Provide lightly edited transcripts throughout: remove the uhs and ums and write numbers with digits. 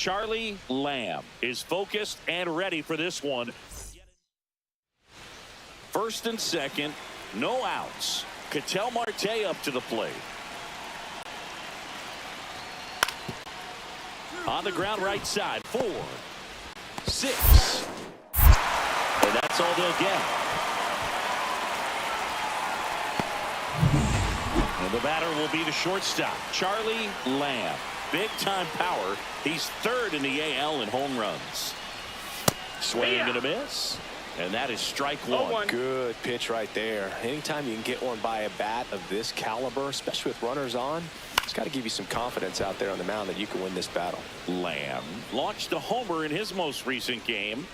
Charlie Lamb is focused and ready for this one. First and second, no outs. Ketel Marte up to the plate. On the ground right side, 4, 6. And that's all they'll get. And the batter will be the shortstop, Charlie Lamb. Big time power. He's third in the AL in home runs. Swing and a miss. And that is strike one. Good pitch right there. Anytime you can get one by a bat of this caliber, especially with runners on, it's got to give you some confidence out there on the mound that you can win this battle. Lamb launched a homer in his most recent game.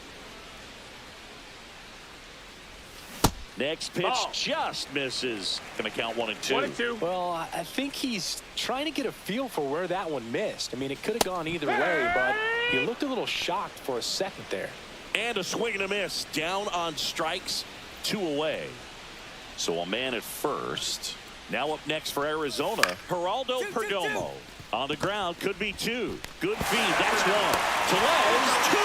Next pitch just misses. Going to count 1 and 2. 1 and 2. Well, I think he's trying to get a feel for where that one missed. I mean, it could have gone either way, but he looked a little shocked for a second there. And a swing and a miss. Down on strikes, 2 away. So a man at first. Now up next for Arizona, Geraldo Perdomo. On the ground, could be 2. Good feed, that's 1. Tellez, 2.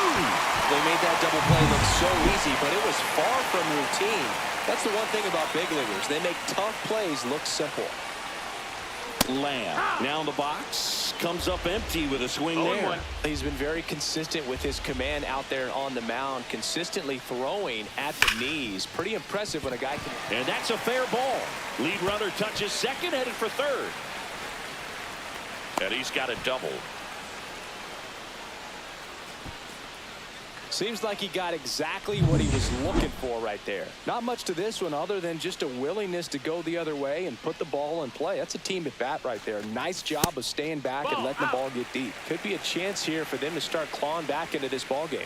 They made that double play look so easy, but it was far from routine. That's the one thing about big leaguers. They make tough plays look simple. Lamb now in the box, comes up empty with a swing there. He's been very consistent with his command out there on the mound, consistently throwing at the knees. Pretty impressive when a guy can. And that's a fair ball. Lead runner touches second, headed for third. And he's got a double. Seems like he got exactly what he was looking for right there. Not much to this one other than just a willingness to go the other way and put the ball in play. That's a team at bat right there. Nice job of staying back and letting the ball get deep. Could be a chance here for them to start clawing back into this ball game.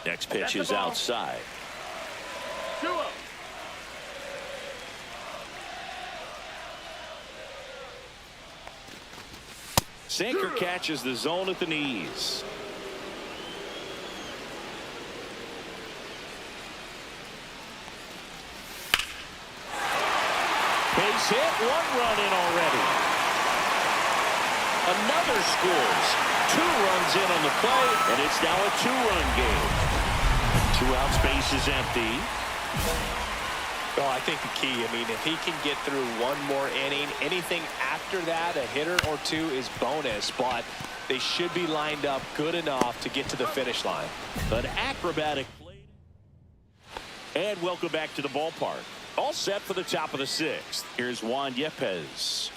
Next pitch is outside. 2-0. Sinker catches the zone at the knees. Base hit, 1 run in already. Another scores. 2 runs in on the play, and it's now a 2-run game. 2 outs, base is empty. Well, I think the key, I mean, if he can get through 1 more inning, anything after that, a hitter or 2 is bonus, but they should be lined up good enough to get to the finish line. An acrobatic play. And welcome back to the ballpark. All set for the top of the 6th. Here's Juan Yepez.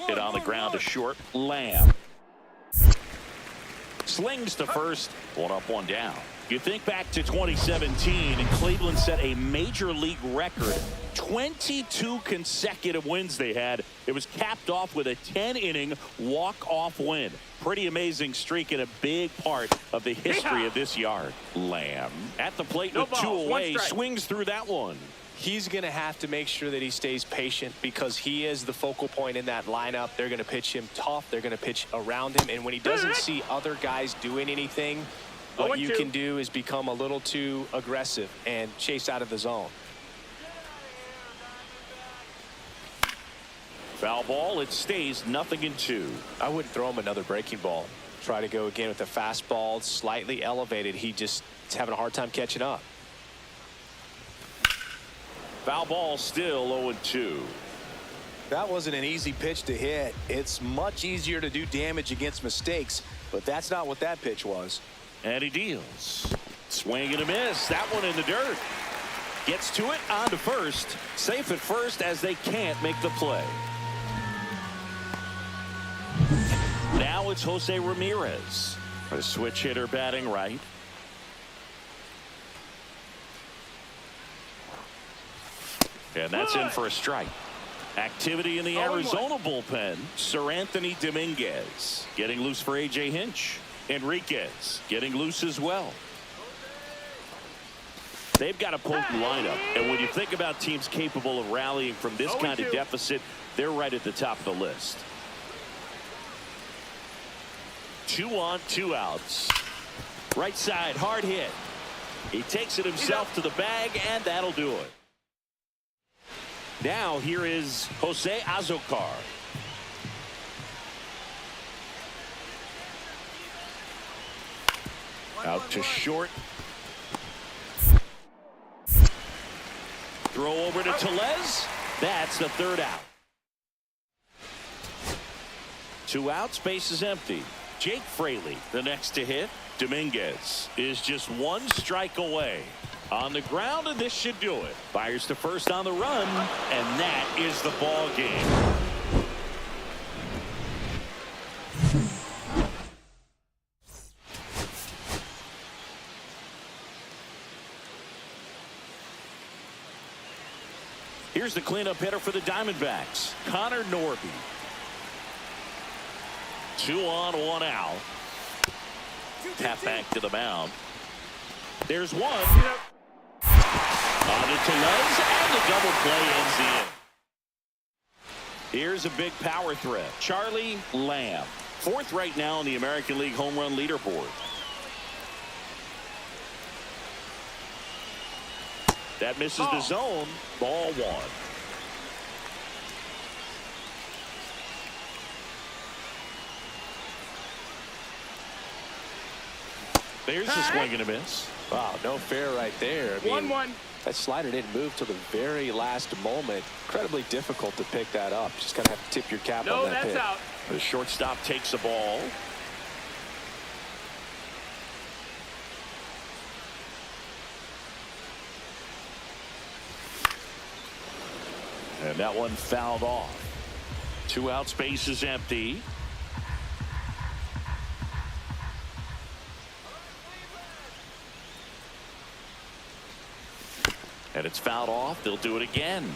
Hit on the ground to short. Lamb slings to first. 1 up, 1 down. You think back to 2017, and Cleveland set a major league record. 22 consecutive wins they had. It was capped off with a 10-inning walk-off win. Pretty amazing streak and a big part of the history of this yard. Lamb at the plate with 2 away, swings through that one. He's going to have to make sure that he stays patient because he is the focal point in that lineup. They're going to pitch him tough. They're going to pitch around him. And when he doesn't see other guys doing anything, what you can do is become a little too aggressive and chase out of the zone. Foul ball. It stays 0-2. I wouldn't throw him another breaking ball. Try to go again with the fastball, slightly elevated. He just is having a hard time catching up. Foul ball, still 0-2. That wasn't an easy pitch to hit. It's much easier to do damage against mistakes, but that's not what that pitch was. And he deals. Swing and a miss. That one in the dirt. Gets to it, on to first. Safe at first as they can't make the play. Now it's Jose Ramirez. A switch hitter batting right. And that's in for a strike. Activity in the Arizona bullpen. Sir Anthony Dominguez getting loose for A.J. Hinch. Enriquez getting loose as well. They've got a potent lineup, and when you think about teams capable of rallying from this kind of deficit, they're right at the top of the list. 2 on, 2 outs. Right side, hard hit. He takes it himself to the bag, and that'll do it. Now here is Jose Azocar. Out to short. Throw over to Tellez. That's the third out. 2 outs, base is empty. Jake Fraley, the next to hit. Dominguez is just 1 strike away. On the ground, and this should do it. Fires to first on the run, and that is the ball game. Here's the cleanup hitter for the Diamondbacks, Connor Norby. 2 on, 1 out. Tap back to the mound. There's 1. On to Tellez, and the double play ends the inning. Here's a big power threat, Charlie Lamb. 4th right now on the American League home run leaderboard. That misses the zone. Ball 1. There's the swing and a miss. Wow, no fair right there. I mean, 1-1. that slider didn't move till the very last moment. Incredibly difficult to pick that up. Just gonna have to tip your cap on that that's pitch. out. The shortstop takes the ball. And that one fouled off. 2 outs, base is empty. And it's fouled off. They'll do it again.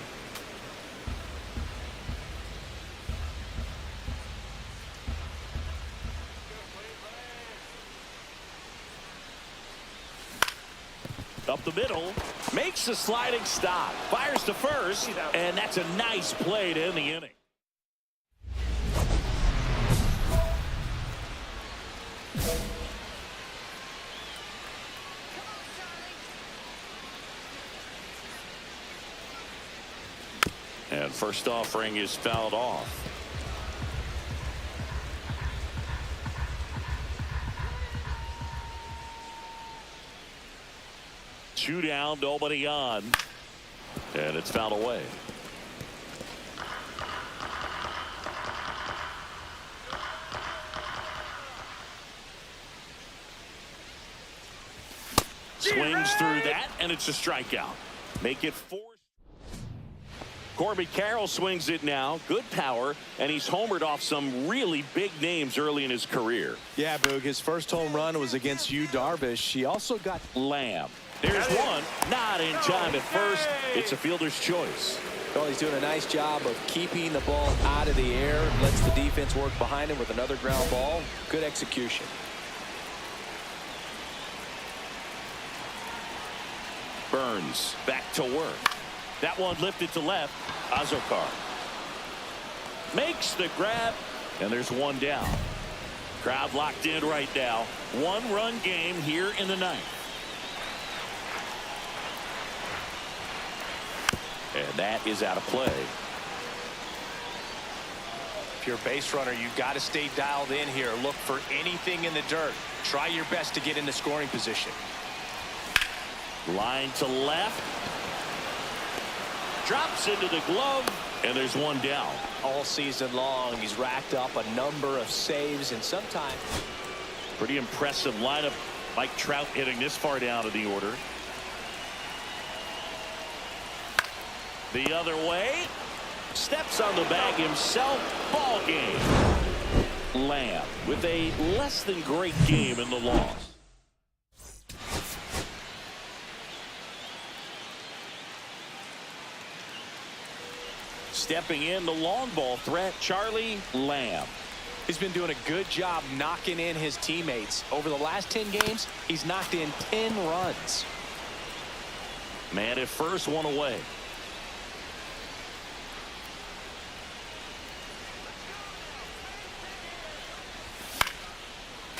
Up the middle, makes the sliding stop, fires to first, and that's a nice play to end the inning. And first offering is fouled off. Two down, nobody on. And it's fouled away. Swings through that, and it's a strikeout. Make it 4. Corbin Carroll swings it now. Good power, and he's homered off some really big names early in his career. Yeah, Boog, his first home run was against Yu Darvish. He also got Lamb. There's one, not in time at first. It's a fielder's choice. Well, he's doing a nice job of keeping the ball out of the air. Lets the defense work behind him with another ground ball. Good execution. Burns back to work. That one lifted to left. Azocar makes the grab, and there's one down. Crowd locked in right now. 1-run game here in the 9th. And that is out of play. If you're a base runner, you've got to stay dialed in here. Look for anything in the dirt. Try your best to get into scoring position. Line to left. Drops into the glove, and there's one down. All season long, he's racked up a number of saves, and sometimes pretty impressive lineup. Mike Trout hitting this far down in the order. The other way. Steps on the bag himself. Ball game. Lamb with a less than great game in the loss. Stepping in the long ball threat, Charlie Lamb. he's been doing a good job knocking in his teammates. Over the last 10 games, he's knocked in 10 runs. Man at first, one away.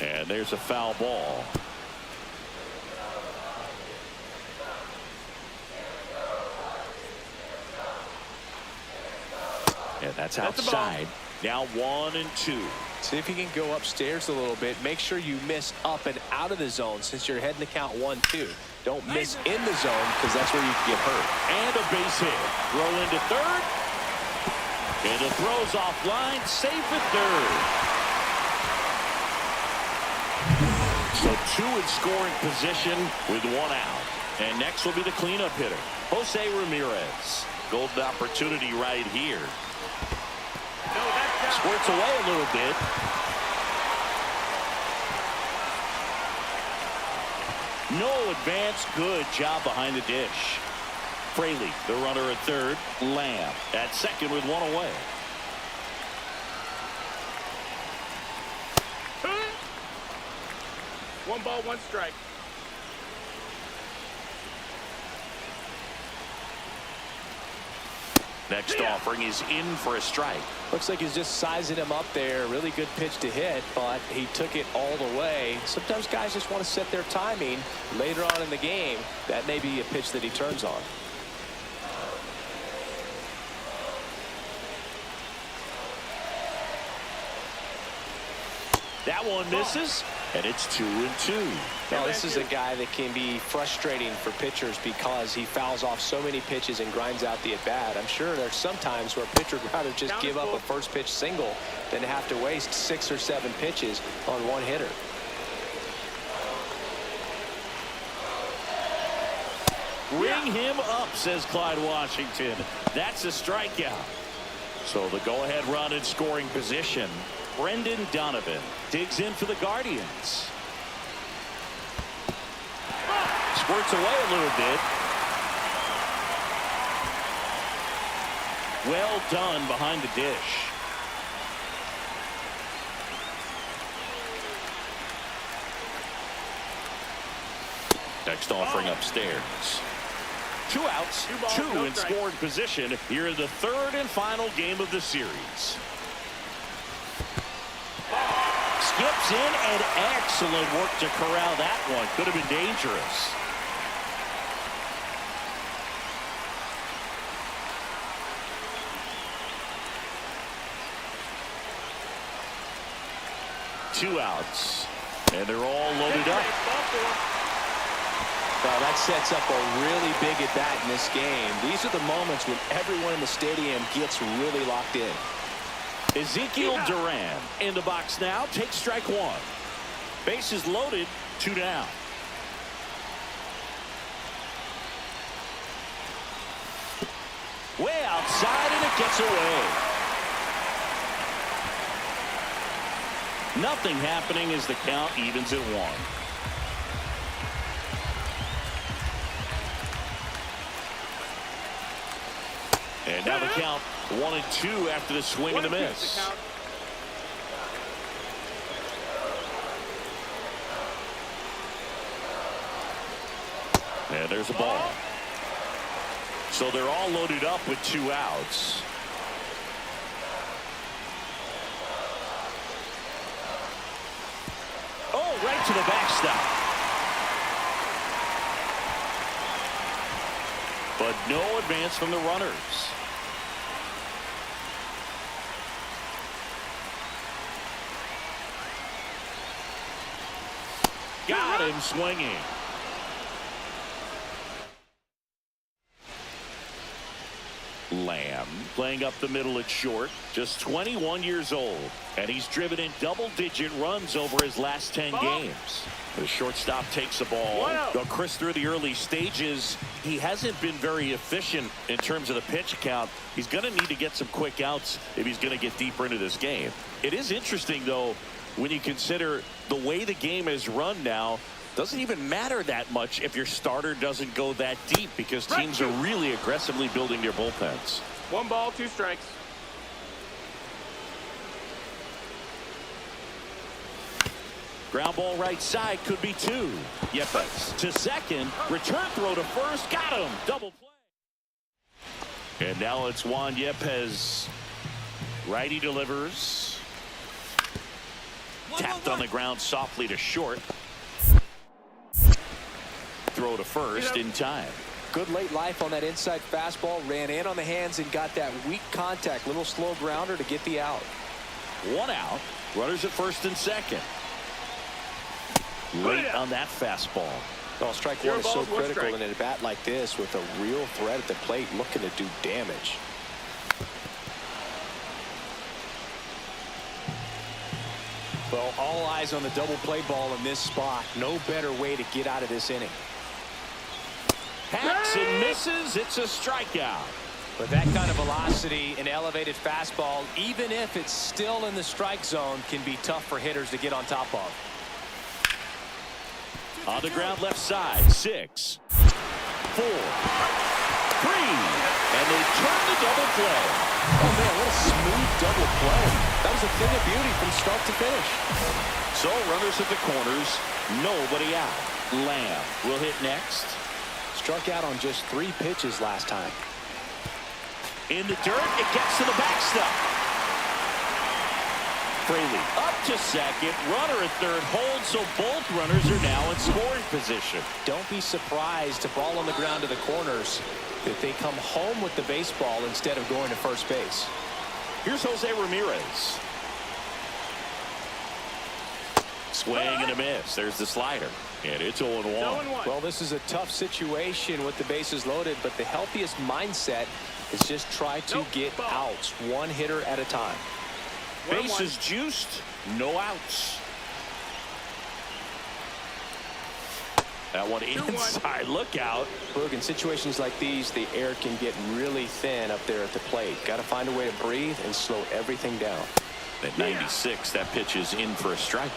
And there's a foul ball. And that's That's the ball. outside. Now 1-2. See if you can go upstairs a little bit. Make sure you miss up and out of the zone since you're heading to count 1-2. Don't miss in the zone because that's where you can get hurt. And a base hit. Throw into third. And the throw's offline. Safe at third. So 2 in scoring position with 1 out. And next will be the cleanup hitter, Jose Ramirez. Golden opportunity right here. Squirts away a little bit. No advance. Good job behind the dish. Fraley, the runner at third. Lamb at second with 1 away. One ball, one strike. Next offering is in for a strike. Looks like he's just sizing him up there. Really good pitch to hit, but he took it all the way. Sometimes guys just want to set their timing later on in the game. That may be a pitch that he turns on. That one misses, and it's 2-2. Now, this is a guy that can be frustrating for pitchers because he fouls off so many pitches and grinds out the at-bat. I'm sure there's some times where a pitcher would rather just give up a first pitch single than to have to waste 6 or 7 pitches on one hitter. Ring him up, says Clyde Washington. That's a strikeout. So the go-ahead run in scoring position. Brendan Donovan digs in for the Guardians. Squirts away a little bit. Well done behind the dish. Next offering upstairs. 2 outs, 2 in scoring position here in the 3rd and final game of the series. Skips in, and excellent work to corral that one. Could have been dangerous. Two outs, and they're all loaded up. Well, that sets up a really big at-bat in this game. These are the moments when everyone in the stadium gets really locked in. Ezekiel Duran in the box now. Takes strike 1. Bases loaded. 2 down. Way outside, and it gets away. Nothing happening as the count evens at 1. And now the count 1-2 after the swing and the miss. And there's a ball. So they're all loaded up with 2 outs. Oh, right to the backstop. But no advance from the runners. Got him swinging. Lamb playing up the middle at short, just 21 years old, and he's driven in double-digit runs over his last 10 games. The shortstop takes the ball. Though Chris, through the early stages, he hasn't been very efficient in terms of the pitch count. He's going to need to get some quick outs if he's going to get deeper into this game. It is interesting, though, when you consider the way the game is run now. Doesn't even matter that much if your starter doesn't go that deep, because teams are really aggressively building their bullpens. 1 ball, 2 strikes. Ground ball right side, could be 2. Yepes to second. Return throw to first. Got him. Double play. And now it's Juan Yepes. Righty delivers. Tapped on the ground softly to short. Throw to first in time. Good late life on that inside fastball. Ran in on the hands and got that weak contact. Little slow grounder to get the out. 1 out. Runners at first and second. Late on that fastball. Well, strike one is so critical in a bat like this with a real threat at the plate looking to do damage. Well, all eyes on the double play ball in this spot. No better way to get out of this inning. Hacks and misses. It's a strikeout. With that kind of velocity, an elevated fastball, even if it's still in the strike zone, can be tough for hitters to get on top of. On the ground left side. 6, 4, 3. And they turn the double play. Oh, man, what a smooth double play. That was a thing of beauty from start to finish. So runners at the corners. Nobody out. Lamb will hit next. Struck out on just 3 pitches last time. In the dirt, it gets to the backstop. Fraley up to second. Runner at third holds, so both runners are now in scoring position. Don't be surprised to ball on the ground to the corners if they come home with the baseball instead of going to first base. Here's Jose Ramirez. Swing and a miss. There's the slider. And it's 0-1. Well, this is a tough situation with the bases loaded, but the healthiest mindset is just try to get outs, one hitter at a time. Bases juiced, no outs. That one inside, look out. Look, in situations like these, the air can get really thin up there at the plate. Got to find a way to breathe and slow everything down. At 96, that pitch is in for a strike.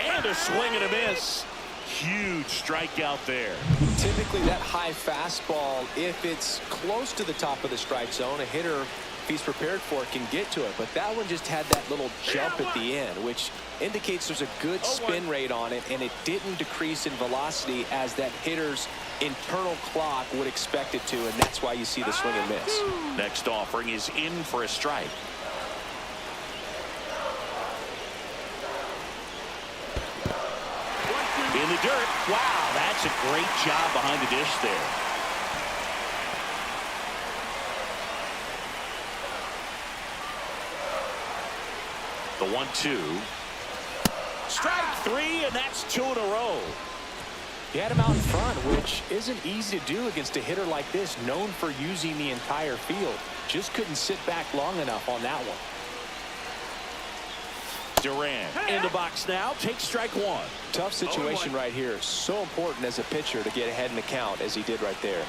And a swing and a miss. Huge strikeout there. Typically that high fastball, if it's close to the top of the strike zone, a hitter, if he's prepared for it, can get to it. But that one just had that little jump at the end, which indicates there's a good spin rate on it, and it didn't decrease in velocity as that hitter's internal clock would expect it to, and that's why you see the swing and miss. Next offering is in for a strike. In the dirt. Wow, that's a great job behind the dish there. The 1-2. Strike 3, and that's 2 in a row. He had him out in front, which isn't easy to do against a hitter like this, known for using the entire field. Just couldn't sit back long enough on that one. Duran in the box now. Takes strike 1. Tough situation right here. So important as a pitcher to get ahead in the count as he did right there.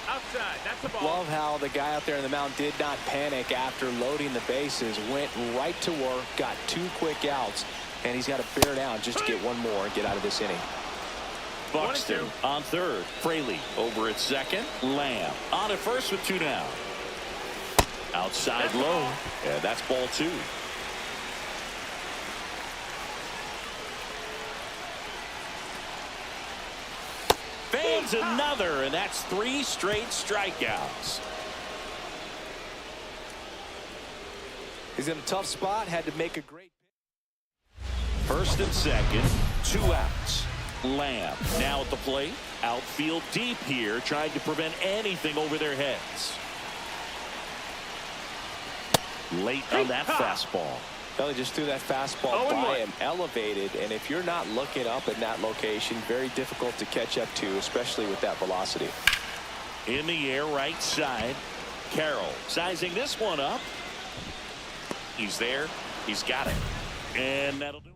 Outside, that's a ball. Love how the guy out there in the mound did not panic after loading the bases. Went right to work, got 2 quick outs, and he's got to bear down just to get one more and get out of this inning. Buxton on third. Fraley over at second. Lamb on at first with 2 down. Outside low. Yeah, that's ball 2. Fans another, and that's 3 straight strikeouts. He's in a tough spot, had to make a great pitch. First and second, 2 outs. Lamb now at the plate. Outfield deep here, trying to prevent anything over their heads. Late on that fastball. Belly just threw that fastball by him, elevated, and if you're not looking up in that location, very difficult to catch up to, especially with that velocity. In the air, right side. Carroll sizing this one up. He's there. He's got it. And that'll do it.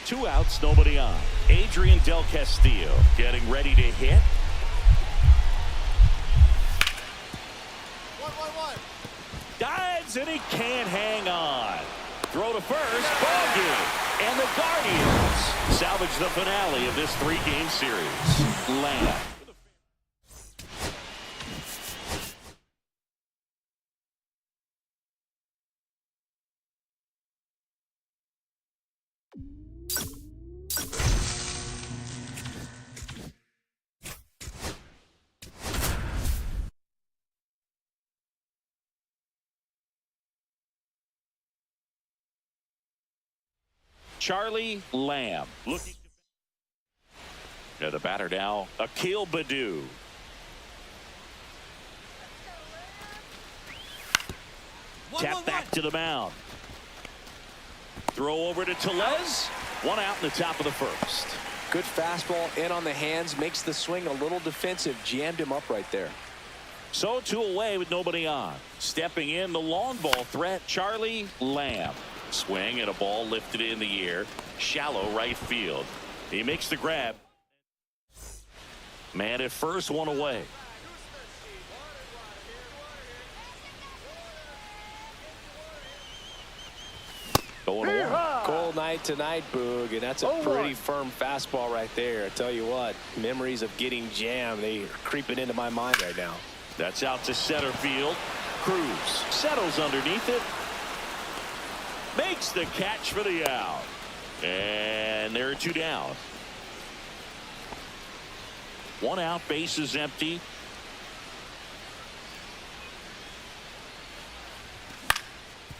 2 outs, nobody on. Adrian Del Castillo getting ready to hit. 1-1-1. Dives and he can't hang on. Throw to first. Ball game. And the Guardians salvage the finale of this 3-game series. Lamb Charlie Lamb. Looking. The batter now, Akil Baddoo. Tap back to the mound. Throw over to Tellez. One out in the top of the first. Good fastball in on the hands, makes the swing a little defensive, jammed him up right there. So 2 away with nobody on. Stepping in, the long ball threat, Charlie Lamb. Swing and a ball lifted in the air. Shallow right field. He makes the grab. Man at first, 1 away. Going to 1. Cold night tonight, Boog, and that's a pretty firm fastball right there. I tell you what, memories of getting jammed, they are creeping into my mind right now. That's out to center field. Cruz settles underneath it. Makes the catch for the out. And there are 2 down. 1 out, base is empty.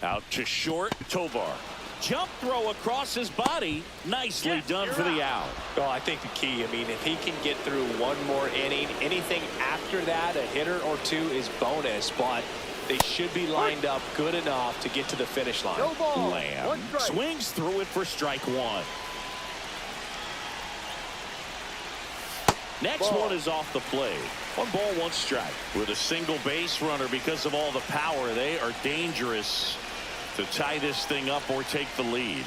Out to short, Tovar. Jump throw across his body. Nicely done for the out. Oh, I think the key, I mean, if he can get through 1 more inning, anything after that, a hitter or 2 is bonus, but they should be lined up good enough to get to the finish line. Lamb swings through it for strike 1. Next one is off the plate. 1 ball, 1 strike. With a single base runner, because of all the power, they are dangerous to tie this thing up or take the lead.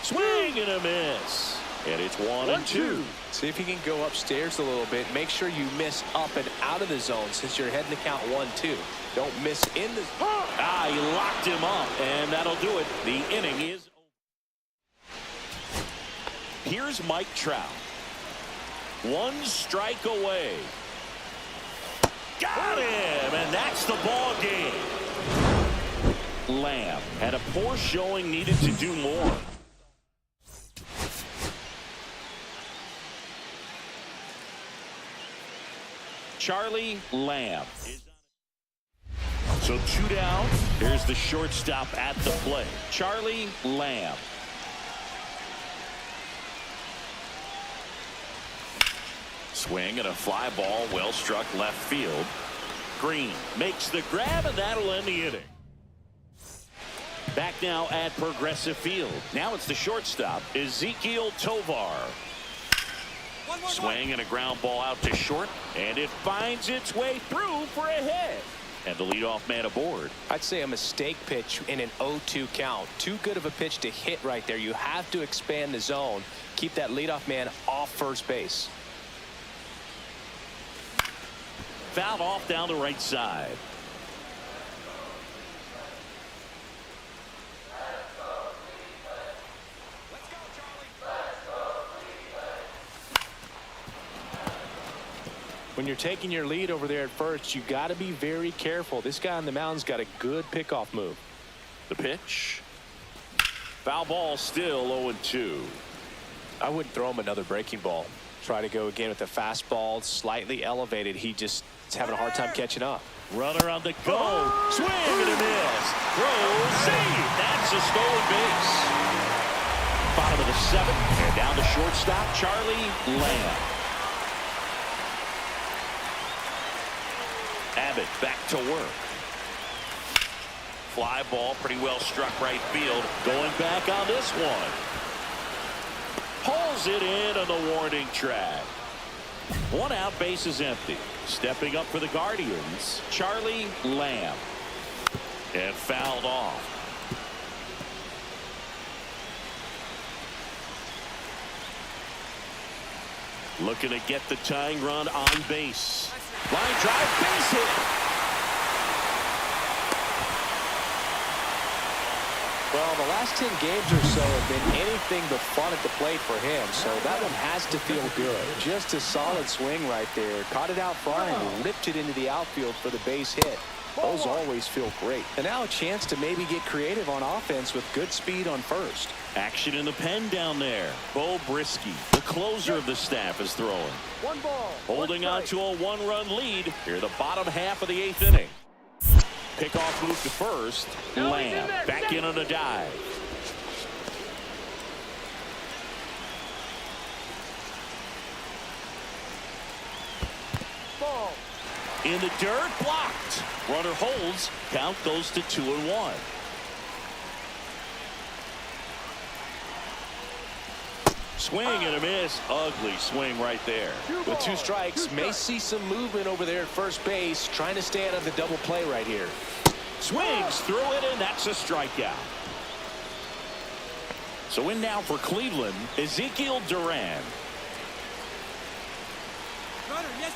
Swing and a miss. And it's 1 and 2. See if you can go upstairs a little bit. Make sure you miss up and out of the zone since you're heading to count 1-2. Don't miss in the. He locked him up, and that'll do it. The inning is over. Here's Mike Trout. 1 strike away. Got him, and that's the ball game. Lamb had a poor showing, needed to do more. Charlie Lamb. So 2 down. Here's the shortstop at the plate. Charlie Lamb. Swing and a fly ball, well struck left field. Green makes the grab, and that'll end the inning. Back now at Progressive Field. Now it's the shortstop, Ezequiel Tovar. Swing and a ground ball out to short, and it finds its way through for a hit. And the leadoff man aboard. I'd say a mistake pitch in an 0-2 count. Too good of a pitch to hit right there. You have to expand the zone. Keep that leadoff man off first base. Fouled off down the right side. When you're taking your lead over there at first, you got to be very careful. This guy on the mound's got a good pickoff move. The pitch. Foul ball, still 0-2. I wouldn't throw him another breaking ball. Try to go again with the fastball, slightly elevated. He just is having a hard time catching up. Runner on the go. Swing and a miss. Throw, save. That's a stolen base. Bottom of the 7th, and down the shortstop, Charlie Lamb. Abbott back to work. Fly ball, pretty well struck right field. Going back on this one. Pulls it in on the warning track. 1 out, base is empty. Stepping up for the Guardians, Charlie Lamb. And fouled off. Looking to get the tying run on base. Line drive, base hit. Well, the last 10 games or so have been anything but fun at the plate for him, so that one has to feel good. Just a solid swing right there. Caught it out front and ripped it into the outfield for the base hit. Those always feel great. And now a chance to maybe get creative on offense with good speed on first. Action in the pen down there. Bo Brisky, the closer of the staff, is throwing. 1 ball. Holding on to a 1-run lead here the bottom half of the 8th inning. Pickoff move to first. Lamb back in on a dive. In the dirt, blocked. Runner holds. Count goes to 2-1. Swing and a miss. Ugly swing right there. With 2 strikes, may see some movement over there at first base, trying to stay out of the double play right here. Swings through it, and that's a strikeout. So in now for Cleveland, Ezekiel Duran.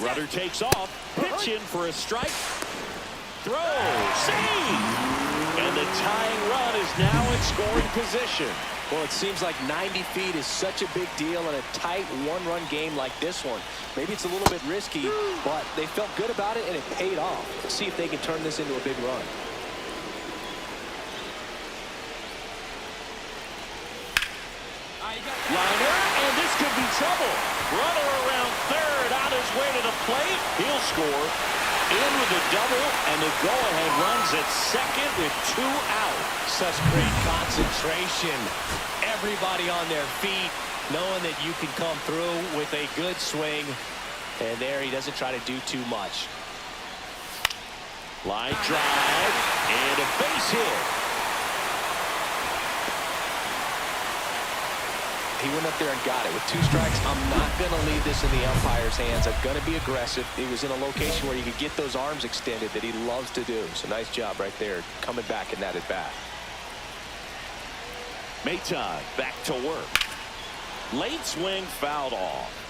Runner takes off. Pitch in for a strike. Throw. Save. And the tying run is now in scoring position. Well, it seems like 90 feet is such a big deal in a tight one-run game like this one. Maybe it's a little bit risky, but they felt good about it, and it paid off. Let's see if they can turn this into a big run. Liner, and this could be trouble. Runner around third, on his way to the plate. He'll score. In with a double, and the go-ahead runs at second with 2 out. Such great concentration. Everybody on their feet, knowing that you can come through with a good swing. And there he doesn't try to do too much. Line drive, and a base hit. He went up there and got it. With 2 strikes, I'm not going to leave this in the umpire's hands. I'm going to be aggressive. It was in a location where you could get those arms extended that he loves to do. So nice job right there, coming back in that at bat. Maton back to work. Late swing fouled off.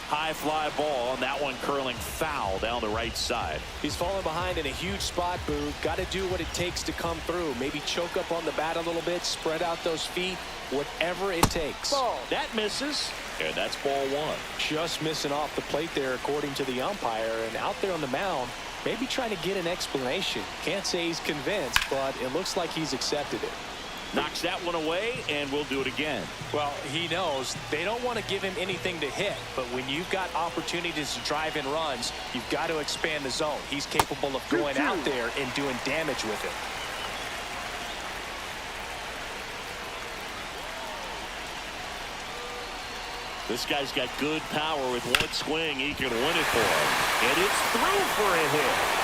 High fly ball, and that one curling foul down the right side. He's falling behind in a huge spot, Boo. Got to do what it takes to come through. Maybe choke up on the bat a little bit, spread out those feet, whatever it takes. Ball. That misses, and that's ball 1. Just missing off the plate there, according to the umpire, and out there on the mound, maybe trying to get an explanation. Can't say he's convinced, but it looks like he's accepted it. Knocks that one away, and we'll do it again. Well, he knows they don't want to give him anything to hit, but when you've got opportunities to drive in runs, you've got to expand the zone. He's capable of going out there and doing damage with it. This guy's got good power. With one swing, he can win it for him. And it's through for a hit.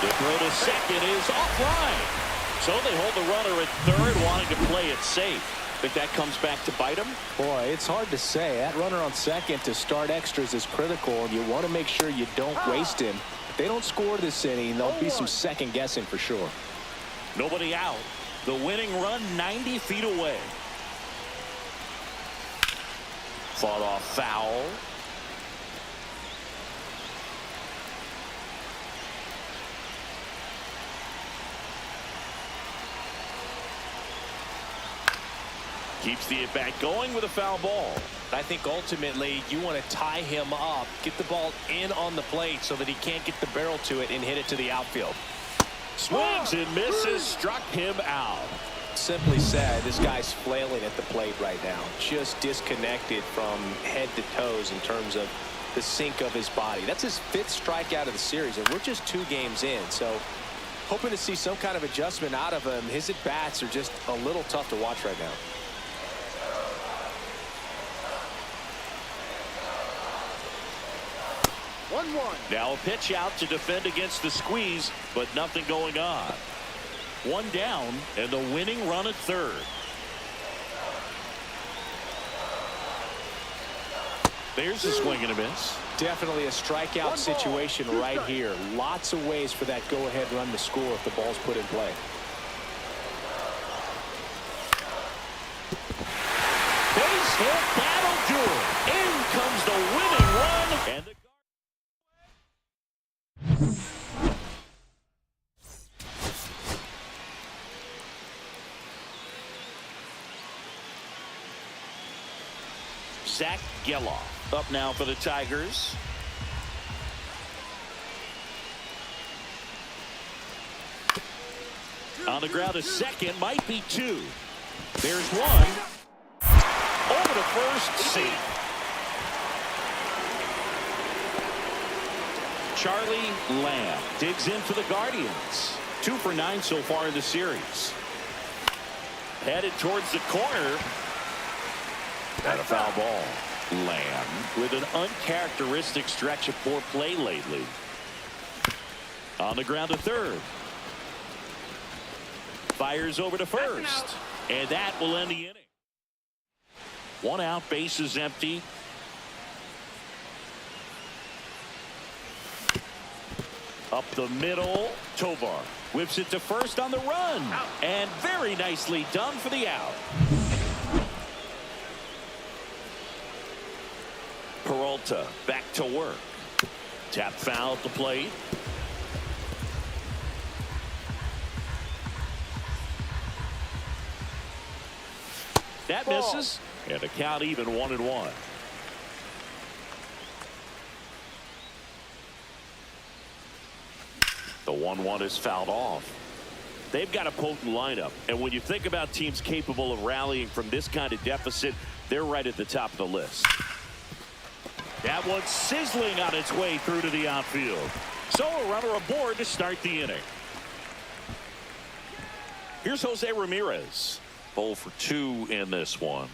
The throw to second is offline. So they hold the runner at third, wanting to play it safe. Think that comes back to bite him? Boy, it's hard to say. That runner on second to start extras is critical, and you want to make sure you don't waste him. If they don't score this inning, there'll be some second guessing for sure. Nobody out. The winning run 90 feet away. Fought off foul. Keeps the at-bat going with a foul ball. I think ultimately you want to tie him up, get the ball in on the plate so that he can't get the barrel to it and hit it to the outfield. Swings and misses, struck him out. Simply said, this guy's flailing at the plate right now. Just disconnected from head to toes in terms of the sink of his body. That's his 5th strikeout of the series, and we're just 2 games in. So hoping to see some kind of adjustment out of him. His at-bats are just a little tough to watch right now. Now a pitch out to defend against the squeeze, but nothing going on. 1 down, and the winning run at third. There's a swing and a miss. Definitely a strikeout situation right here. Lots of ways for that go-ahead run to score if the ball's put in play. Base hit, that'll do it. In comes the winning run, and the Zach Geloff up now for the Tigers. On the ground, a second, might be 2. There's 1. Over to first, safe. Charlie Lamb digs in for the Guardians. 2 for 9 so far in the series. Headed towards the corner. And a foul ball. Lamb with an uncharacteristic stretch of poor play lately. On the ground to third. Fires over to first. And that will end the inning. 1 out, bases empty. Up the middle, Tovar whips it to first on the run. And very nicely done for the out. Peralta back to work. Tap foul at the plate. That misses. And a count even 1-1. The 1-1 is fouled off. They've got a potent lineup. And when you think about teams capable of rallying from this kind of deficit, they're right at the top of the list. That one's sizzling on its way through to the outfield. So a runner aboard to start the inning. Here's Jose Ramirez. 0 for 2 in this one.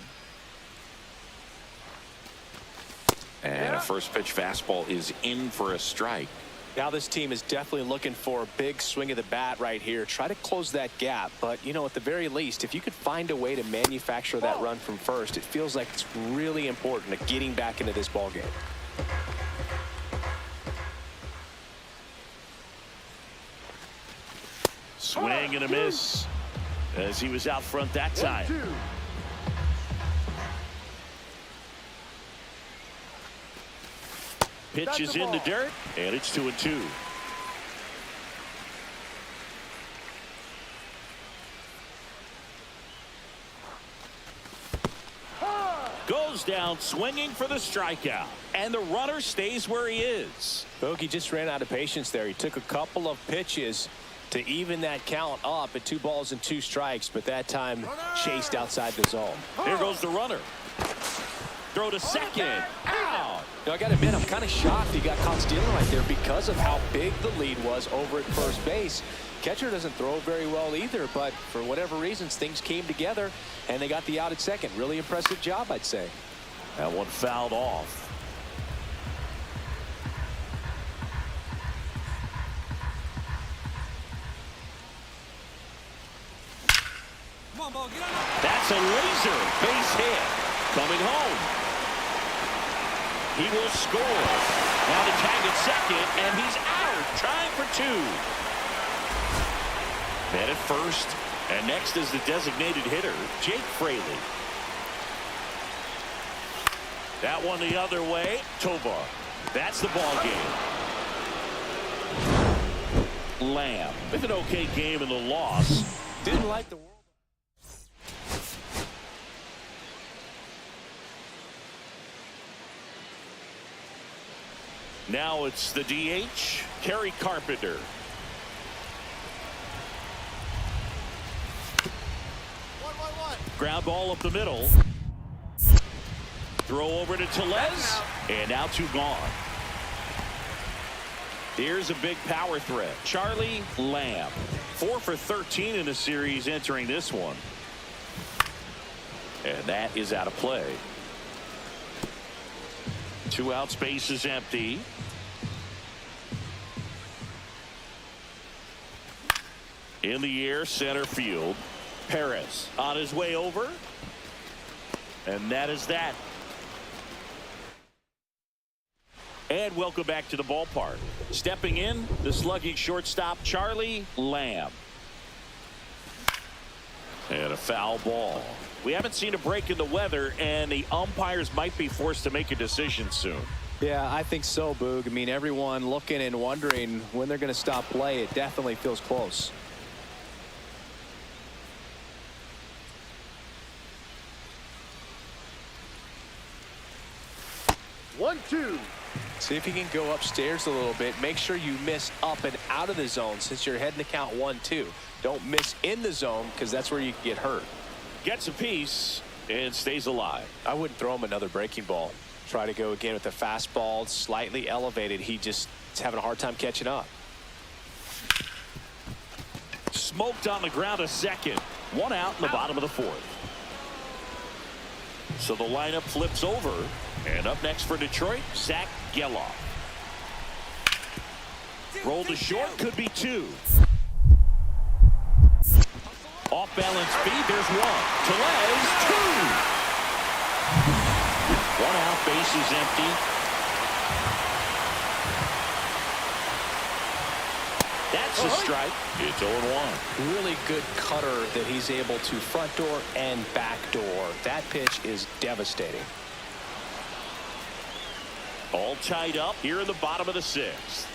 And a first pitch fastball is in for a strike. Now this team is definitely looking for a big swing of the bat right here. Try to close that gap. But, you know, at the very least, if you could find a way to manufacture that run from first, it feels like it's really important to getting back into this ball game. Swing and a miss as he was out front that time. 1-2. Pitch is in the dirt, and it's 2-2. Goes down swinging for the strikeout, and the runner stays where he is. Bogey just ran out of patience there. He took a couple of pitches to even that count up at 2 balls and 2 strikes, but that time chased outside the zone. Here goes the runner. Throw to second. Out. Now, I got to admit, I'm kind of shocked he got caught stealing right there because of how big the lead was over at first base. Catcher doesn't throw very well either, but for whatever reasons, things came together, and they got the out at second. Really impressive job, I'd say. That one fouled off. That's a laser base hit. Coming home. He will score. Now to tag at second, and he's out. Trying for 2. Man at first, and next is the designated hitter, Jake Fraley. That one the other way, Tovar. That's the ball game. Lamb with an okay game in the loss. Didn't like the world. Now it's the DH, Kerry Carpenter. Ground ball up the middle. Throw over to Tellez, and now 2 gone. Here's a big power threat, Charlie Lamb. 4 for 13 in the series entering this one. And that is out of play. 2 outs, base is empty. In the air, center field. Perez on his way over. And that is that. And welcome back to the ballpark. Stepping in, the slugging shortstop, Charlie Lamb. And a foul ball. We haven't seen a break in the weather, and the umpires might be forced to make a decision soon. Yeah, I think so, Boog. I mean, everyone looking and wondering when they're going to stop play. It definitely feels close. One, two. See if you can go upstairs a little bit. Make sure you miss up and out of the zone since you're heading to count 1-2. Don't miss in the zone because that's where you can get hurt. Gets a piece, and stays alive. I wouldn't throw him another breaking ball. Try to go again with the fastball, slightly elevated. He just is having a hard time catching up. Smoked on the ground a second. One out in the bottom of the fourth. So the lineup flips over. And up next for Detroit, Zach Geloff. Roll to short, could be two. Off balance speed, there's one. Tellez, two. One out, base is empty. That's a strike. It's 0-1. Really good cutter that he's able to front door and back door. That pitch is devastating. All tied up here in the bottom of the sixth.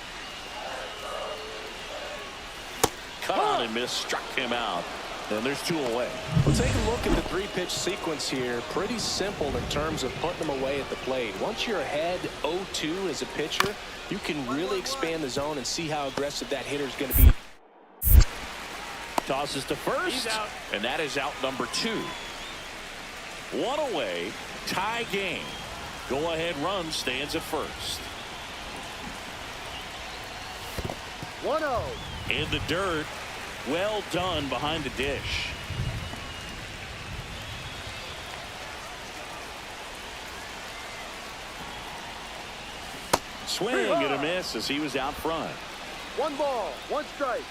Cut on and miss, struck him out. And there's two away. We'll take a look at the three-pitch sequence here. Pretty simple in terms of putting them away at the plate. Once you're ahead 0-2 as a pitcher, you can really expand the zone and see how aggressive that hitter is going to be. Tosses to first, and that is out number two. One away, tie game. Go-ahead run stands at first. 1-0. In the dirt. Well done behind the dish. Swing and a miss as he was out front. 1 ball, 1 strike.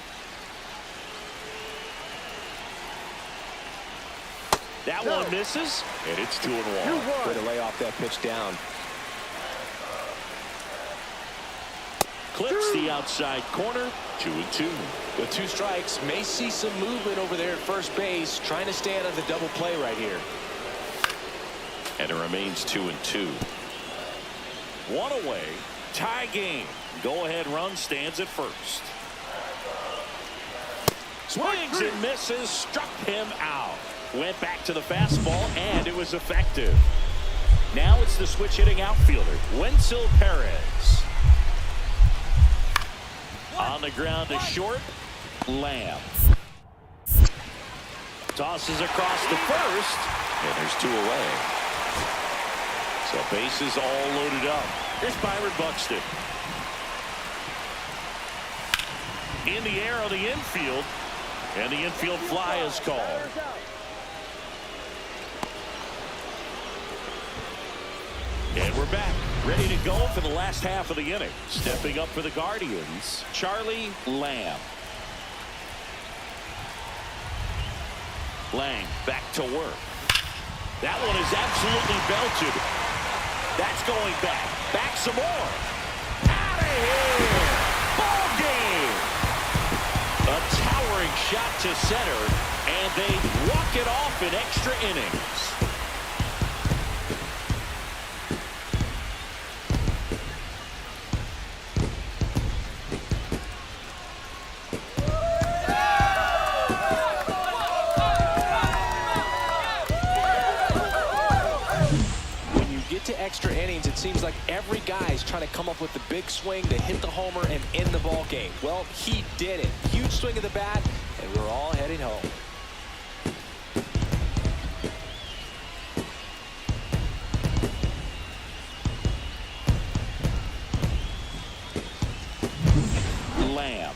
That one misses, and it's 2-1. Way to lay off that pitch down. Clips the outside corner, 2-2. With 2 strikes, may see some movement over there at first base, trying to stay out of the double play right here. And it remains 2-2. One away, tie game. Go-ahead run stands at first. Swings and misses, struck him out. Went back to the fastball, and it was effective. Now it's the switch-hitting outfielder, Wenzel Perez. On the ground to short, Lamb. Tosses across to first, and there's 2 away. So bases all loaded up. Here's Byron Buxton. In the air on the infield, and the infield fly is called. And we're back, ready to go for the last half of the inning. Stepping up for the Guardians, Charlie Lamb. Lang back to work. That one is absolutely belted. That's going back. Back some more. Out of here. Ball game. A towering shot to center, and they walk it off in extra innings. Extra innings, it seems like every guy's trying to come up with the big swing to hit the homer and end the ball game. Well, he did it. Huge swing of the bat, and we're all heading home. Lamb.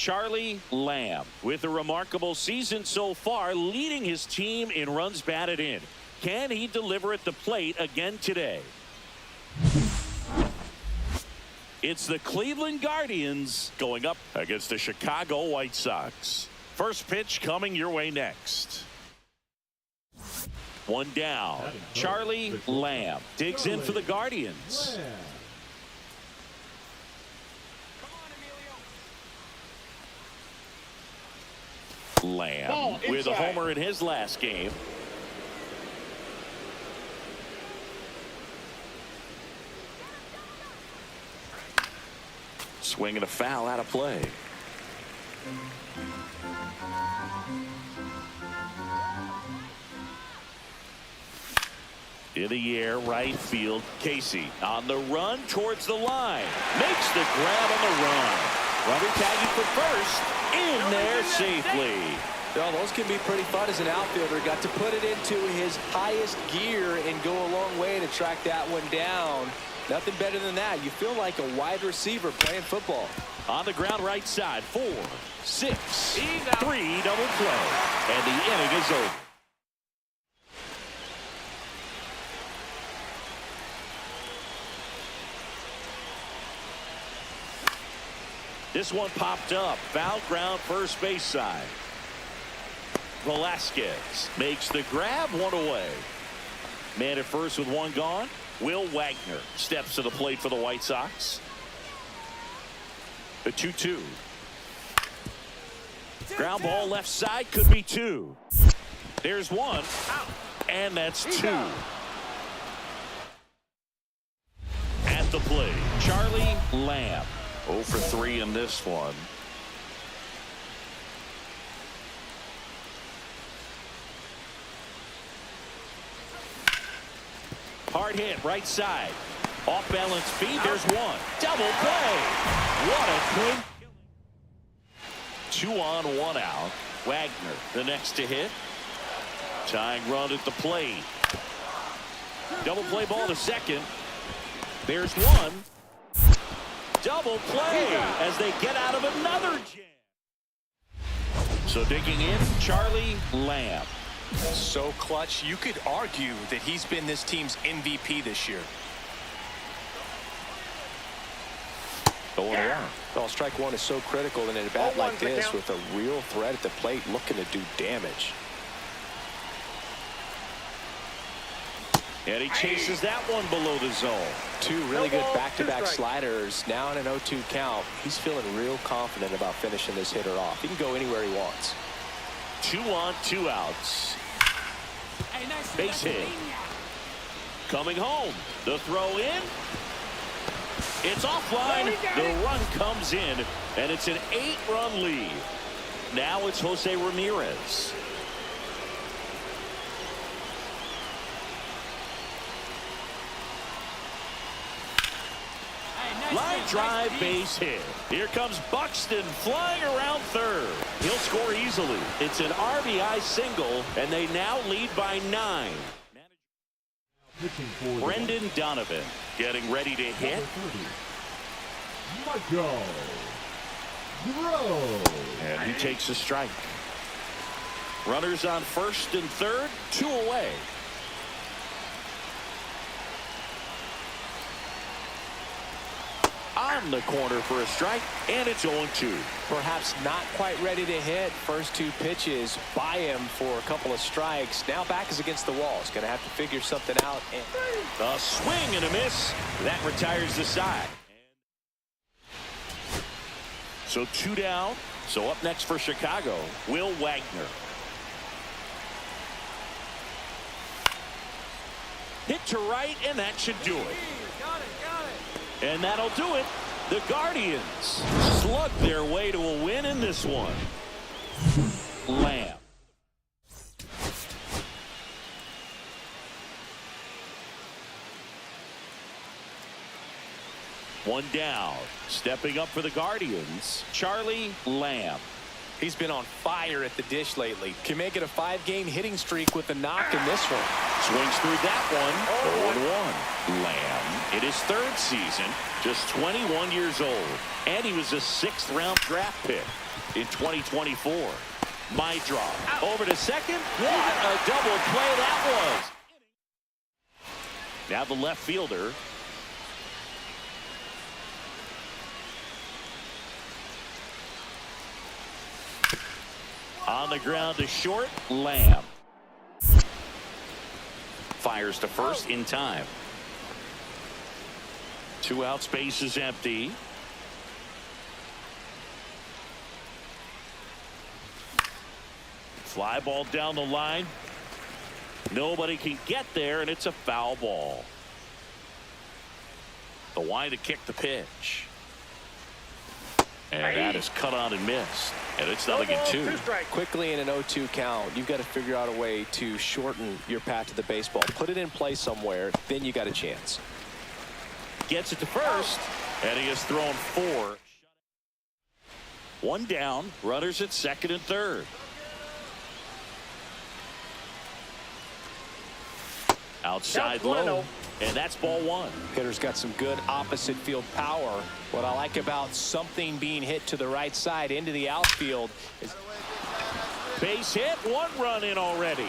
Charlie Lamb, with a remarkable season so far, leading his team in runs batted in. Can he deliver at the plate again today? It's the Cleveland Guardians going up against the Chicago White Sox. First pitch coming your way next. One down. Charlie Lamb digs in for the Guardians. Lamb with a homer in his last game. Swing and a foul out of play. In the air, right field. Casey on the run towards the line. Makes the grab on the run. Runner tagging for first. In there safely. Well, those can be pretty fun as an outfielder. Got to put it into his highest gear and go a long way to track that one down. Nothing better than that. You feel like a wide receiver playing football. On the ground right side. 4, 6, 3 double play. And the inning is over. This one popped up. Foul ground first base side. Velasquez makes the grab, one away. Man at first with one gone. Will Wagner steps to the plate for the White Sox. The 2-2. Ground ball left side, could be 2. There's 1. And that's 2. At the plate, Charlie Lamb. 0 for 3 in this one. Hard hit right side. Off balance feed. There's 1. Double play. What a quick. 2 on, 1 out. Wagner the next to hit. Tying run at the plate. Double play ball to second. There's 1. Double play as they get out of another jam. So digging in, Charlie Lamb. So clutch, you could argue that he's been this team's MVP this year. Going on. Well, strike one is so critical in a bat like this with a real threat at the plate looking to do damage. And he chases that one below the zone. 2 really good back-to-back sliders. Now in an 0-2 count. He's feeling real confident about finishing this hitter off. He can go anywhere he wants. 2 on, 2 outs. Base hit. Coming home. The throw in. It's offline. The run comes in, and it's an 8-run lead. Now it's Jose Ramirez. Line drive, base hit. Here comes Buxton flying around third. He'll score easily. It's an RBI single, and they now lead by 9. Brendan Donovan getting ready to hit. And he takes a strike. Runners on first and third, 2 away. On the corner for a strike, and it's 0-2. Perhaps not quite ready to hit. First 2 pitches by him for a couple of strikes. Now back is against the wall. He's going to have to figure something out. A swing and a miss. That retires the side. So 2 down. So up next for Chicago, Will Wagner. Hit to right, and that should do it. And that'll do it. The Guardians slug their way to a win in this one. Lamb. One down. Stepping up for the Guardians, Charlie Lamb. He's been on fire at the dish lately. Can make it a 5-game hitting streak with a knock in this one. Swings through that one. 0-1. Lamb in his 3rd season, just 21 years old. And he was a 6th-round draft pick. in 2024. My drop over to second. What a double play that was. Now the left fielder. On the ground to short, Lamb. Fires to first in time. 2 out, space is empty. Fly ball down the line. Nobody can get there, and it's a foul ball. The wide to kick the pitch. And that is cut on and missed. And it's 0-2. Quickly in an 0-2 count, you've got to figure out a way to shorten your path to the baseball. Put it in play somewhere, then you got a chance. Gets it to first, and he has thrown 4. 1 down, runners at second and third. Outside low, and that's ball 1. Hitter's got some good opposite field power. What I like about something being hit to the right side into the outfield is base hit, 1 run in already.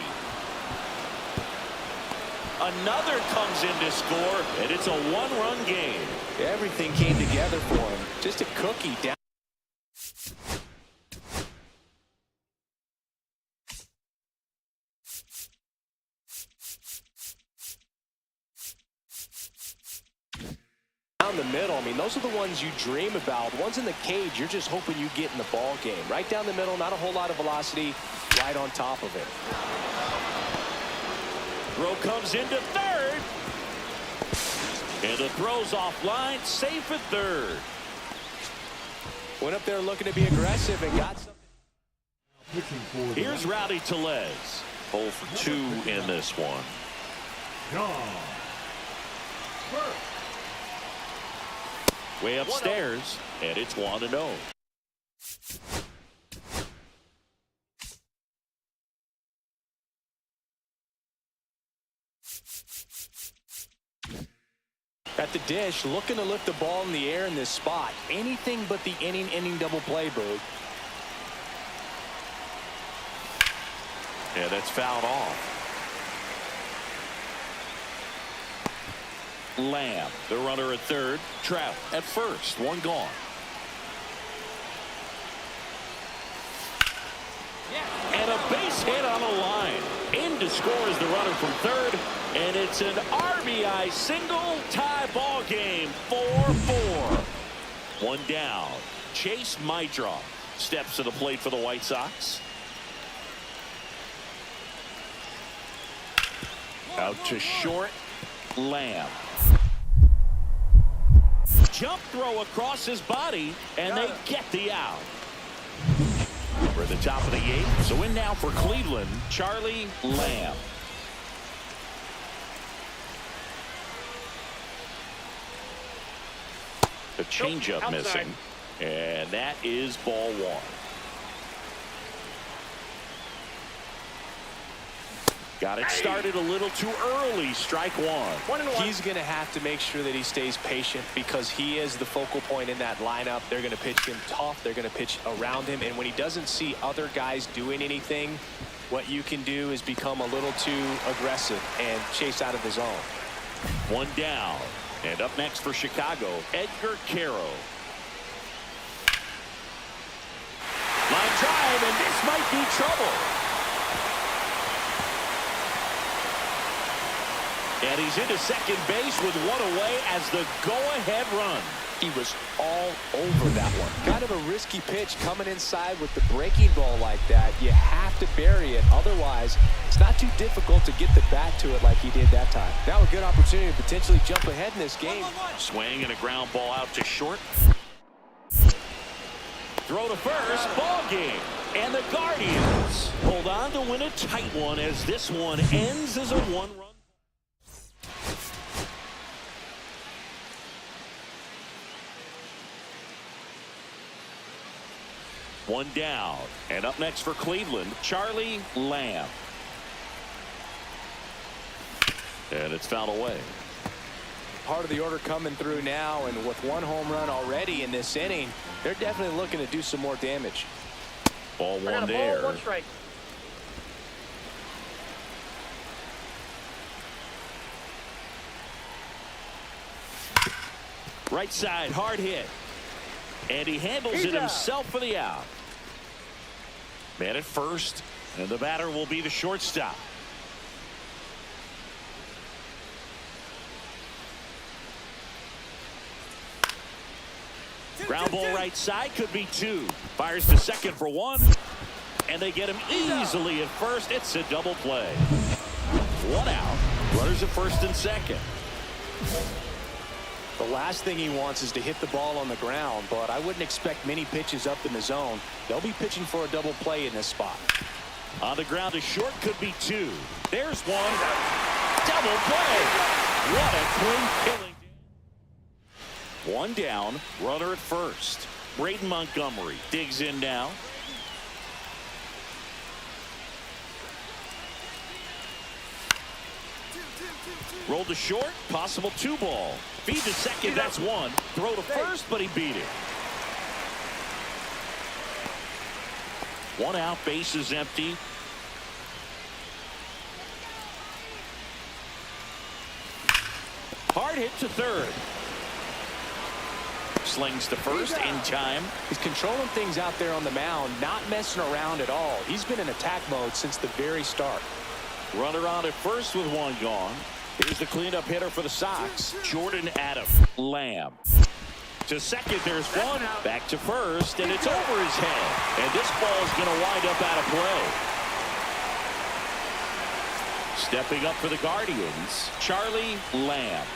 Another comes in to score, and it's a 1-run game. Everything came together for him. Just a cookie down. Down the middle, I mean, those are the ones you dream about. Ones in the cage, you're just hoping you get in the ball game. Right down the middle, not a whole lot of velocity, right on top of it. Throw comes into third. And the throw's offline, safe at third. Went up there looking to be aggressive and got something. Here's Rowdy Tellez. 0 for 2 in this one. Way upstairs, and it's 1-0. At the dish, looking to lift the ball in the air in this spot. Anything but the inning double play, Boog. Yeah, that's fouled off. Lamb, the runner at third. Trout at first. 1 gone. And a base hit on the line. In to score is the runner from third. And it's an RBI single, tie ball game. 4-4. 1 down. Chase Maidra steps to the plate for the White Sox. Out to short, Lamb. Jump throw across his body, and they get the out. We're at the top of the 8th, so in now for Cleveland, Charlie Lamb. The changeup missing, and that is ball 1. Got it started a little too early. Strike 1. He's going to have to make sure that he stays patient because he is the focal point in that lineup. They're going to pitch him tough. They're going to pitch around him. And when he doesn't see other guys doing anything, what you can do is become a little too aggressive and chase out of the zone. 1 down. And up next for Chicago, Edgar Caro. Line drive, and this might be trouble. And he's into second base with 1 away as the go-ahead run. He was all over that one. Kind of a risky pitch coming inside with the breaking ball like that. You have to bury it. Otherwise, it's not too difficult to get the bat to it like he did that time. Now a good opportunity to potentially jump ahead in this game. Swing and a ground ball out to short. Throw to first. Ball game. And the Guardians hold on to win a tight one as this one ends as a 1-run. One down. And up next for Cleveland, Charlie Lamb. And it's fouled away. Part of the order coming through now, and with 1 home run already in this inning, they're definitely looking to do some more damage. Ball I got one a there. ball, one strike. Right side, hard hit. And he handles He's it out. himself for the out. Man at first, and the batter will be the shortstop. Ground ball right side, could be two. Fires to second for one. And they get him easily at first. It's a double play. One out. Runners at first and second. The last thing he wants is to hit the ball on the ground, but I wouldn't expect many pitches up in the zone. They'll be pitching for a double play in this spot. On the ground to short, could be two. There's one. Double play. What a clean killing. One down, runner at first. Braden Montgomery digs in now. Roll to short, possible two ball. Feed to second, that's one. Throw to first, but he beat it. One out, base is empty. Hard hit to third. Slings to first in time. He's controlling things out there on the mound, not messing around at all. He's been in attack mode since the very start. Runner on at first with one gone. Here's the cleanup hitter for the Sox, Jordan Adam Lamb. To second, there's one. Back to first, and it's over his head. And this ball is going to wind up out of play. Stepping up for the Guardians, Charlie Lamb.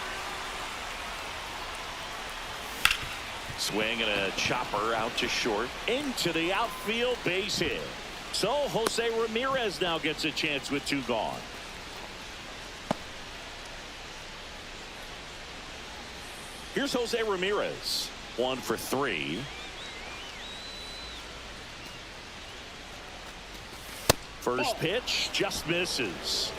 Swing and a chopper out to short. Into the outfield, base hit. So Jose Ramirez now gets a chance with two gone. Here's Jose Ramirez. 1 for 3. First pitch just misses.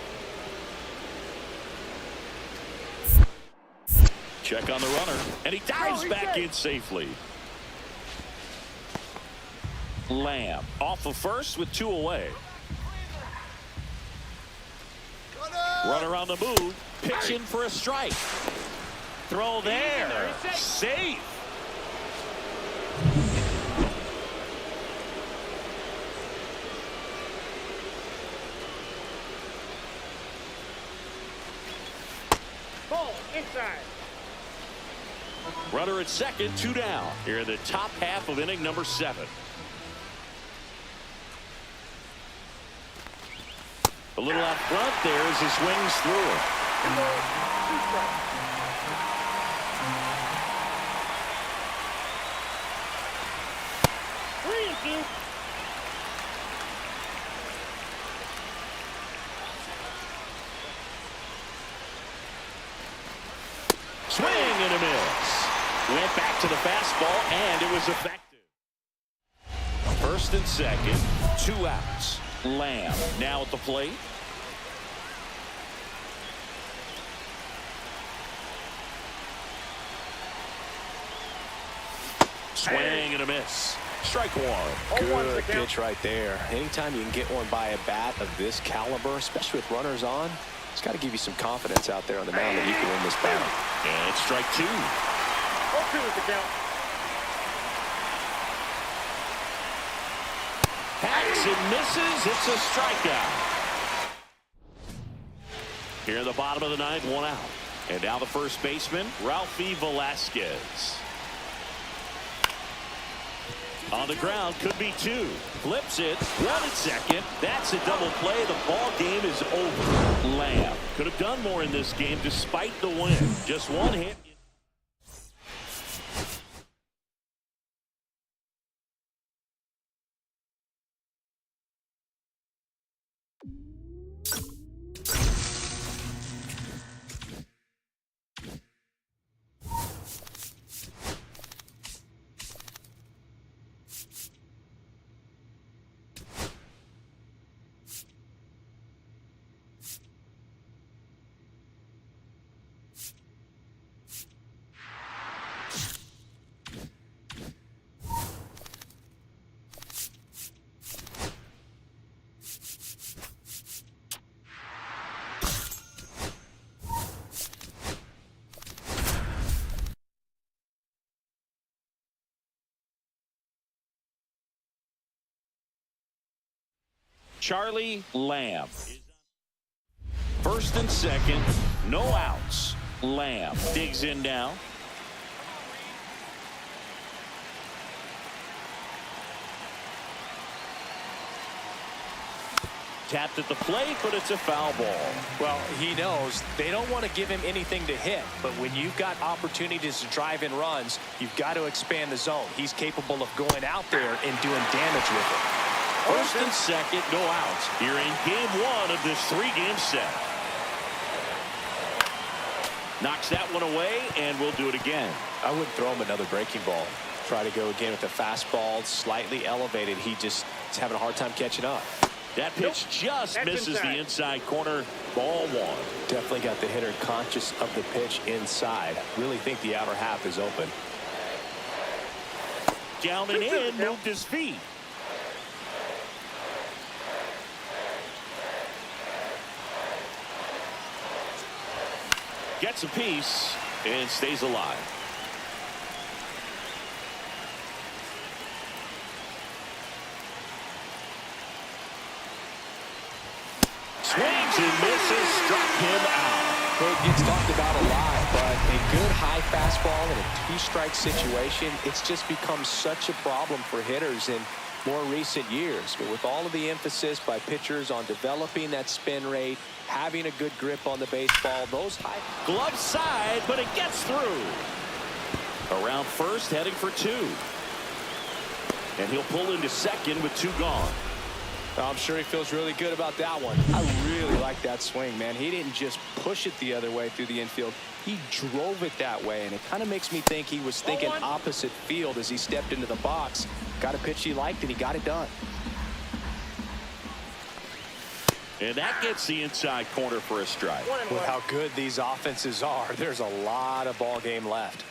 Check on the runner, and he dives back in safely. Lamb off of first with two away. Runner on the move, pitch in for a strike. Throw there, safe. Ball inside. Runner at second, 2 down. Here in the top half of inning number 7. A little out front there as he swings through it. Swing and a miss. Went back to the fastball, and it was effective. First and second, 2 outs. Lamb now at the plate. Swing and a miss. Strike one. Good pitch right there. Anytime you can get one by a bat of this caliber, especially with runners on, it's got to give you some confidence out there on the mound that you can win this battle. And it's strike 2. 0-2 is the count. Hacks and misses. It's a strikeout. Here in the bottom of the 9th, 1 out. And now the first baseman, Ralphie Velasquez. On the ground, could be 2. Flips it. 1 at second. That's a double play. The ball game is over. Lamb could have done more in this game despite the win. Just 1 hit. Charlie Lamb. First and second, no outs. Lamb digs in now. Tapped at the plate, but it's a foul ball. Well, he knows they don't want to give him anything to hit, but when you've got opportunities to drive in runs, you've got to expand the zone. He's capable of going out there and doing damage with it. First and second, no outs. Here in game one of this 3-game set. Knocks that one away, and we'll do it again. I wouldn't throw him another breaking ball. Try to go again with the fastball, slightly elevated. He just is having a hard time catching up. That pitch just misses the inside corner. Ball one. Definitely got the hitter conscious of the pitch inside. Really think the outer half is open. Down and in, moved his feet. Gets a piece and stays alive. Swings and misses, struck him out. Well, it gets talked about a lot, but a good high fastball in a two-strike situation, it's just become such a problem for hitters in more recent years. But with all of the emphasis by pitchers on developing that spin rate, having a good grip on the baseball, those high... Glove side, but it gets through. Around first, heading for two. And he'll pull into second with two gone. I'm sure he feels really good about that one. I really like that swing, man. He didn't just push it the other way through the infield. He drove it that way, and it kind of makes me think he was thinking opposite field as he stepped into the box. Got a pitch he liked, and he got it done. And that gets the inside corner for a strike. With how good these offenses are, there's a lot of ball game left.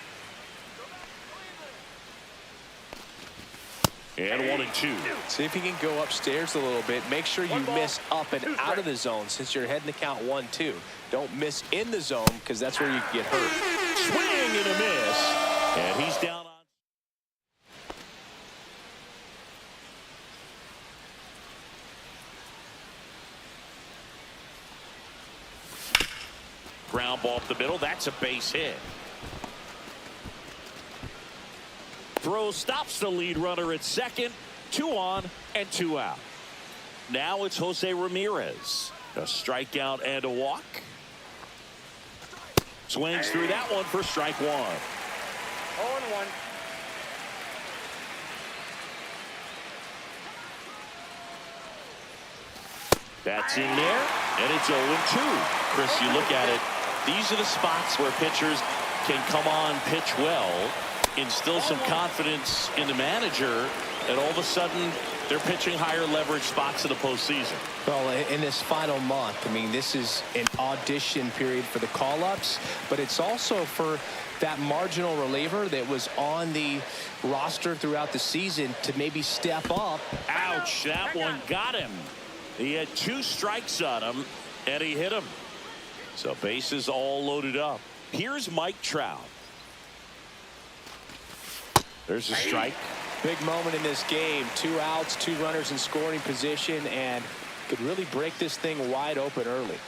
And 1-2. See if he can go upstairs a little bit. Make sure you miss up and out of the zone since you're heading to count 1-2. Don't miss in the zone because that's where you can get hurt. Swing and a miss. And he's down on. Ground ball up the middle. That's a base hit. Throw stops the lead runner at second. 2 on and 2 out. Now it's Jose Ramirez. A strikeout and a walk. Swings through that one for strike 1. 0-1. That's in there, and it's 0-2. Chris, you look at it. These are the spots where pitchers can come on, pitch well, instill some confidence in the manager, and all of a sudden they're pitching higher leverage spots in the postseason. Well, in this final month, I mean, this is an audition period for the call-ups, but it's also for that marginal reliever that was on the roster throughout the season to maybe step up. Ouch, that one got him. He had 2 strikes on him, and he hit him. So bases all loaded up. Here's Mike Trout. There's a strike. Big moment in this game. 2 outs, 2 runners in scoring position, and could really break this thing wide open early.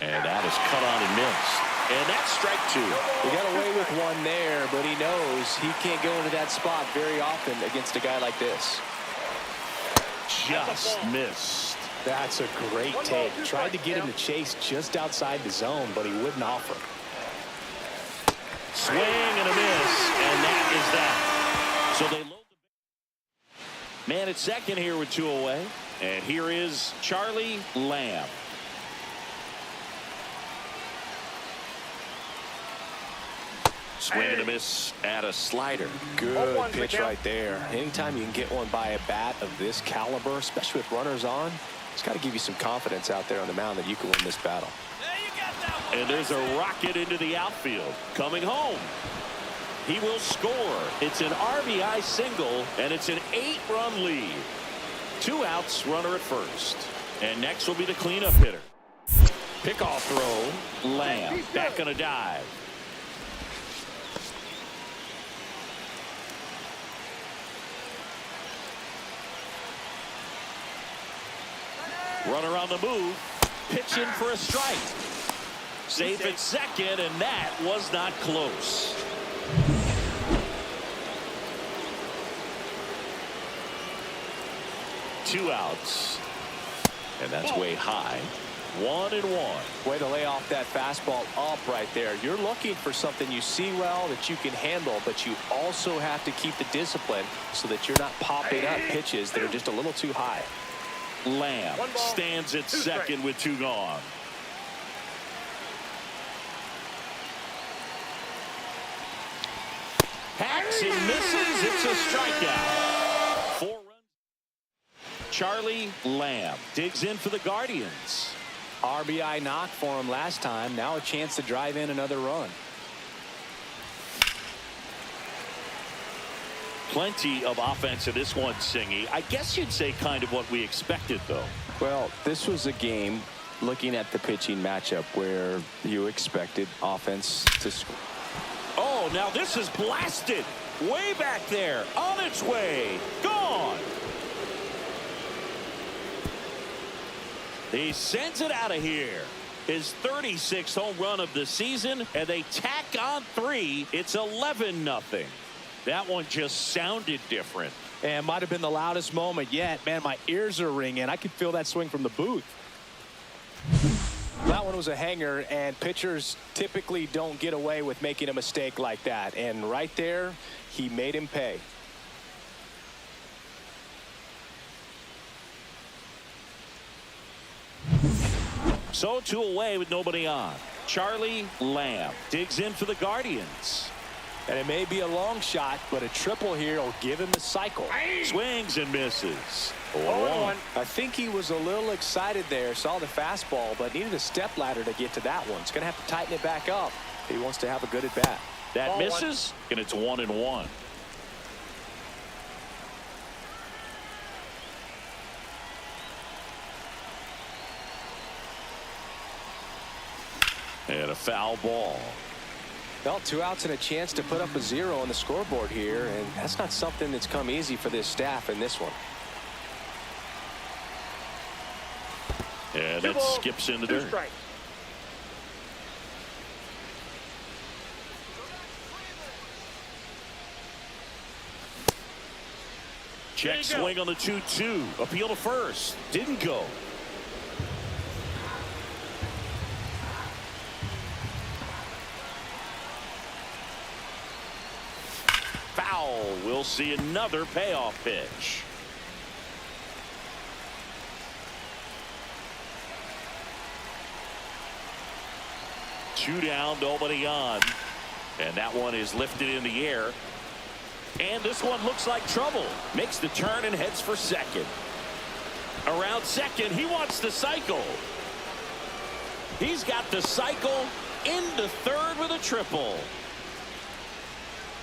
And that is cut on and missed. And that's strike 2. He got away with one there, but he knows he can't go into that spot very often against a guy like this. Just missed. That's a great take. Tried to get him to chase just outside the zone, but he wouldn't offer. Swing and a miss, and that is that. So they load the man at second here with 2 away. And here is Charlie Lamb. Swing and a miss at a slider. Good pitch right there. Anytime you can get one by a bat of this caliber, especially with runners on, it's got to give you some confidence out there on the mound that you can win this battle. And there's a rocket into the outfield. Coming home. He will score. It's an RBI single, and it's an 8-run lead. 2 outs, runner at first. And next will be the cleanup hitter. Pickoff throw. Lamb back on a dive. Runner on the move. Pitching for a strike. Safe at second, and that was not close. Two outs. And that's way high. 1-1. Way to lay off that fastball up right there. You're looking for something you see well that you can handle, but you also have to keep the discipline so that you're not popping up pitches that are just a little too high. Lamb stands at second with 2 gone. Hacks and misses. It's a strikeout. 4 runs. Charlie Lamb digs in for the Guardians. RBI knock for him last time. Now a chance to drive in another run. Plenty of offense in this one, Singy. I guess you'd say kind of what we expected, though. Well, this was a game, looking at the pitching matchup, where you expected offense to score. Oh, now this is blasted. Way back there. On its way. Gone. He sends it out of here. His 36th home run of the season, and they tack on 3. It's 11-0. That one just sounded different. And might have been the loudest moment yet. Man, my ears are ringing. I could feel that swing from the booth. That one was a hanger, and pitchers typically don't get away with making a mistake like that. And right there, he made him pay. So 2 away with nobody on. Charlie Lamb digs in for the Guardians. And it may be a long shot, but a triple here will give him the cycle. Swings and misses. 0-1. I think he was a little excited there, saw the fastball, but needed a step ladder to get to that one. He's going to have to tighten it back up if he wants to have a good at bat. That misses, and it's 1-1. And a foul ball. Well, 2 outs and a chance to put up a 0 on the scoreboard here, and that's not something that's come easy for this staff in this one. And that skips in the dirt. Strikes. Check swing on the 2-2. Appeal to first. Didn't go. Foul. We'll see another payoff pitch. Two down, nobody on. And that one is lifted in the air. And this one looks like trouble. Makes the turn and heads for second. Around second, he wants the cycle. He's got the cycle into third with a triple.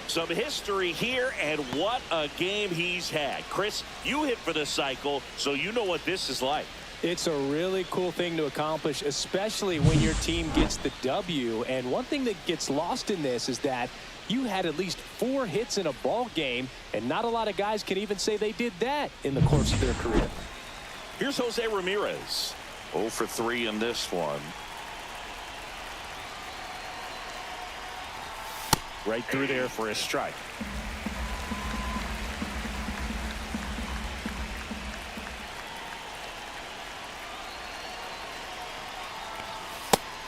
Some history here, and what a game he's had. Chris, you hit for the cycle, so you know what this is like. It's a really cool thing to accomplish, especially when your team gets the W. And one thing that gets lost in this is that you had at least 4 hits in a ball game, and not a lot of guys can even say they did that in the course of their career. Here's Jose Ramirez. 0 for 3 in this one. Right through there for a strike.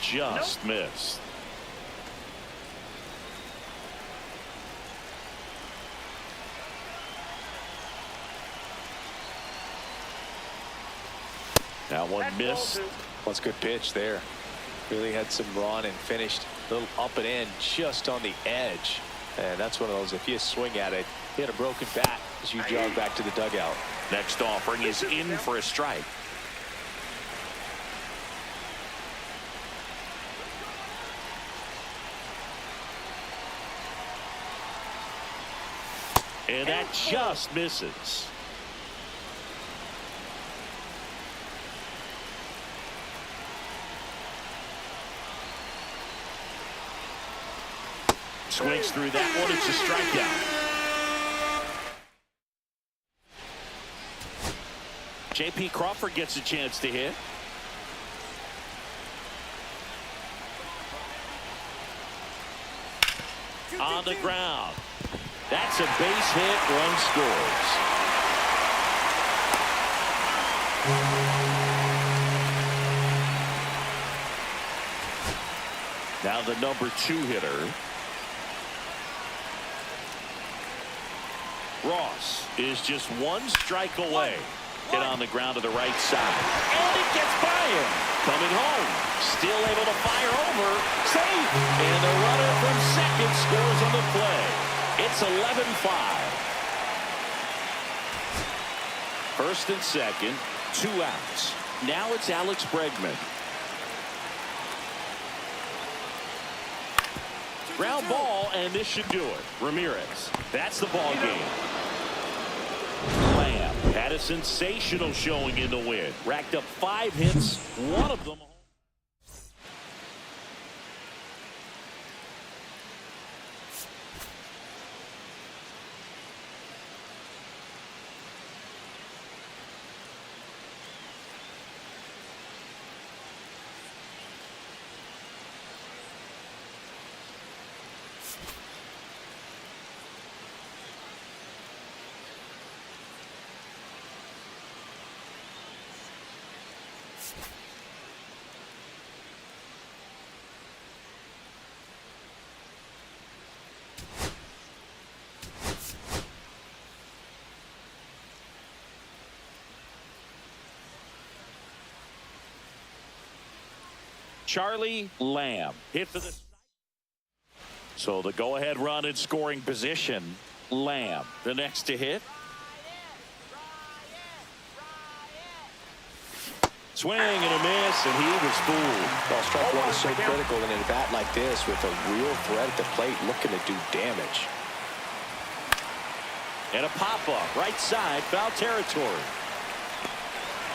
Just missed. That one missed. That's a good pitch there. Really had some run and finished a little up and in just on the edge. And that's one of those, if you swing at it, hit a broken bat as you jog back to the dugout. Next offering is in for a strike. And that just misses. Swings through that one. It's a strikeout. J.P. Crawford gets a chance to hit. On the ground. That's a base hit. Run scores. Now the number 2 hitter. Ross is just 1 strike away. Hit on the ground to the right side. And it gets by him. Coming home. Still able to fire over. Safe. And the runner from second scores on the play. It's 11-5. First and second. 2 outs. Now it's Alex Bregman. Ground ball, and this should do it. Ramirez. That's the ball game. Lamb had a sensational showing in the win. Racked up 5 hits, 1 of them. Charlie Lamb hit for the. So the go-ahead run in scoring position. Lamb, the next to hit. Swing and a miss, and he was fooled. Well, strike one is so critical in a bat like this with a real threat at the plate looking to do damage. And a pop-up, right side, foul territory.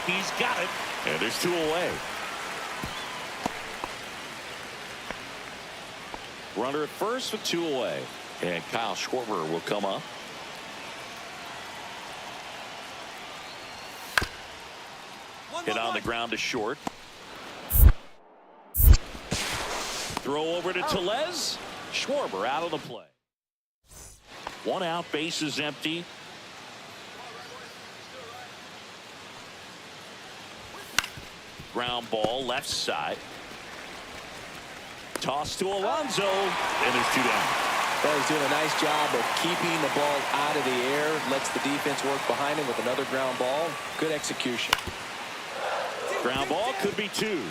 He's got it, and there's 2 away. Runner at first with 2 away. And Kyle Schwarber will come up. Hit on the ground to short. Throw over to Tellez. Schwarber out of the play. 1 out, bases empty. Ground ball, left side. Toss to Alonso, and there's 2 down. Well, he's doing a nice job of keeping the ball out of the air. Lets the defense work behind him with another ground ball. Good execution. Ground ball could be 2.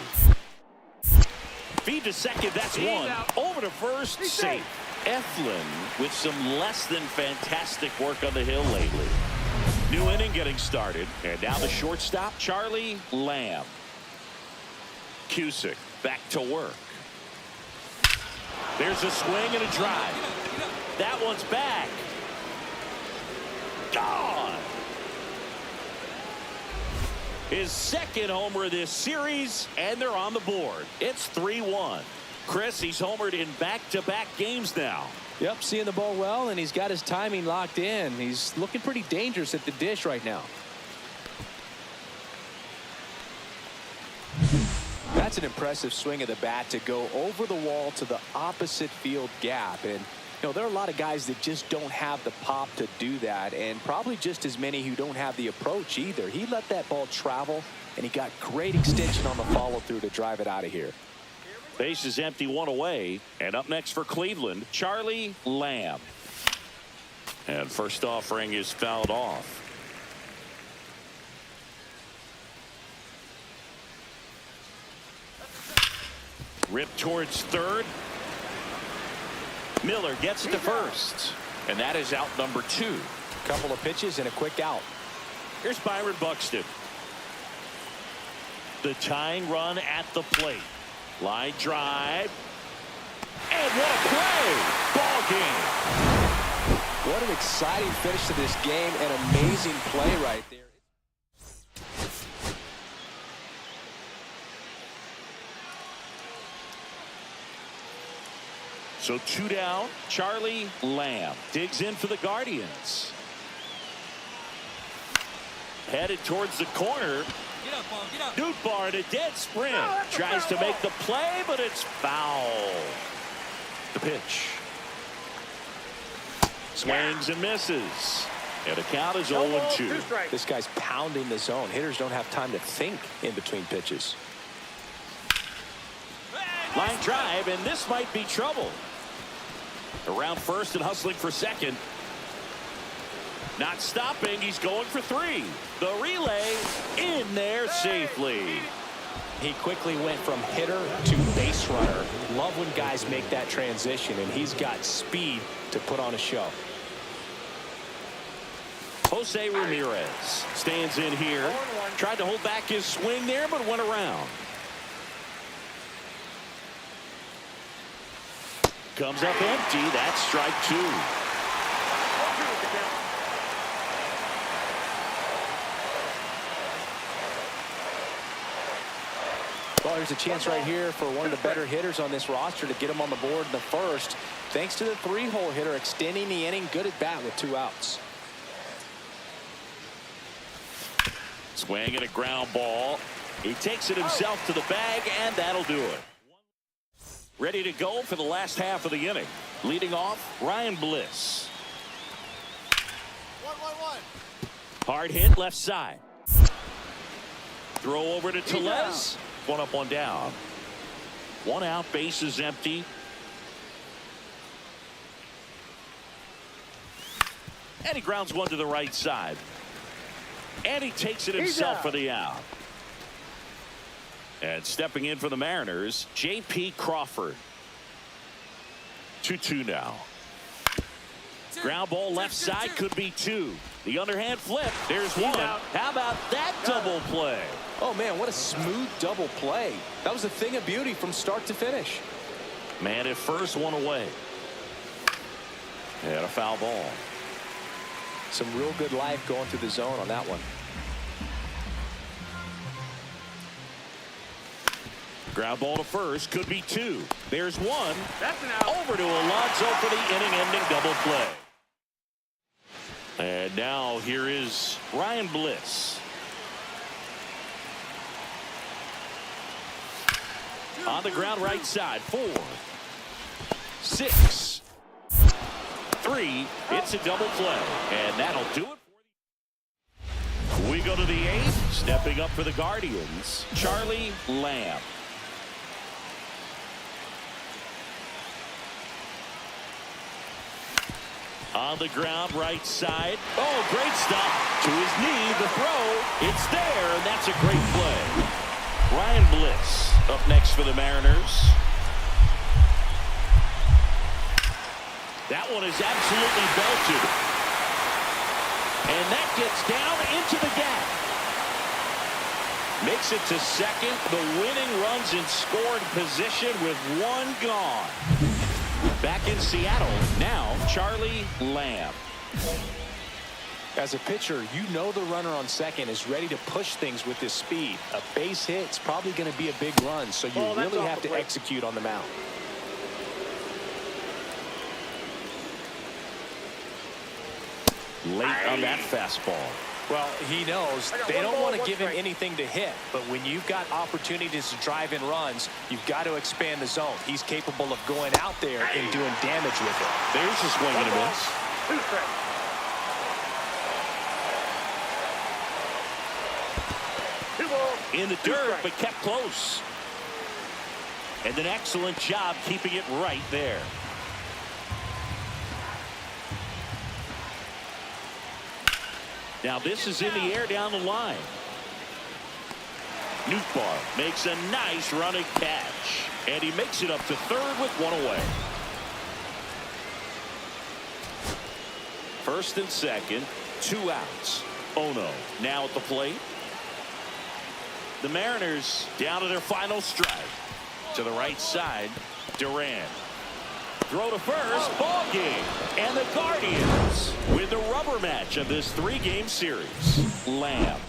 Feed to second, that's 1. Over to first, safe. Eflin with some less than fantastic work on the hill lately. New inning getting started. And now the shortstop, Charlie Lamb. Cusick back to work. There's a swing and a drive. That one's back. Gone. His second homer this series, and they're on the board. It's 3-1. Chris, he's homered in back-to-back games now. Yep, seeing the ball well, and he's got his timing locked in. He's looking pretty dangerous at the dish right now. That's an impressive swing of the bat to go over the wall to the opposite field gap. And, you know, there are a lot of guys that just don't have the pop to do that, and probably just as many who don't have the approach either. He let that ball travel, and he got great extension on the follow-through to drive it out of here. Base is empty, 1 away. And up next for Cleveland, Charlie Lamb. And first offering is fouled off. Ripped towards third. Miller gets it to first. And that is out number 2. Couple of pitches and a quick out. Here's Byron Buxton. The tying run at the plate. Line drive. And what a play! Ball game. What an exciting finish to this game. An amazing play right there. So 2 down. Charlie Lamb digs in for the Guardians. Headed towards the corner. Get up, Paul, get up. Newtbar in a dead sprint. Tries to make the play, but it's foul. The pitch. Swings and misses. And the count is 0-2. This guy's pounding the zone. Hitters don't have time to think in between pitches. Line drive, and this might be trouble. Around first and hustling for second. Not stopping. He's going for three. The relay in there safely. He quickly went from hitter to base runner. Love when guys make that transition, and he's got speed to put on a show. Jose Ramirez stands in here. Tried to hold back his swing there, but went around. Comes up empty. That's strike two. Well, there's a chance right here for one of the better hitters on this roster to get him on the board in the first. Thanks to the three-hole hitter extending the inning. Good at bat with 2 outs. Swing and a ground ball. He takes it himself to the bag, and that'll do it. Ready to go for the last half of the inning. Leading off, Ryan Bliss. 1-1-1. Hard hit left side. Throw over to Tellez. One up, one down. 1 out, base is empty. And he grounds one to the right side. And he takes it himself for the out. And stepping in for the Mariners, J.P. Crawford. 2-2 now. Ground ball left side, could be 2. The underhand flip. There's 1. How about that double play? Oh, man, what a smooth double play. That was a thing of beauty from start to finish. Man at first, 1 away. And a foul ball. Some real good life going through the zone on that one. Ground ball to first, could be 2. There's 1. That's an out. Over to Alonso for the inning-ending double play. And now here is Ryan Bliss. On the ground right side, 4, 6, 3. It's a double play, and that'll do it. We go to the 8th. Stepping up for the Guardians, Charlie Lamb. On the ground right side. Oh, great stop to his knee. The throw. It's there, and that's a great play. Ryan Bliss up next for the Mariners. That one is absolutely belted. And that gets down into the gap. Makes it to second. The winning runs in scored position with 1 gone. Back in Seattle, now Charlie Lamb. As a pitcher, you know the runner on second is ready to push things with his speed. A base hit's probably going to be a big run, so you really have to execute on the mound. Late on that fastball. Well, he knows they don't want to give him anything to hit, but when you've got opportunities to drive in runs, you've got to expand the zone. He's capable of going out there and doing damage with it. There's a swing and a miss. 2 strikes. In the dirt, but kept close. And an excellent job keeping it right there. Now this is in the air down the line. Newtbar makes a nice running catch. And he makes it up to third with 1 away. First and second, 2 outs. Ono now at the plate. The Mariners down to their final strike. To the right side, Duran. Throw to first, ball game. And the Guardians with the rubber match of this 3-game series. Lamb.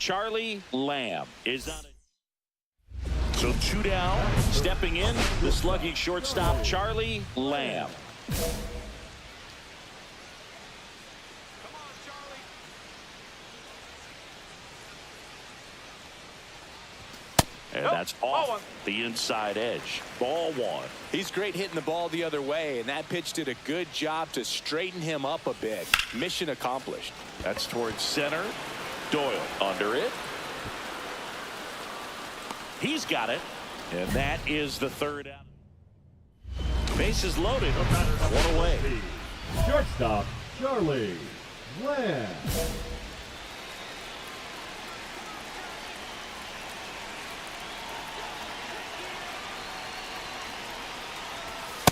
Charlie Lamb is on it. So 2 down, stepping in, the slugging shortstop, Charlie Lamb. And that's off the inside edge. Ball 1. He's great hitting the ball the other way, and that pitch did a good job to straighten him up a bit. Mission accomplished. That's towards center. Doyle under it. He's got it. And that is the 3rd out. Bases loaded. 1 away. Shortstop, Charlie Lamb.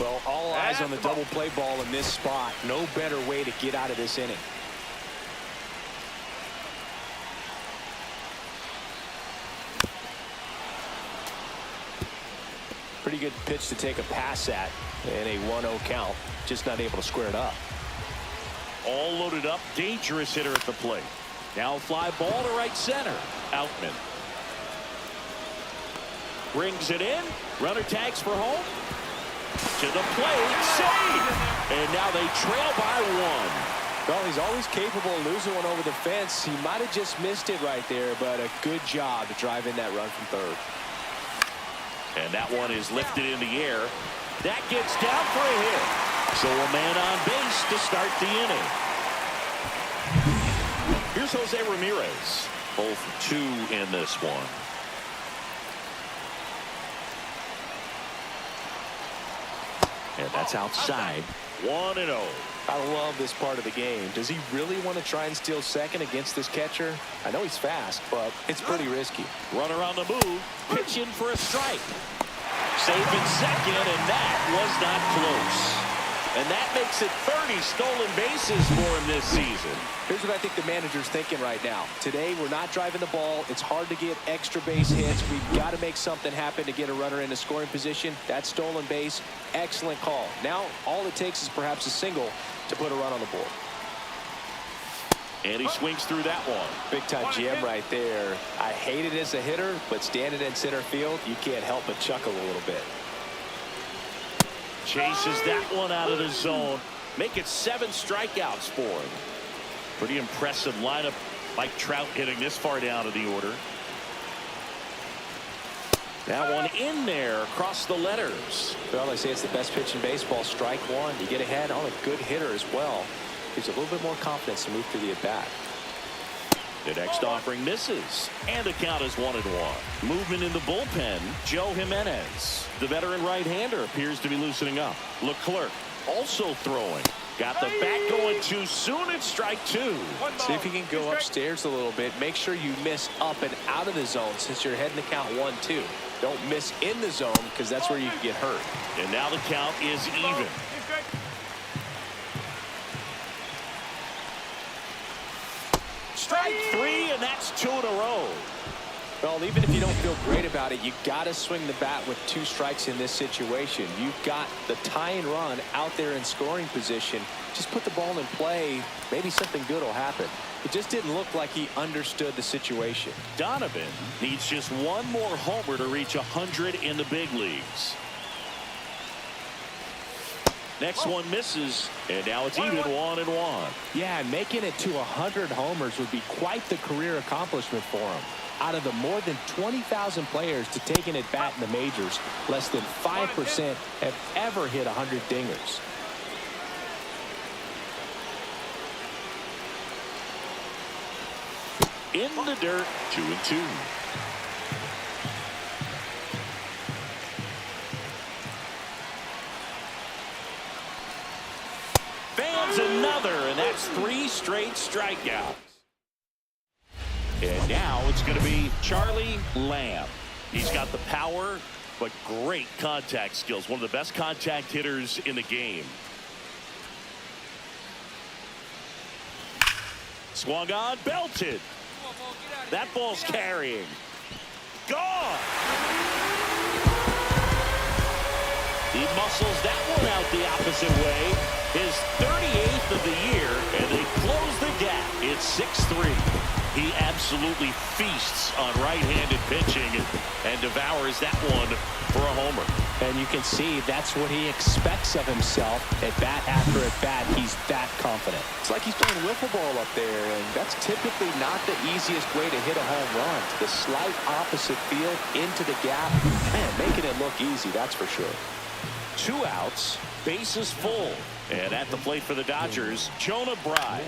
Well, all eyes on the double play ball in this spot. No better way to get out of this inning. Pretty good pitch to take a pass at in a 1-0 count. Just not able to square it up. All loaded up. Dangerous hitter at the plate. Now fly ball to right center. Outman brings it in. Runner tags for home. To the plate. Save. And now they trail by 1. Well, he's always capable of losing one over the fence. He might have just missed it right there, but a good job to drive in that run from third. And that one is lifted in the air. That gets down for a hit. So a man on base to start the inning. Here's Jose Ramirez. Both 2 in this one. And that's outside. 1-0. I love this part of the game. Does he really want to try and steal second against this catcher? I know he's fast, but it's pretty risky. Runner on the move. Pitch in for a strike. Safe in second, and that was not close. And that makes it 30 stolen bases for him this season. Here's what I think the manager's thinking right now. Today, we're not driving the ball. It's hard to get extra base hits. We've got to make something happen to get a runner in a scoring position. That stolen base, excellent call. Now, all it takes is perhaps a single to put a run on the board. And he swings through that one. Big-time gem right there. I hate it as a hitter, but standing in center field, you can't help but chuckle a little bit. Chases that one out of the zone. Make it 7 strikeouts for him. Pretty impressive lineup. Mike Trout hitting this far down in the order. That one in there across the letters. Well, they say it's the best pitch in baseball. Strike 1. You get ahead on a good hitter as well. Gives a little bit more confidence to move through the at-bat. The next offering misses, and the count is 1-1. Movement in the bullpen. Joe Jimenez, the veteran right-hander, appears to be loosening up. Leclerc also throwing. Got the bat going too soon. It's strike 2. See if you can go upstairs a little bit. Make sure you miss up and out of the zone since you're heading to count 1-2. Don't miss in the zone because that's where you can get hurt. And now the count is even. Strike 3, and that's 2 in a row. Well, even if you don't feel great about it, you got to swing the bat with 2 strikes in this situation. You've got the tying run out there in scoring position. Just put the ball in play. Maybe something good will happen. It just didn't look like he understood the situation. Donovan needs just 1 more homer to reach 100 in the big leagues. Next one misses, and now it's even 1-1. Yeah, and making it to 100 homers would be quite the career accomplishment for him. Out of the more than 20,000 players to take an at-bat in the majors, less than 5% have ever hit 100 dingers. In the dirt, 2-2. Fans another, and that's 3 straight strikeouts. And now it's going to be Charlie Lamb. He's got the power, but great contact skills. One of the best contact hitters in the game. Swung on, belted. That ball's carrying. Gone. He muscles that one out the opposite way. His 38th of the year, and they close the gap. It's 6-3. He absolutely absolutely feasts on right-handed pitching and devours that one for a homer. And you can see that's what he expects of himself at bat after at bat. He's that confident. It's like he's playing wiffle ball up there, and that's typically not the easiest way to hit a home run. The slight opposite field into the gap, man, making it look easy, that's for sure. 2 outs, bases full. And at the plate for the Dodgers, Jonah Bride.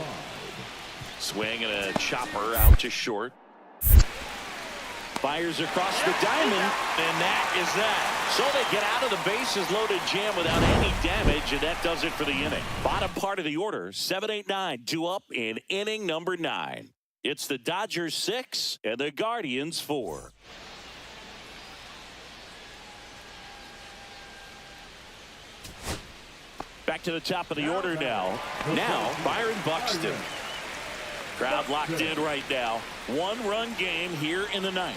Swing and a chopper out to short. Fires across the diamond, and that is that. So they get out of the bases loaded jam without any damage, and that does it for the inning. Bottom part of the order, 7-8-9, 2 up in inning number 9. It's the Dodgers 6 and the Guardians 4. Back to the top of the order now. Now, Byron Buxton. Crowd locked in right now. 1-run game here in the 9th.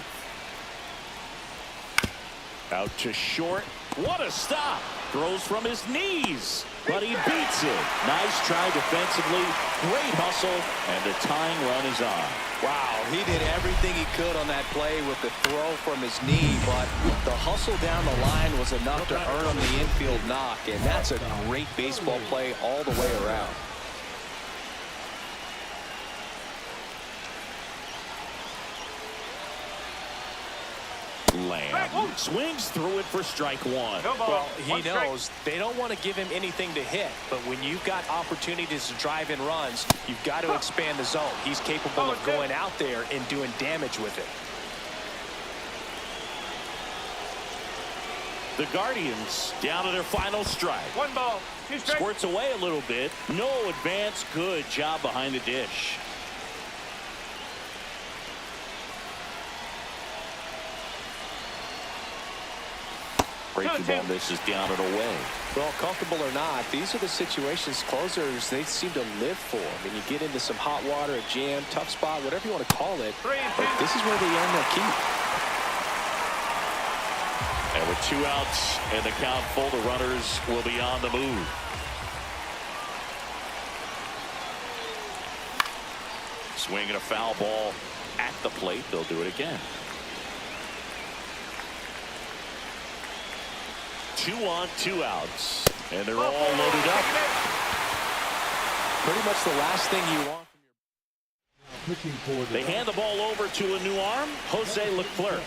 Out to short. What a stop. Throws from his knees, but he beats it. Nice try defensively. Great hustle, and the tying run is on. Wow, he did everything he could on that play with the throw from his knee, but the hustle down the line was enough to earn him the infield knock, and that's a great baseball play all the way around. Lamb swings through it for strike 1. Well, he knows they don't want to give him anything to hit, but when you've got opportunities to drive in runs, you've got to expand the zone. He's capable of going out there and doing damage with it. The Guardians down to their final strike. 1 ball, 2 strikes. Squirts away a little bit. No advance. Good job behind the dish. Breaking ball misses down and away. Well, comfortable or not, these are the situations closers they seem to live for. I mean, you get into some hot water, a jam, tough spot, whatever you want to call it. But this is where they earn their keep. And with 2 outs and the count full, the runners will be on the move. Swinging a foul ball at the plate. They'll do it again. 2 on, 2 outs, and they're all loaded up. Pretty much the last thing you want from your... They hand the ball over to a new arm, Jose Leclerc.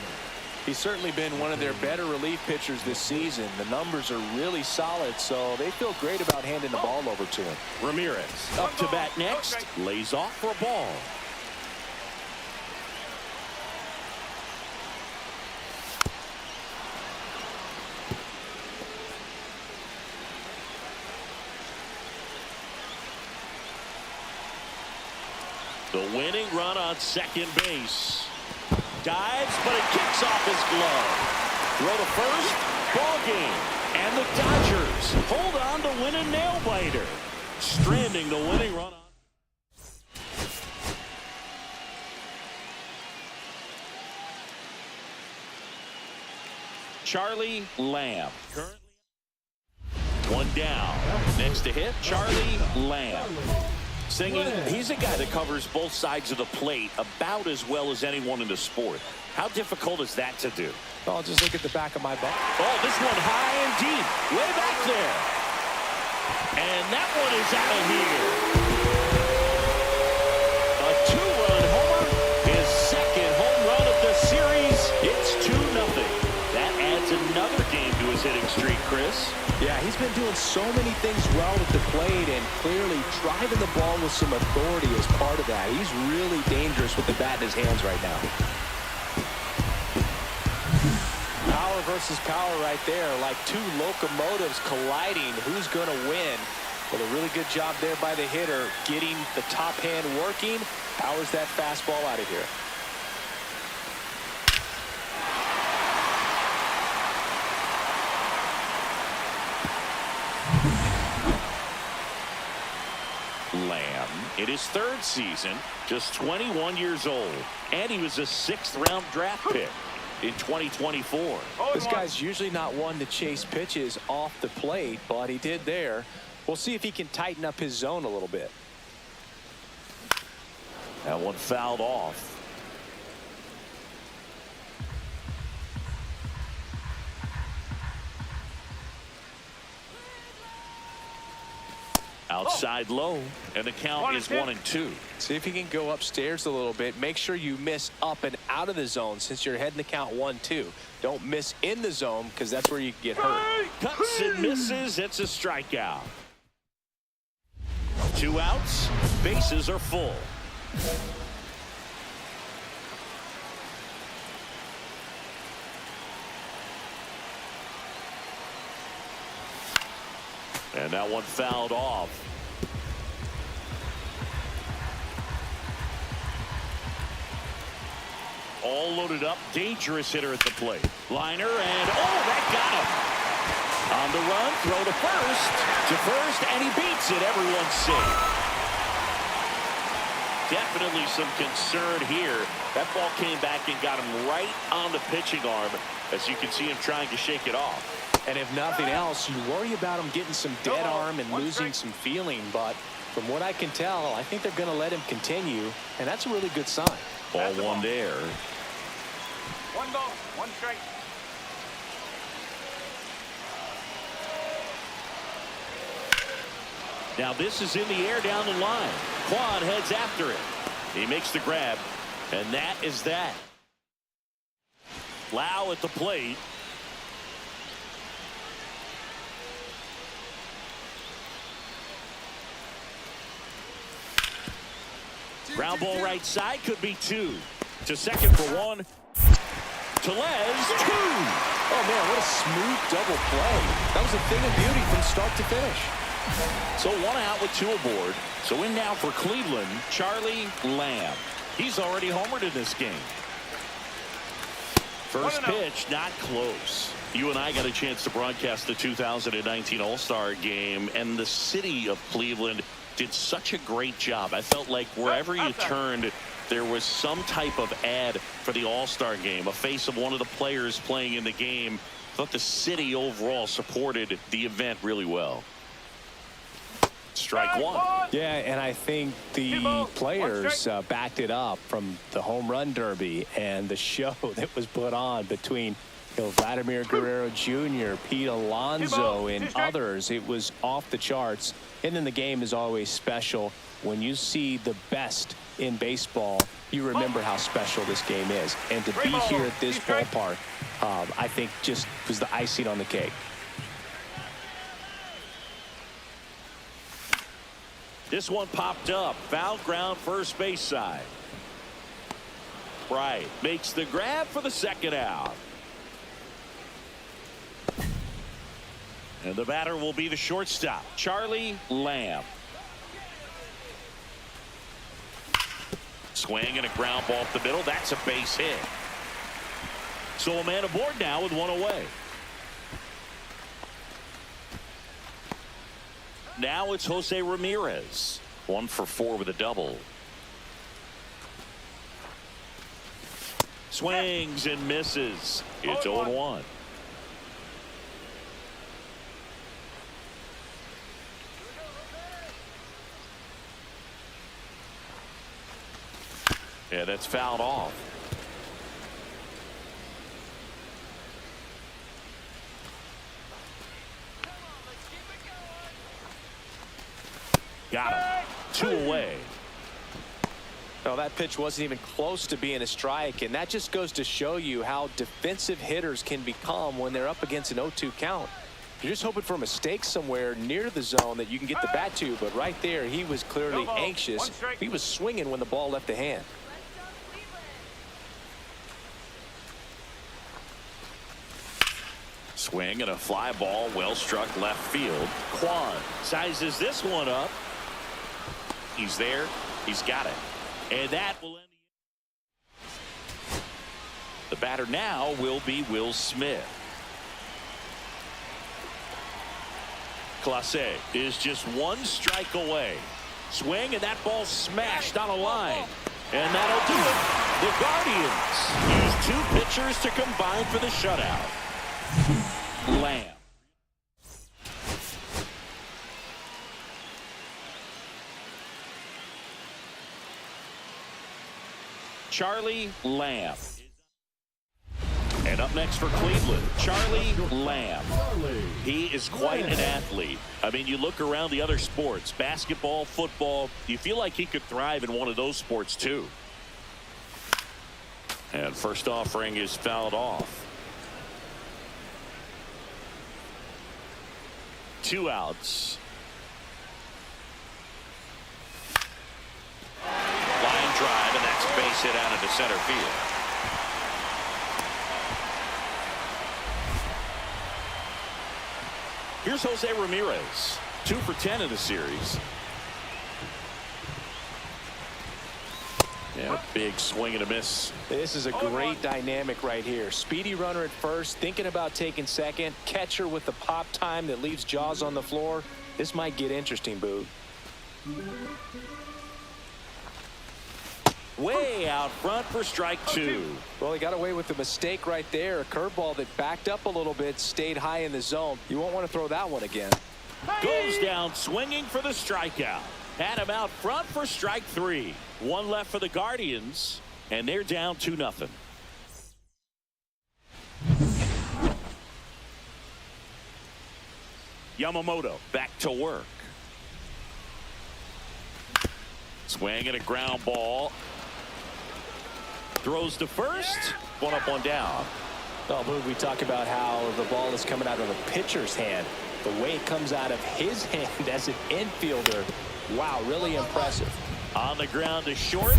He's certainly been one of their better relief pitchers this season. The numbers are really solid, so they feel great about handing the ball over to him. Ramirez up to bat next, lays off for a ball. The winning run on second base. Dives, but it kicks off his glove. Throw to first, ball game. And the Dodgers hold on to win a nail-biter. Stranding the winning run on. Charlie Lamb. Currently 1 down. Next to hit, Charlie Lamb. Singing, he's a guy that covers both sides of the plate about as well as anyone in the sport. How difficult is that to do? Oh, just look at the back of my butt. Oh, this one high and deep, way back there. And that one is out of here. A 2-run homer, his second home run of the series. It's 2-0. That adds another game to his hitting streak, Chris. Yeah, he's been doing so many things well at the plate and clearly driving the ball with some authority as part of that. He's really dangerous with the bat in his hands right now. Power versus power right there, like 2 locomotives colliding. Who's going to win? Well, a really good job there by the hitter, getting the top hand working. Powers that fastball out of here. Lamb in his 3rd season, just 21 years old, and he was a 6th-round draft pick in 2024. This guy's usually not one to chase pitches off the plate, but he did there. We'll see if he can tighten up his zone a little bit. That one fouled off. Outside low, and the count is 1-2. See if you can go upstairs a little bit. Make sure you miss up and out of the zone since you're heading the count 1-2. Don't miss in the zone because that's where you get hurt. Cuts and misses. It's a strikeout. 2 outs. Bases are full. And that one fouled off. All loaded up. Dangerous hitter at the plate. Liner, and that got him. On the run, throw to first, and he beats it. Everyone's safe. Definitely some concern here. That ball came back and got him right on the pitching arm, as you can see him trying to shake it off. And if nothing else, you worry about him getting some dead arm and losing some feeling. But from what I can tell, I think they're going to let him continue, and that's a really good sign. Ball one there. 1 ball, 1 strike. Now this is in the air down the line. Quan heads after it. He makes the grab, and that is that. Lau at the plate. Ground ball right side, could be 2. To second for 1. To Les, 2. Oh, man, what a smooth double play. That was a thing of beauty from start to finish. So 1 out with 2 aboard. So in now for Cleveland, Charlie Lamb. He's already homered in this game. First pitch, not close. You and I got a chance to broadcast the 2019 All-Star game, and the city of Cleveland did such a great job. I felt like wherever you turned, there was some type of ad for the All-Star game, a face of one of the players playing in the game. I thought the city overall supported the event really well. Strike 1. Yeah, and I think the players backed it up from the home run derby and the show that was put on between Vladimir Guerrero Jr., Pete Alonso, and others. It was off the charts. And then the game is always special. When you see the best in baseball, you remember how special this game is. And to be here at this ballpark, I think just was the icing on the cake. This one popped up. Foul ground, first base side. Right. Makes the grab for the second out. And the batter will be the shortstop, Charlie Lamb. Swing and a ground ball up the middle. That's a base hit. So a man aboard now with 1 away. Now it's Jose Ramirez. 1 for 4 with a double. Swings and misses. It's 0-1. Yeah, that's fouled off. Got him. 2 away. Well, that pitch wasn't even close to being a strike, and that just goes to show you how defensive hitters can become when they're up against an 0-2 count. You're just hoping for a mistake somewhere near the zone that you can get the bat to, but right there he was clearly anxious. He was swinging when the ball left the hand. Swing and a fly ball, well struck left field. Quan sizes this one up. He's there. He's got it. And that will end the batter now will be Will Smith. Clase is just 1 strike away. Swing, and that ball smashed on a line. And that'll do it. The Guardians use 2 pitchers to combine for the shutout. Lamb. Charlie Lamb. And Up next for Cleveland, Charlie Lamb. Charlie. He is quite an athlete. I mean, you look around the other sports, basketball, football, you feel like he could thrive in one of those sports too. And first offering is fouled off. 2 outs. Line drive, and that's a base hit out into center field. Here's Jose Ramirez, 2 for 10 in the series. And a big swing and a miss. This is a great dynamic right here. Speedy runner at first, thinking about taking second. Catcher with the pop time that leaves Jaws on the floor. This might get interesting, Boog. Way out front for strike 2. Well, he got away with the mistake right there. A curveball that backed up a little bit, stayed high in the zone. You won't want to throw that one again. Goes down swinging for the strikeout. Had him out front for strike 3. 1 left for the Guardians, and they're down 2-0. Yamamoto back to work. Swing and a ground ball. Throws to first. 1 up, 1 down. Oh, Boog, we talk about how the ball is coming out of the pitcher's hand. The way it comes out of his hand as an infielder. Wow, really impressive. On the ground to short.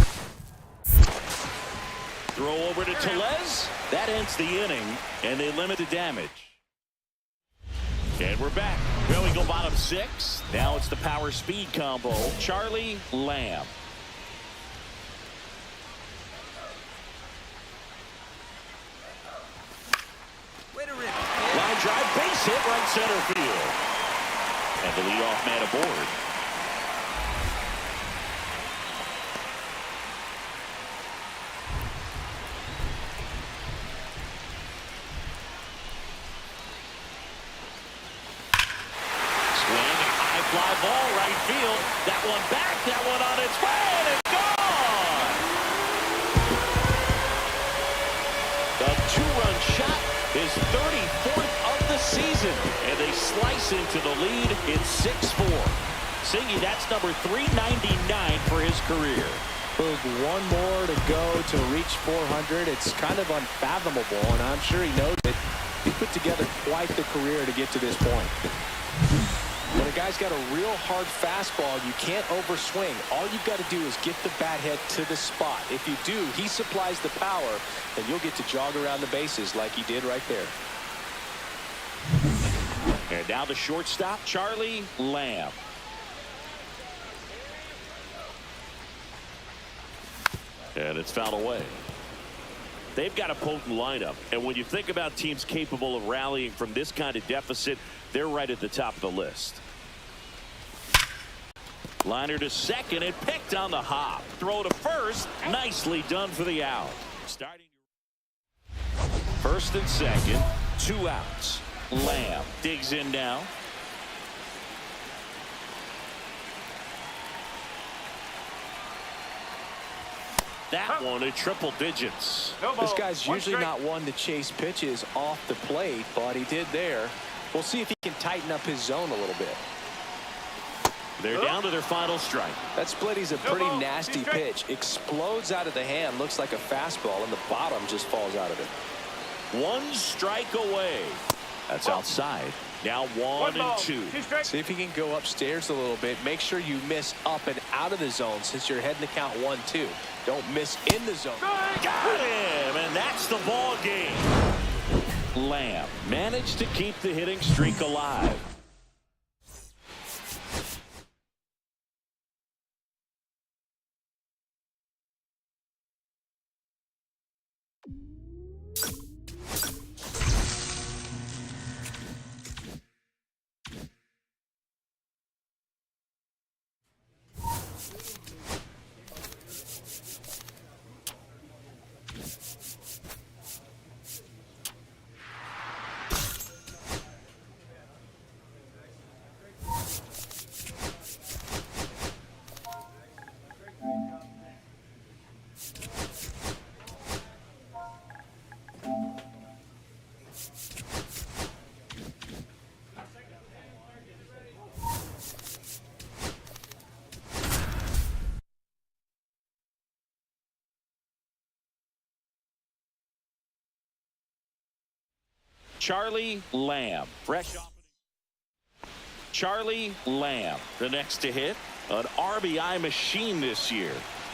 Throw over to Tellez. That ends the inning, and they limit the damage. And we're back. Well, we go bottom 6. Now it's the power speed combo. Charlie Lamb. Line drive, base hit, right center field. And the leadoff man aboard. Fly ball right field. That one back. That one on its way. And it's gone. The 2-run shot is 34th of the season. And they slice into the lead. It's 6-4. Singy, that's number 399 for his career. Boog, 1 more to go to reach 400. It's kind of unfathomable, and I'm sure he knows it. He put together quite the career to get to this point. When a guy's got a real hard fastball, you can't overswing. All you've got to do is get the bat head to the spot. If you do, he supplies the power, and you'll get to jog around the bases like he did right there. And now the shortstop, Charlie Lamb. And it's fouled away. They've got a potent lineup, and when you think about teams capable of rallying from this kind of deficit, they're right at the top of the list. Liner to second and picked on the hop. Throw to first. Nicely done for the out. Starting first and second. 2 outs. Lamb digs in now. That one at triple digits. This guy's usually not one to chase pitches off the plate, but he did there. We'll see if he can tighten up his zone a little bit. They're down to their final strike. That splitty's a pretty nasty pitch. Explodes out of the hand, looks like a fastball, and the bottom just falls out of it. 1 strike away. That's outside. Now 1 and 2. See if he can go upstairs a little bit. Make sure you miss up and out of the zone since you're heading to count 1-2. Don't miss in the zone. Got him, and that's the ball game. Lamb managed to keep the hitting streak alive. Charlie Lamb, fresh off. Charlie Lamb, the next to hit, an RBI machine this year.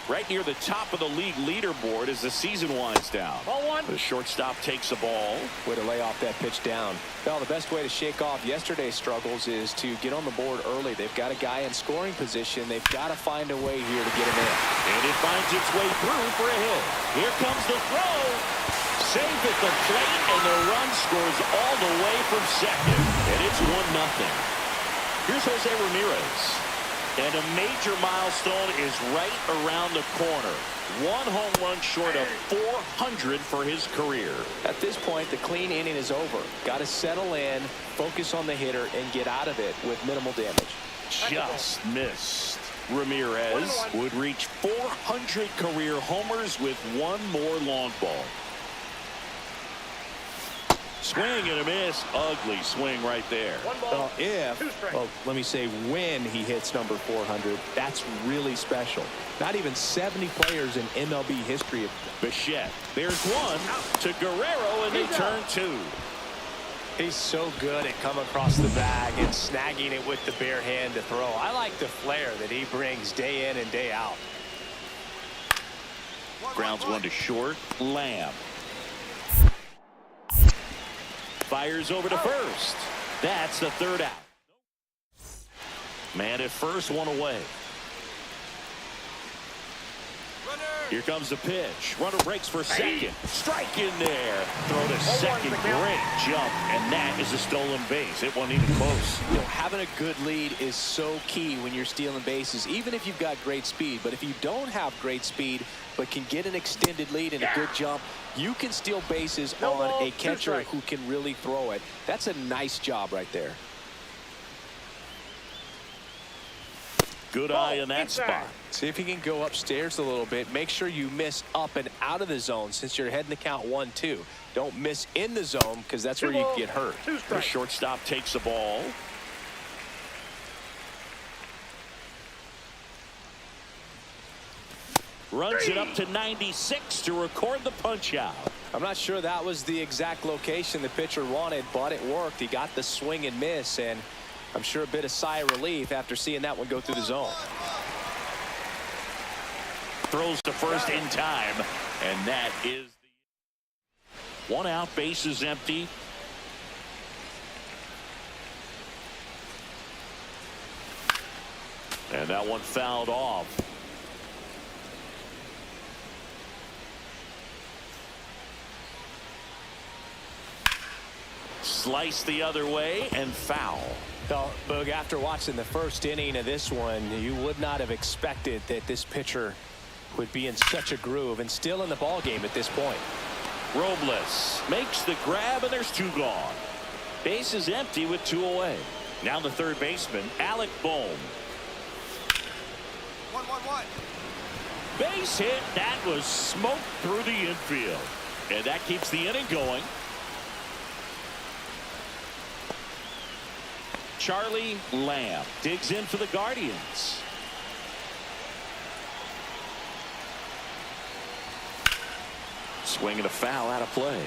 Right near the top of the league leaderboard as the season winds down. Ball one. The shortstop takes the ball. Way to lay off that pitch down. Well, the best way to shake off yesterday's struggles is to get on the board early. They've got a guy in scoring position. They've got to find a way here to get him in. And it finds its way through for a hit. Here comes the throw. Safe at the plate, and the run scores all the way from second. And it's 1-0. Here's Jose Ramirez. And a major milestone is right around the corner. One home run short of 400 for his career. At this point, the clean inning is over. Got to settle in, focus on the hitter, and get out of it with minimal damage. Just missed. Ramirez would reach 400 career homers with one more long ball. Swing and a miss. Ugly swing right there. Well, let me say when he hits number 400, that's really special. Not even 70 players in MLB history. Bichette. There's one to Guerrero, and they turn two. He's so good at coming across the bag and snagging it with the bare hand to throw. I like the flair that he brings day in and day out. Grounds one to short. Lamb. Fires over to first. That's the third out. Man at first, one away. Here comes the pitch. Runner breaks for second. Strike in there. Throw to second. Great jump. And that is a stolen base. It wasn't even close. You know, having a good lead is so key when you're stealing bases, even if you've got great speed. But if you don't have great speed but can get an extended lead and a good jump, you can steal bases on a catcher who can really throw it. That's a nice job right there. Good eye in that spot. See if you can go upstairs a little bit. Make sure you miss up and out of the zone since you're heading to count 1-2. Don't miss in the zone because that's where you get hurt. The shortstop takes the ball. Runs it up to 96 to record the punch out. I'm not sure that was the exact location the pitcher wanted, but it worked. He got the swing and miss, and I'm sure a bit of sigh of relief after seeing that one go through the zone. Throws to first in time, and that is the one out. Base is empty. And that one fouled off. Slice the other way and foul. Well, Boog, after watching the first inning of this one, you would not have expected that this pitcher would be in such a groove and still in the ball game at this point. Robles makes the grab, and there's two gone. Base is empty with two away. Now the third baseman, Alec Bohm. 1-1-1. Base hit. That was smoked through the infield. And that keeps the inning going. Charlie Lamb digs in for the Guardians. Swing and a foul out of play.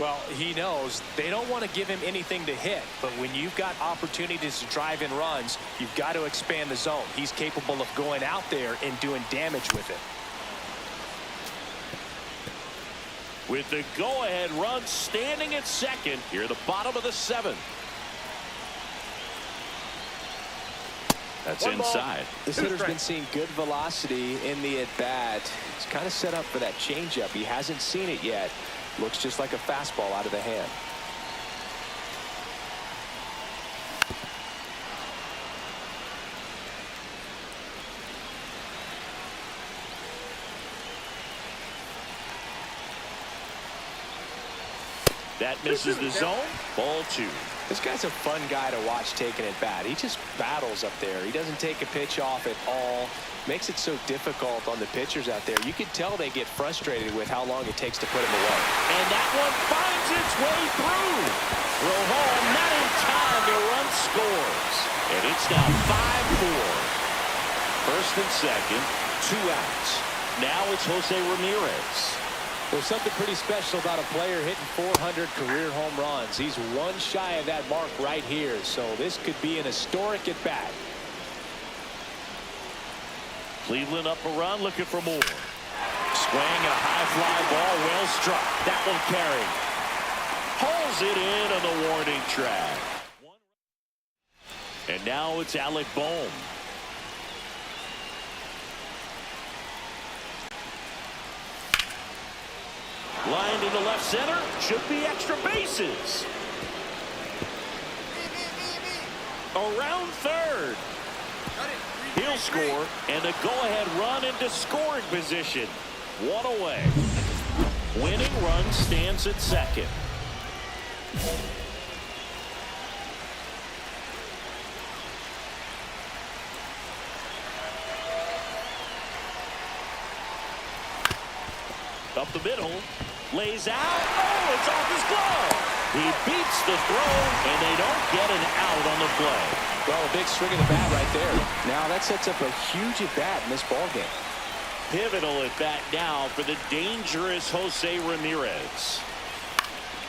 Well, he knows they don't want to give him anything to hit, but when you've got opportunities to drive in runs, you've got to expand the zone. He's capable of going out there and doing damage with it. With the go-ahead run standing at second here at the bottom of the seventh. That's inside. This hitter's been seeing good velocity in the at-bat. He's kind of set up for that changeup. He hasn't seen it yet. Looks just like a fastball out of the hand. That misses the zone. Ball two. This guy's a fun guy to watch taking at bat. He just battles up there. He doesn't take a pitch off at all. Makes it so difficult on the pitchers out there. You can tell they get frustrated with how long it takes to put him away. And that one finds its way through. Throw home, not in time. The run scores. And it's now 5-4. First and second, two outs. Now it's Jose Ramirez. There's something pretty special about a player hitting 400 career home runs. He's one shy of that mark right here, so this could be an historic at bat. Cleveland up a run, looking for more. Swing and a high fly ball, well struck. That one carried. Pulls it in on the warning track. And now it's Alec Bohm. Lined into left center. Should be extra bases. Around third. He'll score, and a go-ahead run into scoring position. One away. Winning run stands at second. Up the middle, lays out. Oh, it's off his glove. He beats the throw, and they don't get an out on the play. Well, a big swing of the bat right there. Now that sets up a huge at bat in this ball game. Pivotal at bat now for the dangerous Jose Ramirez.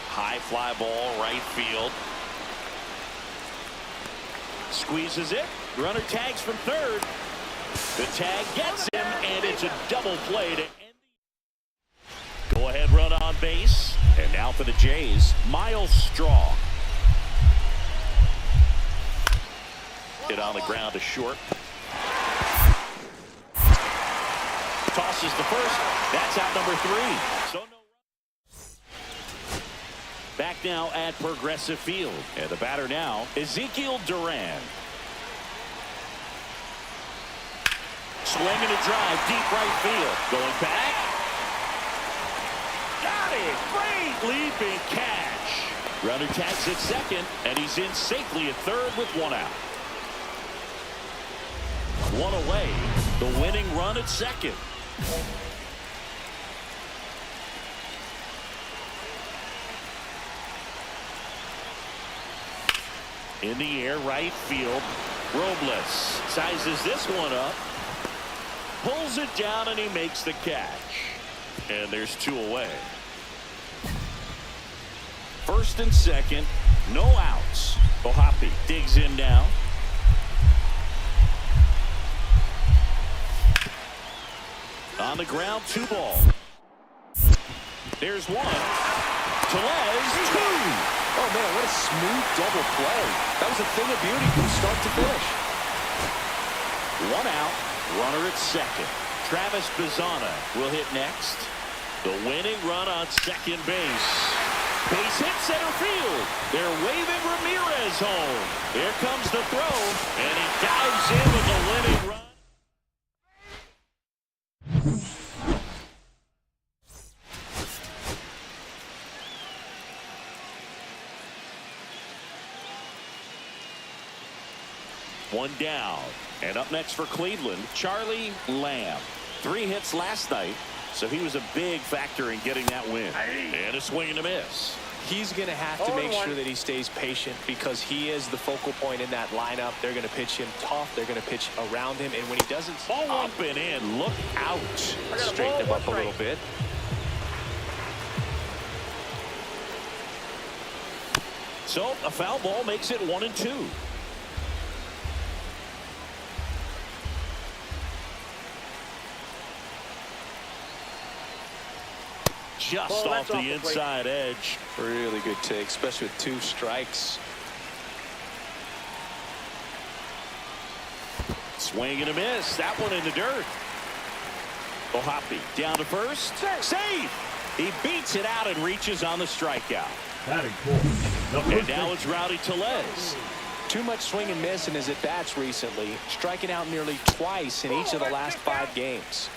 High fly ball, right field. Squeezes it. Runner tags from third. The tag gets him, and it's a double play to end. Go ahead run on base. And now for the Jays, Miles Straw. Hit on the ground to short. Tosses the first. That's out number 3. So no run. Back now at Progressive Field. And the batter now, Ezekiel Duran. Swinging a drive, deep right field. Going back. Got it! Great leaping catch. Runner tags at second, and he's in safely at third with one out. One away. The winning run at second. In the air, right field. Robles sizes this one up. Pulls it down, and he makes the catch. And there's 2 away. First and second, no outs. Ohapi digs in now. On the ground, 2 ball. There's 1. Tellez, 2. Oh, man, what a smooth double play. That was a thing of beauty from start to finish. 1 out, runner at second. Travis Bazzana will hit next. The winning run on second base. Base hit center field. They're waving Ramirez home. Here comes the throw, and he dives in with the winning run. One down. And up next for Cleveland, Charlie Lamb. 3 hits last night, so he was a big factor in getting that win. And a swing and a miss. He's going to have to make sure that he stays patient because he is the focal point in that lineup. They're going to pitch him tough. They're going to pitch around him. And when he doesn't ball up and in, look out. Straighten him up a little bit. So a foul ball makes it 1-2. Just off the inside edge. Really good take, especially with 2 strikes. Swing and a miss. That one in the dirt. Ohapi down to first. Save. He beats it out and reaches on the strikeout. Batting fourth. And now it's Rowdy Tellez. Too much swing and miss in his at-bats recently, striking out nearly twice in each of the last 5 games.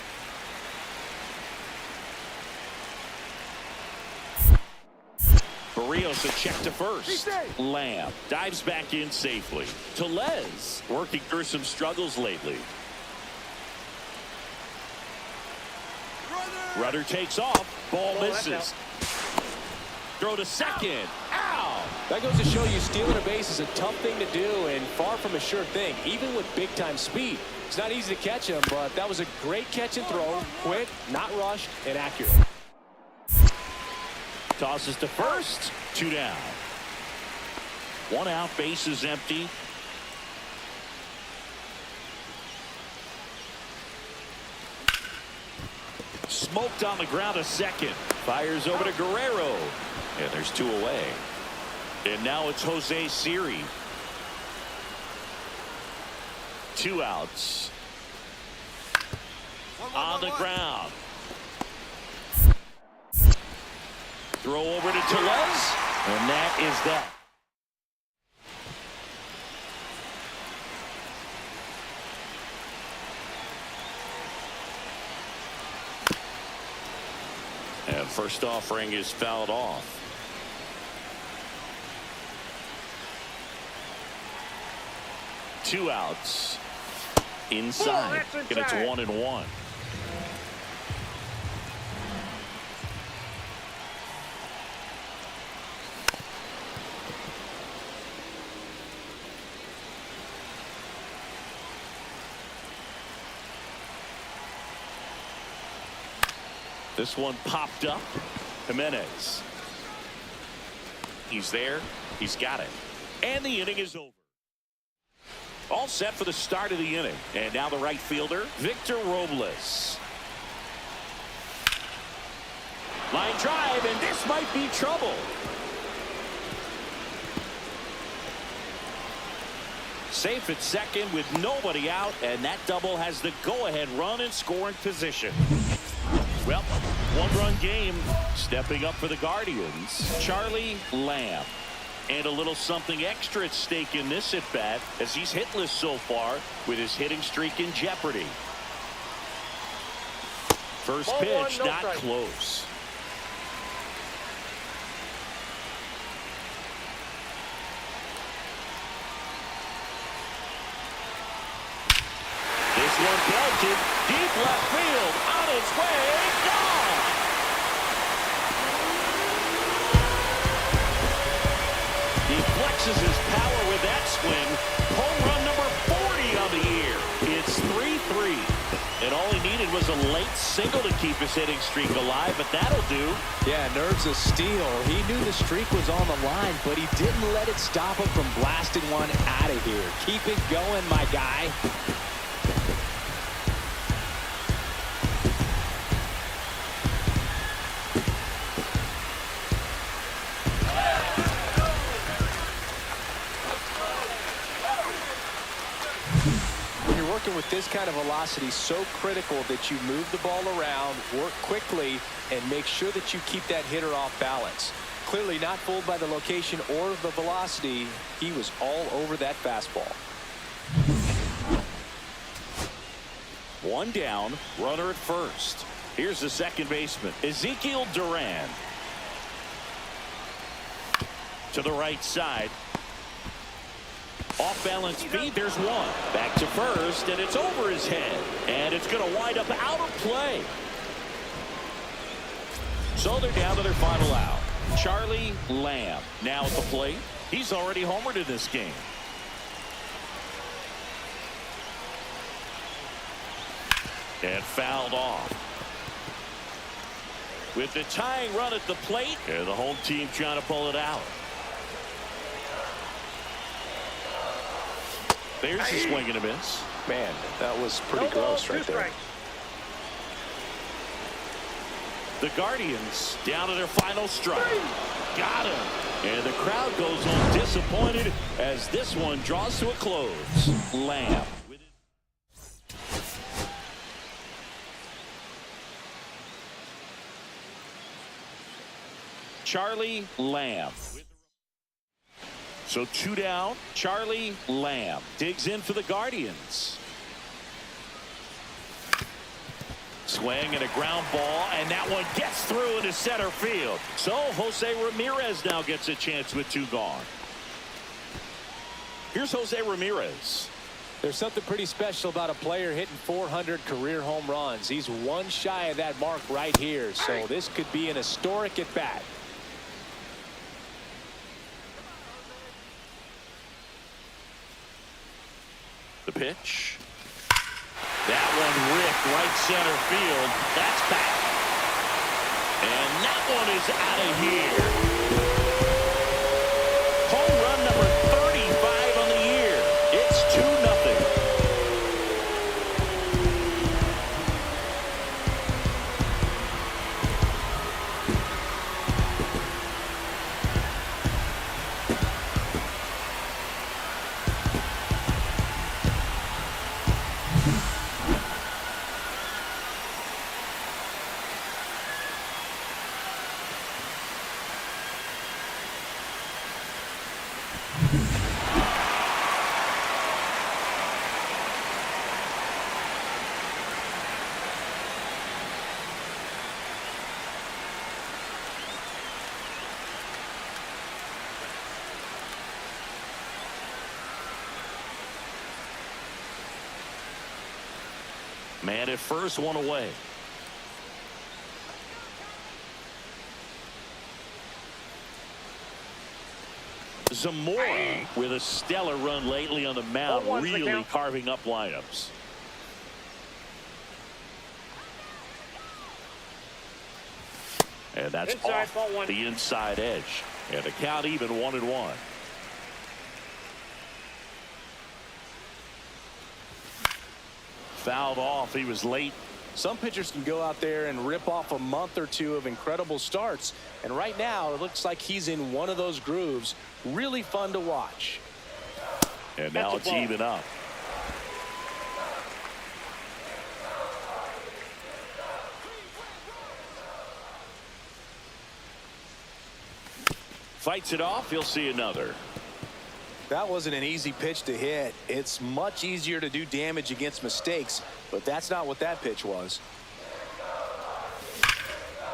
Barrios a check to first. Lamb dives back in safely. Tellez working through some struggles lately. Rudder takes off. Ball misses. Throw to second. Ow! That goes to show you stealing a base is a tough thing to do and far from a sure thing, even with big-time speed. It's not easy to catch him, but that was a great catch and throw. Quick, not rushed, and accurate. tosses to first. 2 down. 1 out, bases empty. Smoked on the ground, a second. Fires over to Guerrero. And there's 2 away. And now it's Jose Siri. 2 outs. On the ground. Throw over to Tellez. And that is that. And first offering is fouled off. Two outs. Inside. And it's 1-1. This one popped up. Jimenez. He's there. He's got it. And the inning is over. All set for the start of the inning. And now the right fielder, Victor Robles. Line drive, and this might be trouble. Safe at second with nobody out, and that double has the go-ahead run in scoring position. Well, 1-run game. Stepping up for the Guardians, Charlie Lamb. And a little something extra at stake in this at-bat, as he's hitless so far with his hitting streak in jeopardy. First pitch, not close. This one belted deep left field, on its way, gone. He flexes his power with that swing. Home run number 40 on the year. It's 3-3. And all he needed was a late single to keep his hitting streak alive, but that'll do. Yeah, nerves of steel. He knew the streak was on the line, but he didn't let it stop him from blasting one out of here. Keep it going, my guy. With this kind of velocity, so critical that you move the ball around, work quickly, and make sure that you keep that hitter off balance. Clearly not fooled by the location or the velocity. He was all over that fastball. 1 down, runner at first. Here's the second baseman, Ezekiel Duran. To the right side. Off balance feed, there's one. Back to first, and it's over his head. And it's going to wind up out of play. So they're down to their final out. Charlie Lamb now at the plate. He's already homered in this game. And fouled off. With the tying run at the plate, and the home team trying to pull it out. There's a swing and a miss. Man, that was pretty gross right there. The Guardians down to their final strike. Got him. And the crowd goes home disappointed as this one draws to a close. Lamb. Charlie Lamb. So 2 down. Charlie Lamb digs in for the Guardians. Swing and a ground ball, and that one gets through into center field. So Jose Ramirez now gets a chance with 2 gone. Here's Jose Ramirez. There's something pretty special about a player hitting 400 career home runs. He's 1 shy of that mark right here, so this could be an historic at bat. The pitch. That one ripped right center field. That's back. And that one is out of here. Home run number 35 on the year. It's 2-0. Man at first, one away. Zamora with a stellar run lately on the mound, really carving up lineups. And that's Inside, ball off one. the inside edge. And the count even 1-1. Fouled off. He was late. Some pitchers can go out there and rip off a month or two of incredible starts. And right now, it looks like he's in one of those grooves. Really fun to watch. And now it's even up. Fights it off. He'll see another. That wasn't an easy pitch to hit. It's much easier to do damage against mistakes, but that's not what that pitch was.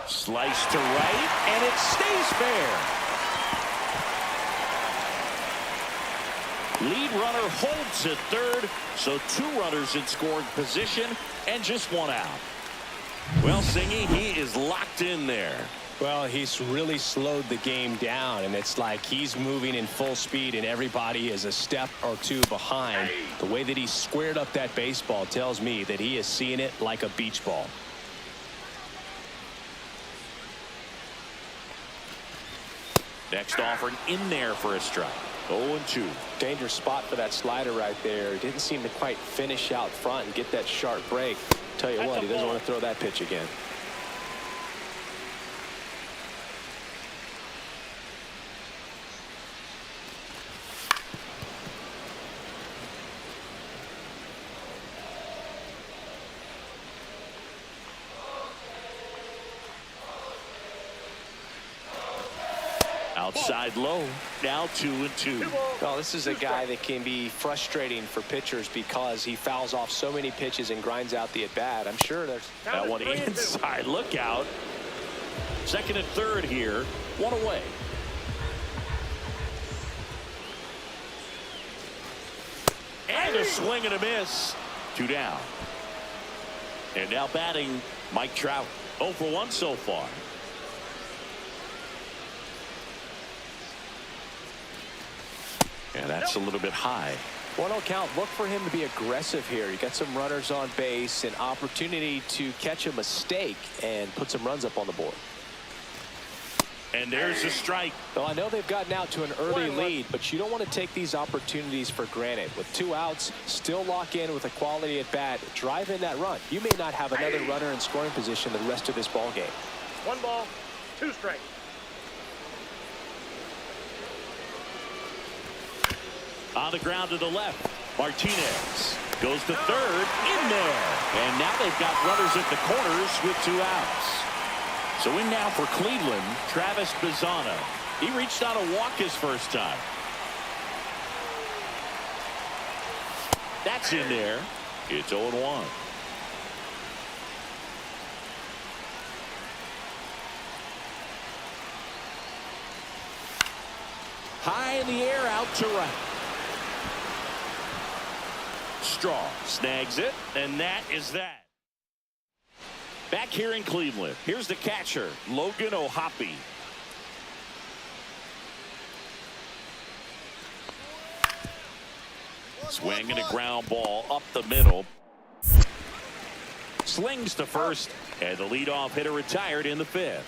Slice to right, and it stays fair. Lead runner holds at third, so 2 runners in scoring position and just 1 out. Well, Singy, he is locked in there. Well, he's really slowed the game down, and it's like he's moving in full speed and everybody is a step or 2 behind. The way that he squared up that baseball tells me that he is seeing it like a beach ball. Next offering in there for a strike. 0-2. Dangerous spot for that slider right there. Didn't seem to quite finish out front and get that sharp break. Tell you what, he doesn't want to throw that pitch again. Outside low, now 2-2. Well, this is a guy that can be frustrating for pitchers because he fouls off so many pitches and grinds out the at-bat. I'm sure there's That one inside, look out. Second and third here, 1 away. And a swing and a miss. 2 down. And now batting Mike Trout. 0 for 1 so far. And that's a little bit high. 1-0 count. Look for him to be aggressive here. You got some runners on base, an opportunity to catch a mistake and put some runs up on the board. And there's a strike. Well, I know they've gotten out to an early lead, but you don't want to take these opportunities for granted. With 2 outs, still lock in with a quality at bat, drive in that run. You may not have another runner in scoring position the rest of this ball game. 1 ball, 2 strikes. On the ground to the left. Martinez goes to third, in there. And now they've got runners at the corners with 2 outs. So in now for Cleveland, Travis Bazzana. He reached on a walk his first time. That's in there. It's 0-1. High in the air, out to right. Straw snags it, and that is that. Back here in Cleveland, here's the catcher, Logan O'Hoppe. Swing and a ground ball up the middle. Slings to first, and the leadoff hitter retired in the fifth.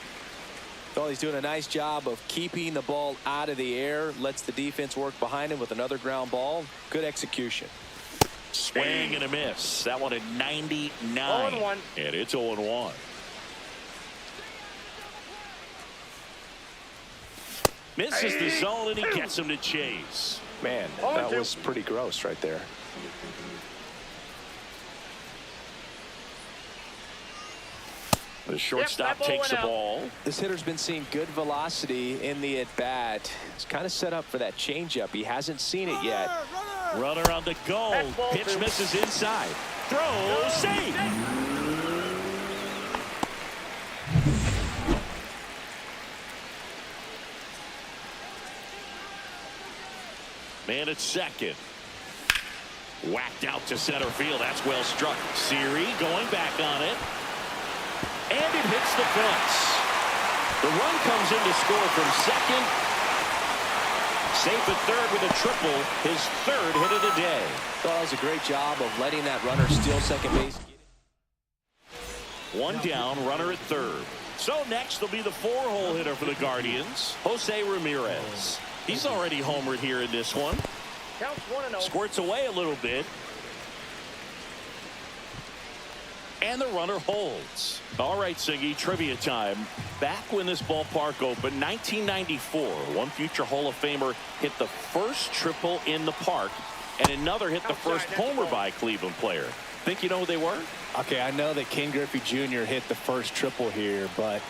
Well, he's doing a nice job of keeping the ball out of the air, lets the defense work behind him with another ground ball. Good execution. Swing and a miss. That one at 99. 0-1. And it's 0-1. Misses the zone, and he gets him to chase. Man, that was pretty gross right there. The shortstop takes the ball. This hitter's been seeing good velocity in the at-bat. He's kind of set up for that changeup. He hasn't seen it yet. Runner on the go. Pitch misses inside. Throw, safe. Man at second. Whacked out to center field. That's well struck. Siri going back on it. And it hits the fence. The run comes in to score from second. Safe at third with a triple. His third hit of the day. Well, that was a great job of letting that runner steal second base. One down, runner at third. So next will be the four-hole hitter for the Guardians, Jose Ramirez. He's already homered here in this one. Counts 1-0. Squirts away a little bit. And the runner holds. All right, Siggy, trivia time. Back when this ballpark opened, 1994, one future Hall of Famer hit the first triple in the park, and another hit the first homer by a Cleveland player. Think you know who they were? Okay, I know that Ken Griffey Jr. hit the first triple here, but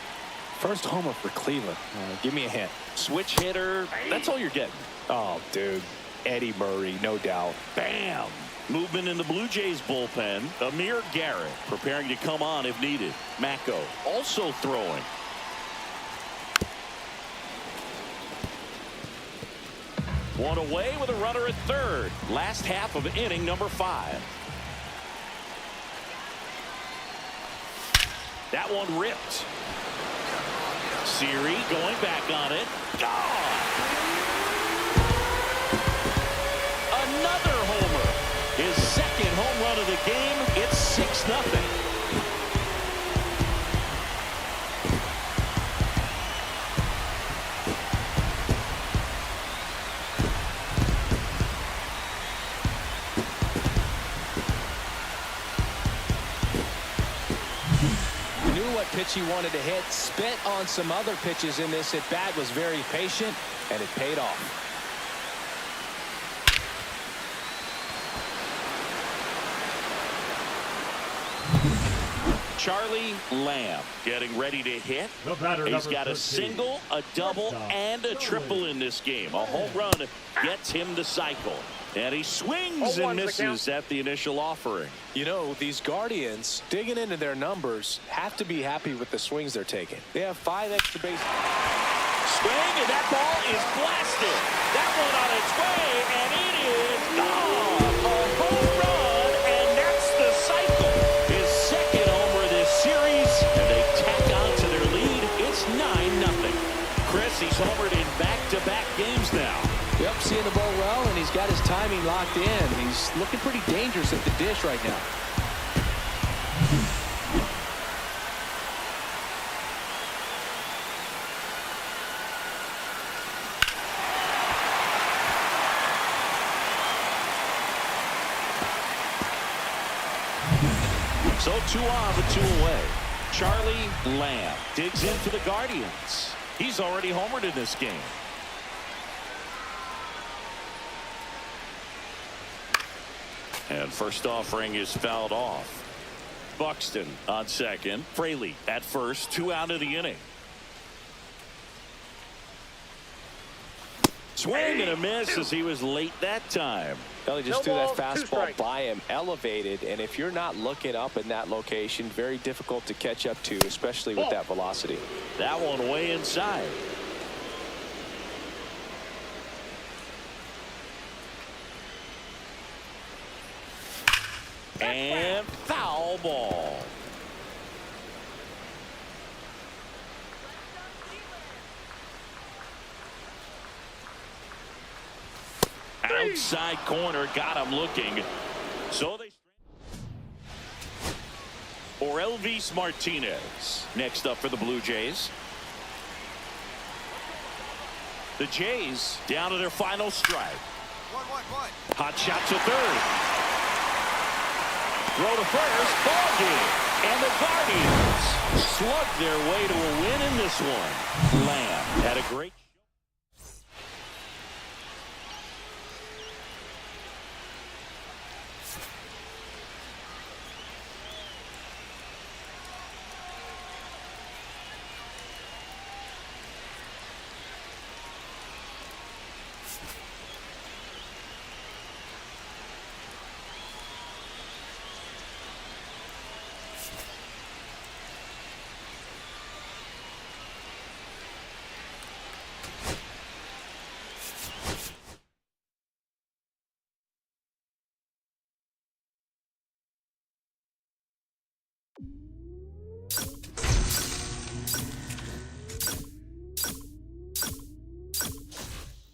first homer for Cleveland. Give me a hint. Switch hitter. That's all you're getting. Oh, dude. Eddie Murray, no doubt. Bam. Movement in the Blue Jays bullpen. Amir Garrett preparing to come on if needed. Mako also throwing. One away with a runner at third. Last half of inning number 5. That one ripped. Siri going back on it. Gone. Another homer. His second home run of the game. It's 6-0. Pitch he wanted to hit, spit on some other pitches in this at bat, was very patient, and it paid off. Charlie Lamb getting ready to hit. He's got a single, a double, and a triple in this game. A home run gets him the cycle. And he swings and misses at the initial offering. You know, these Guardians, digging into their numbers, have to be happy with the swings they're taking. They have 5 extra bases. Swing, and that ball is blasted. That one on its way, and it is gone. A home run, and that's the cycle. His second homer this series, and they tack on to their lead. It's 9-0. Chris, he's homered in back-to-back games now. Yep, seeing the ball well, and he's got his timing locked in. He's looking pretty dangerous at the dish right now. So 2 on, but 2 away. Charlie Lamb digs into the Guardians. He's already homered in this game. And first offering is fouled off. Buxton on second. Fraley at first. 2 out of the inning. Swing and a miss as he was late that time. Well, he just threw that fastball by him, elevated, and if you're not looking up in that location, very difficult to catch up to, especially with that velocity. That one way inside. And foul ball. Outside corner, got him looking. So they or Elvis Martinez. Next up for the Blue Jays. The Jays down to their final strike. Hot shot to third. Throw to first. Ball game. And the Guardians slugged their way to a win in this one. Lamb had a great.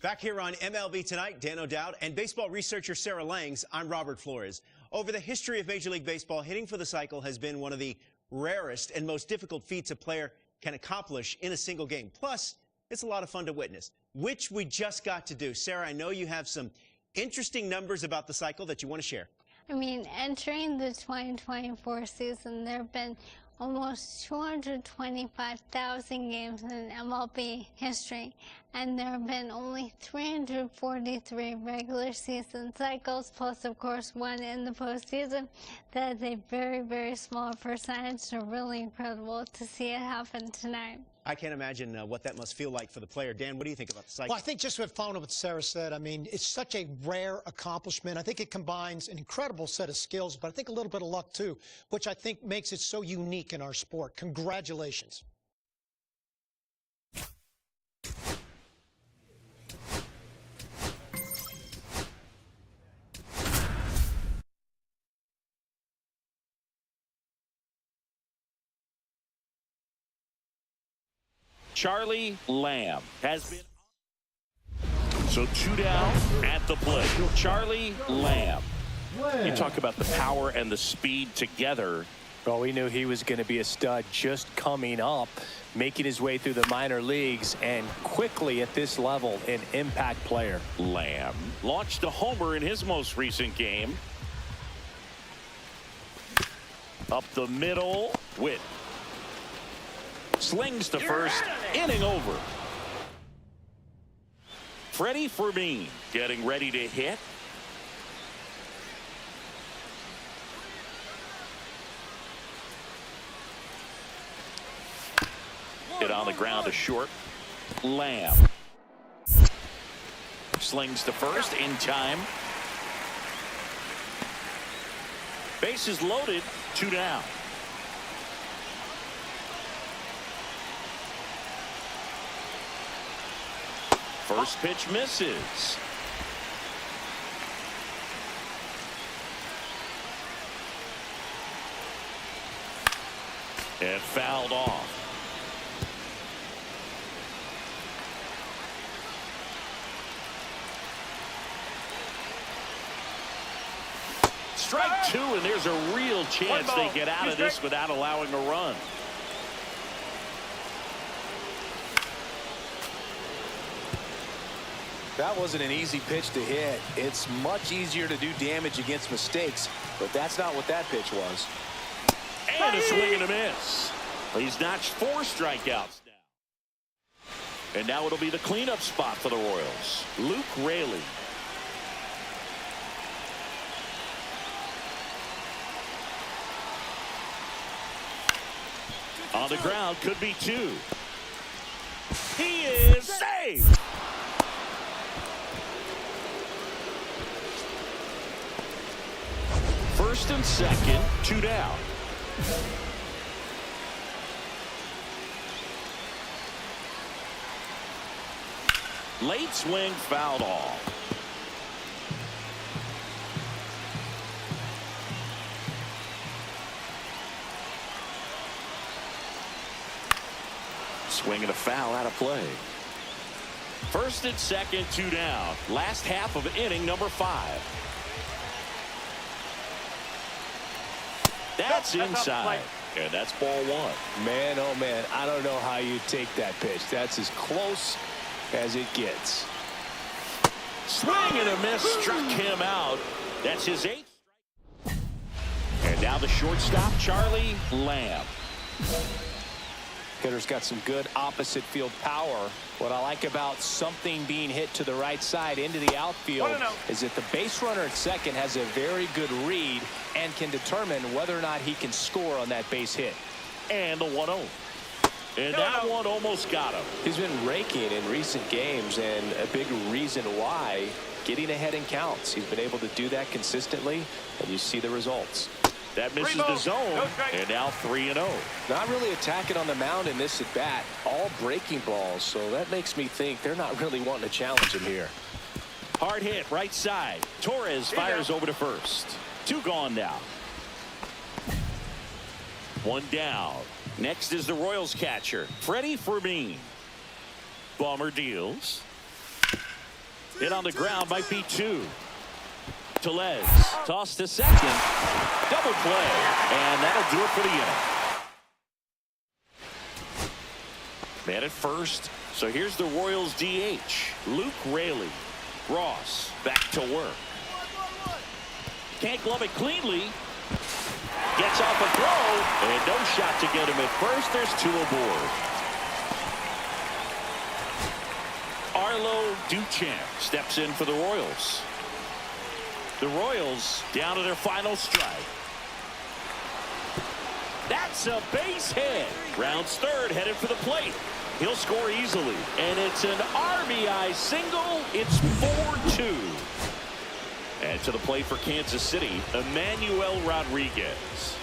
Back here on MLB Tonight, Dan O'Dowd and baseball researcher Sarah Langs, I'm Robert Flores. Over the history of Major League Baseball, hitting for the cycle has been one of the rarest and most difficult feats a player can accomplish in a single game. Plus, it's a lot of fun to witness, which we just got to do. Sarah, I know you have some interesting numbers about the cycle that you want to share. I mean, entering the 2024 season, there have been almost 225,000 games in MLB history, and there have been only 343 regular season cycles, plus, of course, one in the postseason. That is a very, very small percentage, so really incredible to see it happen tonight. I can't imagine what that must feel like for the player. Dan, what do you think about the cycle? Well, I think just following what Sarah said, I mean, it's such a rare accomplishment. I think it combines an incredible set of skills, but I think a little bit of luck, too, which I think makes it so unique in our sport. Congratulations. Charlie Lamb has been. So 2 down at the plate. Charlie Lamb. You talk about the power and the speed together. Well, we knew he was going to be a stud just coming up, making his way through the minor leagues, and quickly at this level, an impact player. Lamb launched a homer in his most recent game. Up the middle. Witt slings to first. Inning over. Freddie Fermin getting ready to hit. Hit on the ground to short. Lamb slings to first in time. Bases loaded. 2 down. First pitch misses. And fouled off. Strike 2, and there's a real chance they get out of this without allowing a run. That wasn't an easy pitch to hit. It's much easier to do damage against mistakes, but that's not what that pitch was. And a swing and a miss. He's notched 4 strikeouts now. And now it'll be the cleanup spot for the Royals. Luke Raley. On the ground, could be 2. He is saved. First and second, 2 down. Late swing, fouled off. Swing and a foul out of play. First and second, 2 down. Last half of inning number 5. That's inside. And that's ball one. Man, oh man, I don't know how you take that pitch. That's as close as it gets. Swing and a miss, struck him out. That's his 8th. And now the shortstop, Charlie Lamb. Hitter's got some good opposite field power. What I like about something being hit to the right side into the outfield is that the base runner at second has a very good read and can determine whether or not he can score on that base hit. And the 1-0. And that one almost got him. He's been raking in recent games, and a big reason why, getting ahead in counts. He's been able to do that consistently, and you see the results. That misses the zone, and now 3-0. Not really attacking on the mound in this at bat. All breaking balls, so that makes me think they're not really wanting to challenge him here. Hard hit, right side. Torres fires over to first. 2 gone now. 1 down. Next is the Royals catcher, Freddie Fermin. Bomber deals. Hit on the ground, might be 2. Tellez tossed to second. Double play, and that'll do it for the inning. Man at first. So here's the Royals DH, Luke Raley. Ross back to work. Can't glove it cleanly. Gets off a throw, and no shot to get him at first. There's 2 aboard. Arlo Duchamp steps in for the Royals. The Royals down to their final strike. That's a base hit. Rounds third, headed for the plate. He'll score easily. And it's an RBI single. It's 4-2. And to the plate for Kansas City, Emmanuel Rodriguez.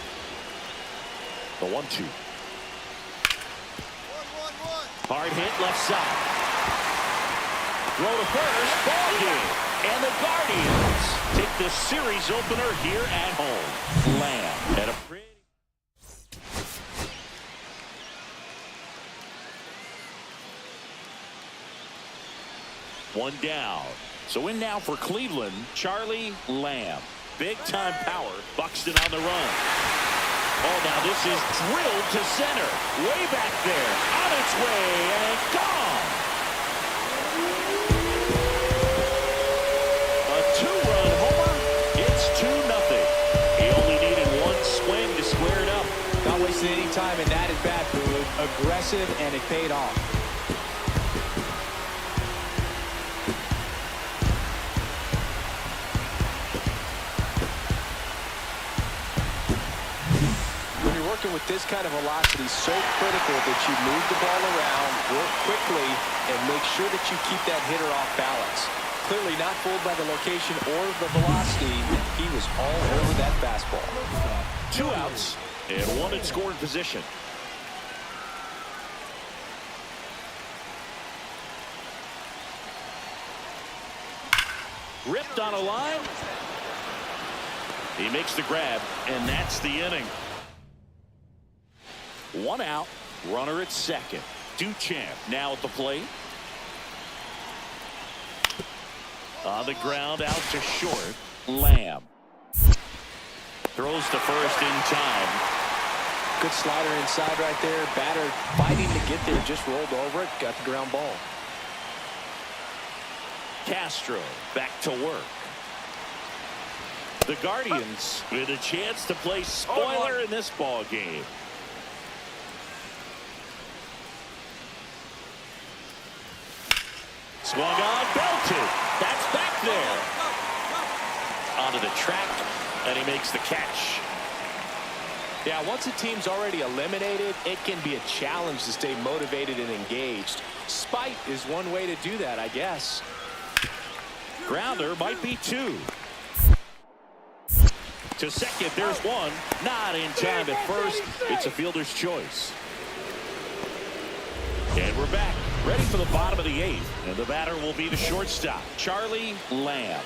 The 1-2. Hard hit left side. Throw to first. Ball game. And the Guardians take the series opener here at home. Lamb at a pretty. One down. So in now for Cleveland, Charlie Lamb. Big time power. Buxton on the run. Oh, now this is drilled to center. Way back there. On its way and gone. A 2-run homer. It's 2-0. He only needed 1 swing to square it up. Not wasting any time in that at bat, Boone. Aggressive, and it paid off. With this kind of velocity, so critical that you move the ball around, work quickly, and make sure that you keep that hitter off balance. Clearly not fooled by the location or the velocity. He was all over that fastball. 2 outs and 1 in scoring position. Ripped on a line. He makes the grab, and that's the inning. 1 out, runner at second. Duchamp now at the plate. On the ground, out to short. Lamb throws to first in time. Good slider inside right there. Batter fighting to get there, just rolled over it, got the ground ball. Castro back to work. The Guardians with a chance to play spoiler in this ball game. Swung on, belted. That's back there. Onto the track, and he makes the catch. Yeah, once a team's already eliminated, it can be a challenge to stay motivated and engaged. Spite is one way to do that, I guess. Grounder might be 2. To second, there's 1. Not in time at first. It's a fielder's choice. And we're back, ready for the bottom of the 8th. And the batter will be the shortstop, Charlie Lamb.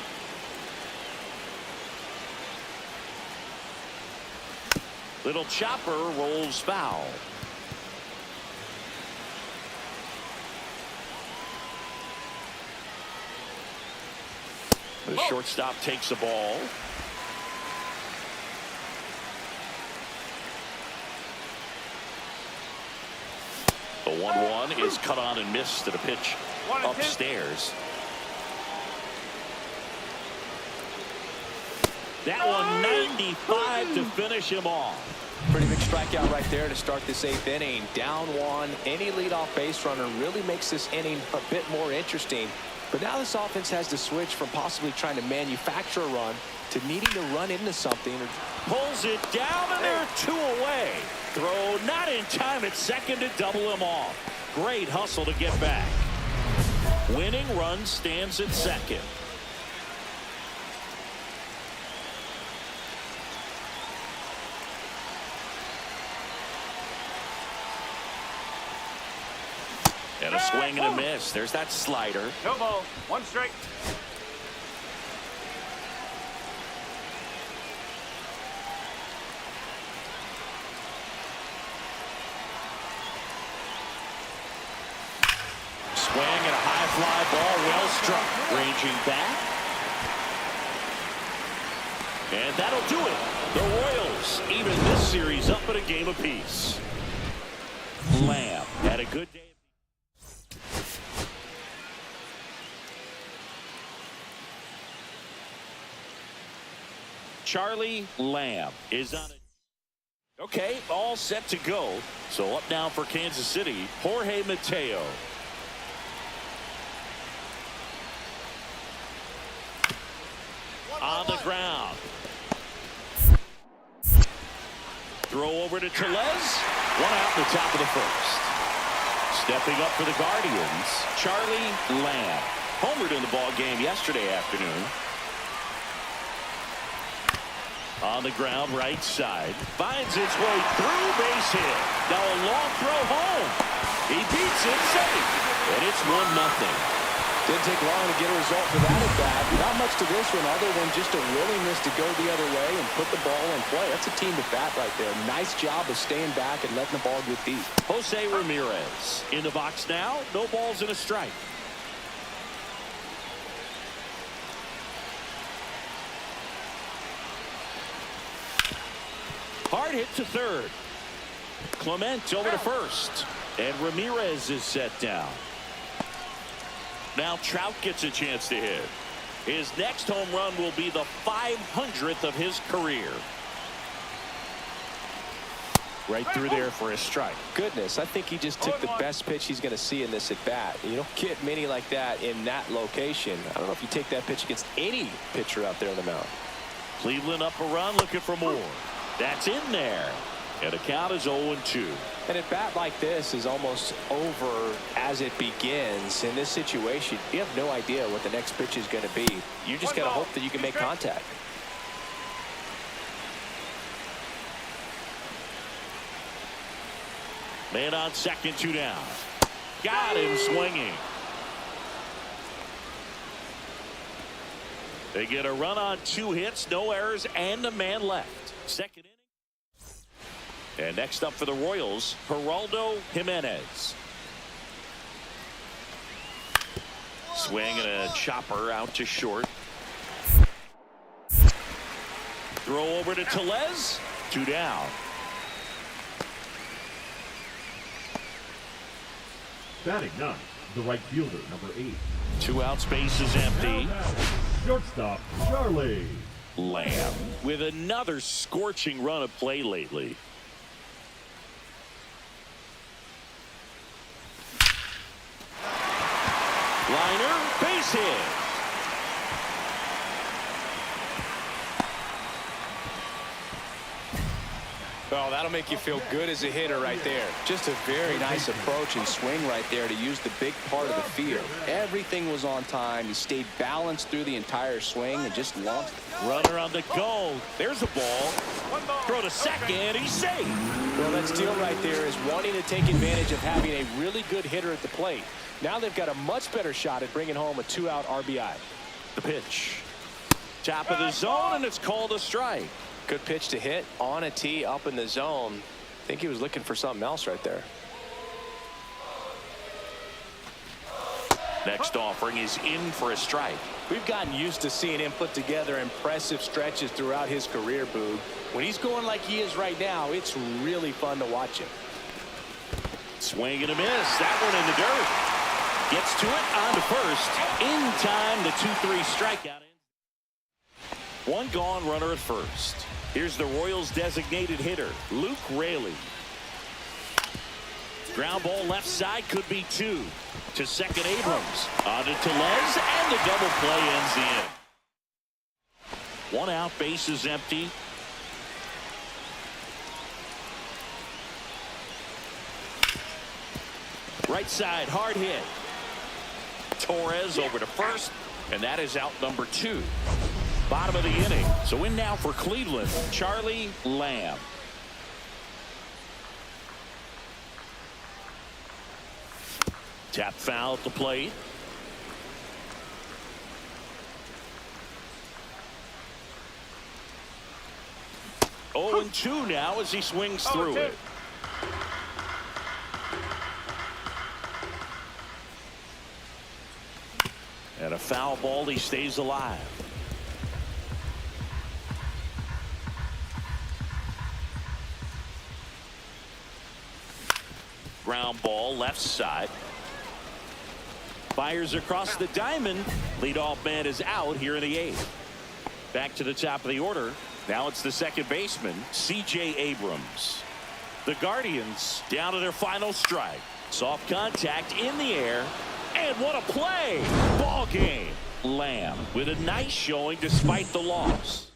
Little chopper rolls foul. The shortstop takes the ball. The 1-1 is cut on and missed to the pitch upstairs. That one 95 to finish him off. Pretty big strikeout right there to start this 8th inning. Down 1. Any leadoff base runner really makes this inning a bit more interesting. But now this offense has to switch from possibly trying to manufacture a run to needing to run into something. Pulls it down, and they're 2 away. Throw not in time at second to double him off. Great hustle to get back. Winning run stands at second. And a swing and a miss. There's that slider. No ball. 1 strike. Swing and a high fly ball, well struck. Ranging back. And that'll do it. The Royals even this series up at a game apiece. Lamb had a good day. Charlie Lamb is on it. Okay, all set to go. So up now for Kansas City, Jorge Mateo. On the ground. Throw over to Tellez. 1 out in the top of the first. Stepping up for the Guardians, Charlie Lamb. Homered in the ball game yesterday afternoon. On the ground, right side. Finds its way through, base hit. Now a long throw home. He beats it, safe. And it's 1-0. Didn't take long to get a result for that at bat. Not much to this one other than just a willingness to go the other way and put the ball in play. That's a team at bat right there. Nice job of staying back and letting the ball get deep. Jose Ramirez in the box now. No balls and a strike. Hard hit to third. Clement over to first. And Ramirez is set down. Now Trout gets a chance to hit. His next home run will be the 500th of his career. Right through there for a strike. Goodness, I think he just took the best pitch he's going to see in this at bat. You don't get many like that in that location. I don't know if you take that pitch against any pitcher out there on the mound. Cleveland up a run, looking for more. That's in there. And the count is 0-2. And a bat like this is almost over as it begins. In this situation, you have no idea what the next pitch is going to be. You just got to hope that you can make contact. Man on second, 2 down. Got him swinging. They get a run on 2 hits, no errors, and a man left. Second inning. And next up for the Royals, Geraldo Jimenez. Swing and a chopper out to short. Throw over to Tellez. 2 down. Batting 9, the right fielder, number 8. 2 out, space is empty. Shortstop, Charlie Lamb with another scorching run of play lately. Liner, base hit. Well, that'll make you feel good as a hitter right there. Just a very nice approach and swing right there to use the big part of the field. Everything was on time. He stayed balanced through the entire swing and just launched. Runner on the go. There's a ball. Throw to second. He's safe. Well, that steal right there is wanting to take advantage of having a really good hitter at the plate. Now they've got a much better shot at bringing home a 2-out RBI. The pitch. Top of the zone, and it's called a strike. Good pitch to hit on a tee up in the zone. I think he was looking for something else right there. Next offering is in for a strike. We've gotten used to seeing him put together impressive stretches throughout his career, Boog. When he's going like he is right now, it's really fun to watch him. Swing and a miss. That one in the dirt. Gets to it on to first. In time, the 2-3 strikeout. One gone, runner at first. Here's the Royals' designated hitter, Luke Raley. Ground ball left side, could be two. To second, Abrams. On to Tellez, and the double play ends the inning. One out, bases empty. Right side, hard hit. Torres over to first, and that is out number 2. Bottom of the inning. So in now for Cleveland, Charlie Lamb. Tap foul at the plate. Oh, and 2 now as he swings through it. And a foul ball, he stays alive. Ground ball left side. Fires across the diamond. Leadoff man is out here in the 8th. Back to the top of the order. Now it's the second baseman, C.J. Abrams. The Guardians down to their final strike. Soft contact in the air. And what a play! Ball game. Lamb with a nice showing despite the loss.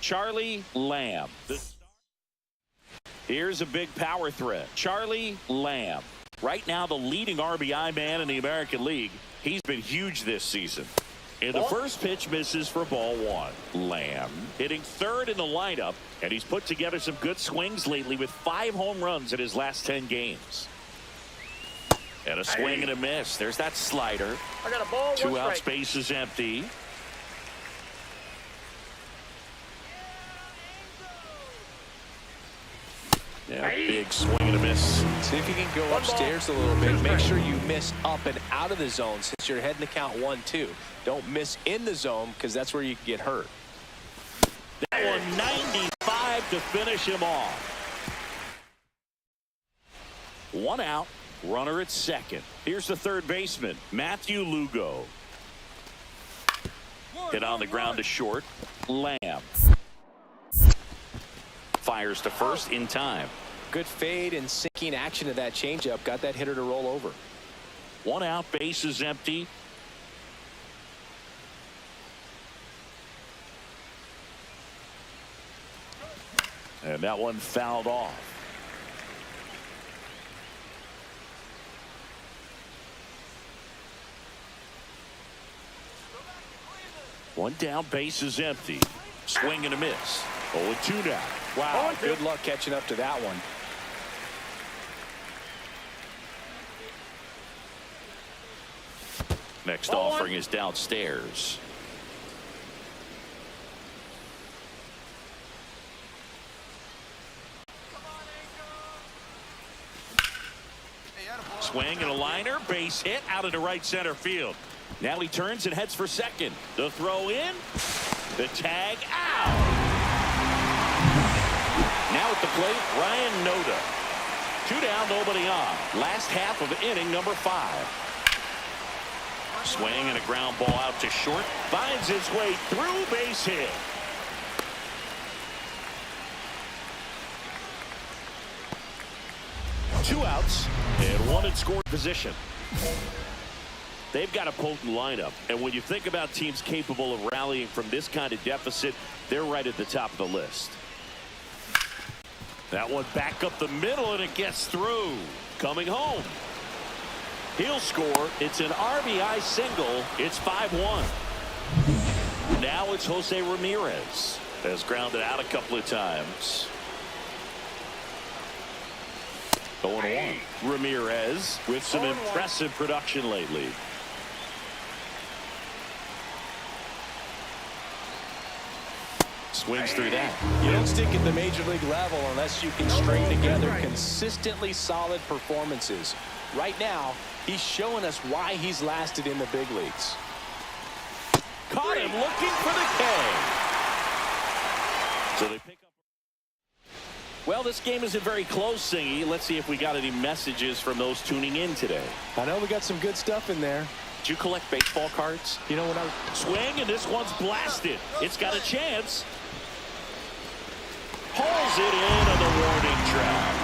Charlie Lamb. Here's a big power threat. Charlie Lamb. Right now the leading RBI man in the American League. He's been huge this season. And the first pitch misses for ball 1. Lamb hitting third in the lineup, and he's put together some good swings lately with 5 home runs in his last 10 games. And a swing and a miss. There's that slider. I got a ball, 2 1 out, strike. space is empty. Yeah, big swing and a miss. See if you can go upstairs a little bit. Make sure you miss up and out of the zone since you're heading to count 1-2. Don't miss in the zone because that's where you can get hurt. That one 95 to finish him off. 1 out, runner at second. Here's the third baseman, Matthew Lugo. Hit on the ground to short. Lamb fires to first in time. Good fade and sinking action of that changeup. Got that hitter to roll over. 1 out, base is empty. And that one fouled off. One down, base is empty. Swing and a miss. 0-2 now. Wow, good luck catching up to that one. Next offering is downstairs. Swing and a liner, base hit out into right center field. Now he turns and heads for second. The throw in, the tag out. Now at the plate, Ryan Noda. 2 down, nobody on. Last half of inning number 5. Swing and a ground ball out to short. Finds his way through, base hit. Two outs and one in scoring position. They've got a potent lineup, and when you think about teams capable of rallying from this kind of deficit, they're right at the top of the list. That one back up the middle, and it gets through. Coming home. He'll score. It's an RBI single. It's 5-1. Now it's Jose Ramirez. Has grounded out a couple of times. 0-1. Ramirez with some impressive production lately. Swings through that. You don't stick at the major league level unless you can string together consistently solid performances. Right now, he's showing us why he's lasted in the big leagues. Caught him looking for the K. So they pick up. Well, this game isn't very close, Singy. Let's see if we got any messages from those tuning in today. I know we got some good stuff in there. Did you collect baseball cards? You know what I swing, and this one's blasted. It's got a chance. Hauls it in on the warning track.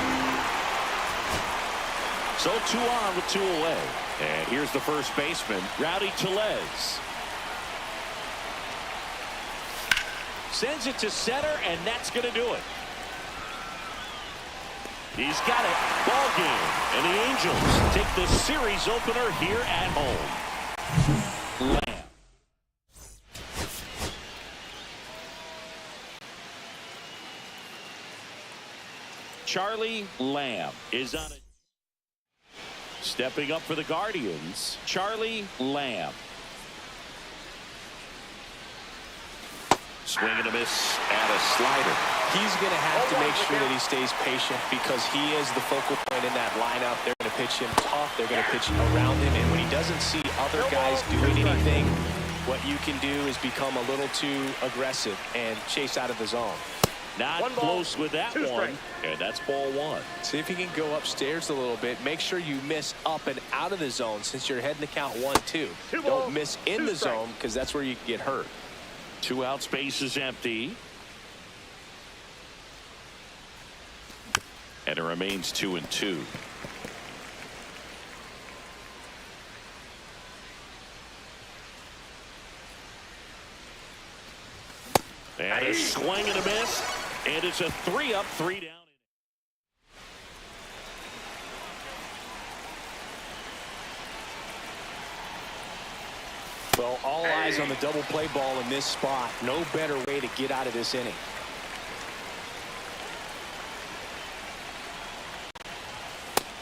So 2 on with 2 away. And here's the first baseman, Rowdy Tellez. Sends it to center, and that's going to do it. He's got it. Ball game. And the Angels take the series opener here at home. Lamb. Charlie Lamb is on it. Stepping up for the Guardians, Charlie Lamb. Swing and a miss and a slider. He's going to have to make sure that he stays patient because he is the focal point in that lineup. They're going to pitch him tough. They're going to pitch around him. And when he doesn't see other guys doing anything, what you can do is become a little too aggressive and chase out of the zone. Not close with that one. And that's ball 1. See if you can go upstairs a little bit. Make sure you miss up and out of the zone since you're heading to count 1-2. Don't miss in the zone because that's where you can get hurt. 2 out, space is empty. And it remains 2-2. And a swing and a miss. And it's a 3-up, 3 down. Well, all eyes on the double play ball in this spot. No better way to get out of this inning.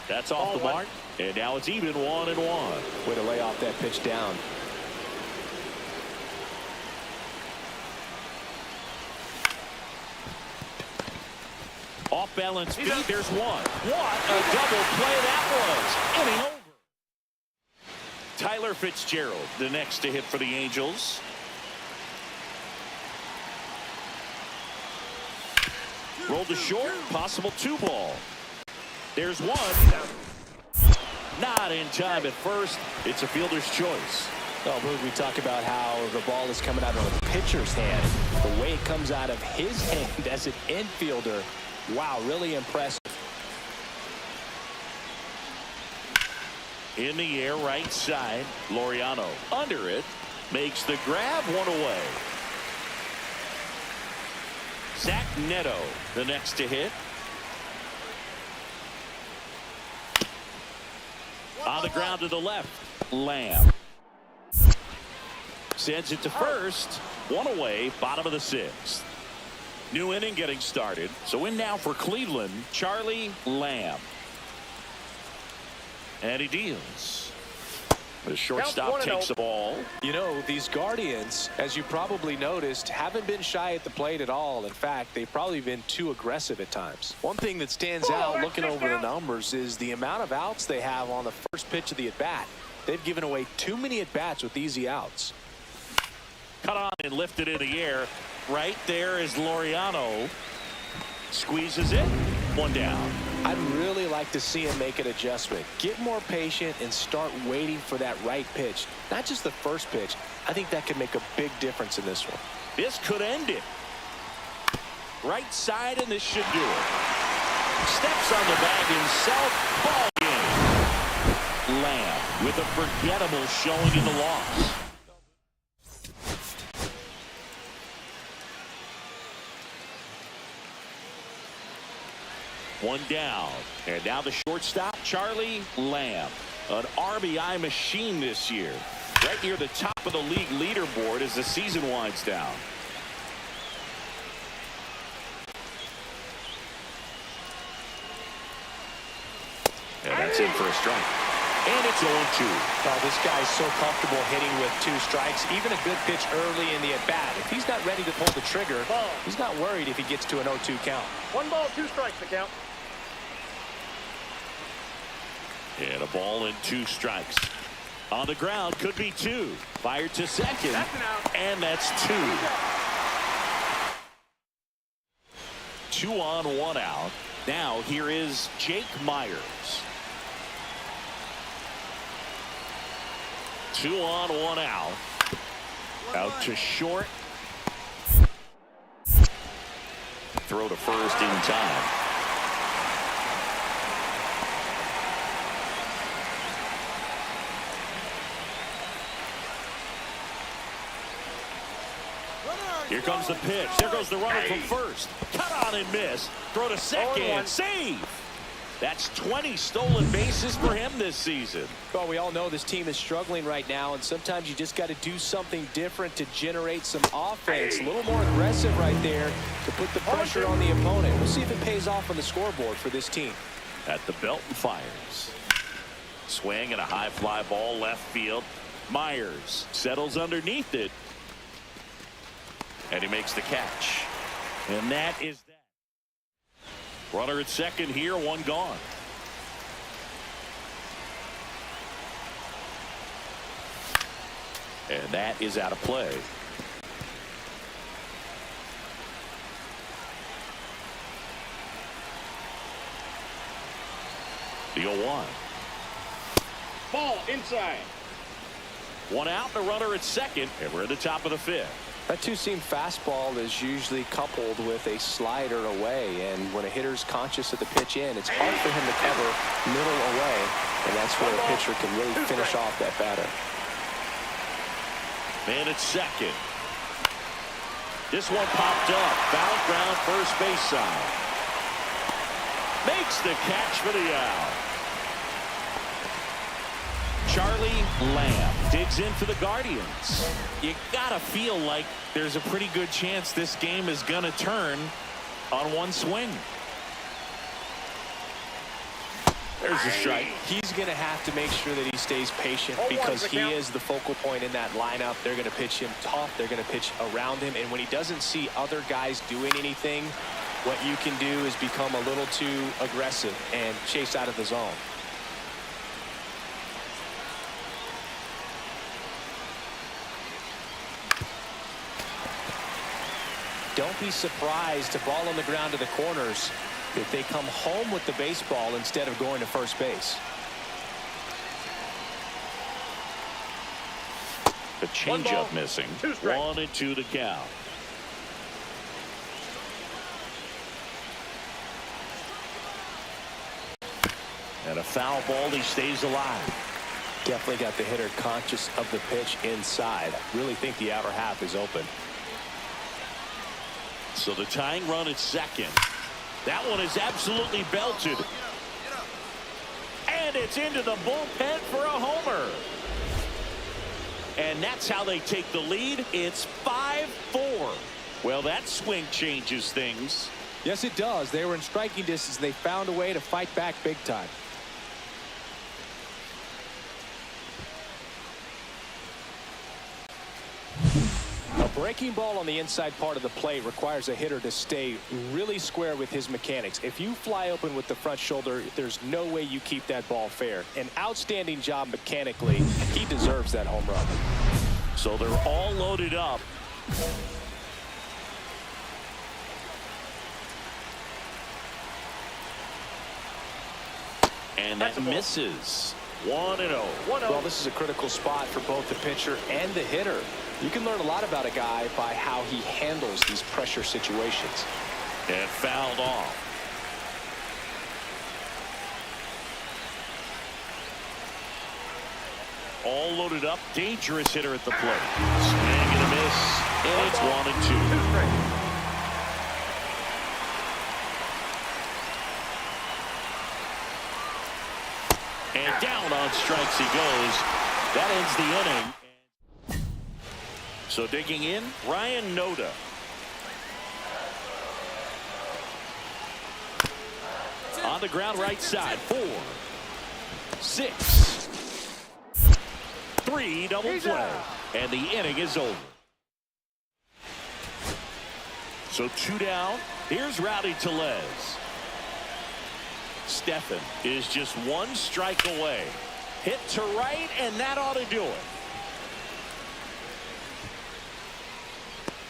That's off the mark. And now it's even 1-1. Way to lay off that pitch down. Off balance feet. There's one. What a double play that was. Inning over. Tyler Fitzgerald, the next to hit for the Angels. Rolled to short. Possible 2 ball. There's one. Not in time at first. It's a fielder's choice. Well, we talk about how the ball is coming out of the pitcher's hand. The way it comes out of his hand as an infielder. Wow, really impressive. In the air, right side. Laureano under it. Makes the grab, 1 away. Zach Neto, the next to hit. On the ground to the left. Lamb. sends it to first. One away, bottom of the sixth. New inning getting started. So in now for Cleveland, Charlie Lamb. And he deals. The shortstop takes the ball. You know, these Guardians, as you probably noticed, haven't been shy at the plate at all. In fact, they've probably been too aggressive at times. One thing that stands out looking over the numbers is the amount of outs they have on the first pitch of the at-bat. They've given away too many at-bats with easy outs. Cut on and lifted in the air. Right there is Laureano. Squeezes it. One down. I'd really like to see him make an adjustment. Get more patient and start waiting for that right pitch. Not just the first pitch. I think that could make a big difference in this one. This could end it. Right side, and this should do it. Steps on the bag himself. Ball game. Lamb with a forgettable showing in the loss. One down. And now the shortstop, Charlie Lamb. An RBI machine this year. Right near the top of the league leaderboard as the season winds down. And that's in for a strike. And it's 0-2. Well, this guy's so comfortable hitting with 2 strikes. Even a good pitch early in the at-bat. If he's not ready to pull the trigger, he's not worried if he gets to an 0-2 count. 1 ball, 2 strikes the count. And a ball and 2 strikes. On the ground, could be 2. Fired to second. That's an out. And that's 2. 2 on, 1 out. Now here is Jake Myers. 2 on, 1 out. Out to short. Throw to first in time. Here comes the pitch. There goes the runner from first. Cut on and miss. Throw to second. Save. That's 20 stolen bases for him this season. Well, we all know this team is struggling right now, and sometimes you just got to do something different to generate some offense. A little more aggressive right there to put the pressure on the opponent. We'll see if it pays off on the scoreboard for this team. At the belt and fires. Swing and a high fly ball left field. Myers settles underneath it. And he makes the catch. And that is that. Runner at second here, 1 gone. And that is out of play. The 0-1. Ball inside. 1 out, the runner at second, and we're at the top of the 5th. That two-seam fastball is usually coupled with a slider away, and when a hitter's conscious of the pitch in, it's hard for him to cover middle away, and that's where a pitcher can really finish off that batter. Man at second. This one popped up. Foul ground, first base side. Makes the catch for the out. Charlie Lamb digs in for the Guardians. You gotta feel like there's a pretty good chance this game is gonna turn on one swing. There's a strike. He's going to have to make sure that he stays patient because he is the focal point in that lineup. They're going to pitch him tough. They're going to pitch around him. And when he doesn't see other guys doing anything, what you can do is become a little too aggressive and chase out of the zone. Don't be surprised to ball on the ground to the corners if they come home with the baseball instead of going to first base. The changeup missing. 1-2 the count. And a foul ball. He stays alive. Definitely got the hitter conscious of the pitch inside. Really think the outer half is open. So the tying run at second. That one is absolutely belted. And it's into the bullpen for a homer. And that's how they take the lead. It's 5-4. Well, that swing changes things. Yes, it does. They were in striking distance. They found a way to fight back big time. A breaking ball on the inside part of the plate requires a hitter to stay really square with his mechanics. If you fly open with the front shoulder, there's no way you keep that ball fair. An outstanding job mechanically. He deserves that home run. So they're all loaded up. And that misses. 1-0. Well, this is a critical spot for both the pitcher and the hitter. You can learn a lot about a guy by how he handles these pressure situations. And fouled off. All loaded up. Dangerous hitter at the plate. Swing and a miss. And it's 1-2. And down on strikes he goes. That ends the inning. So digging in, Ryan Noda. On the ground right side. 4, 6, 3 double play. And the inning is over. So 2 down. Here's Rowdy Tellez. Stephan is just 1 strike away. Hit to right, and that ought to do it.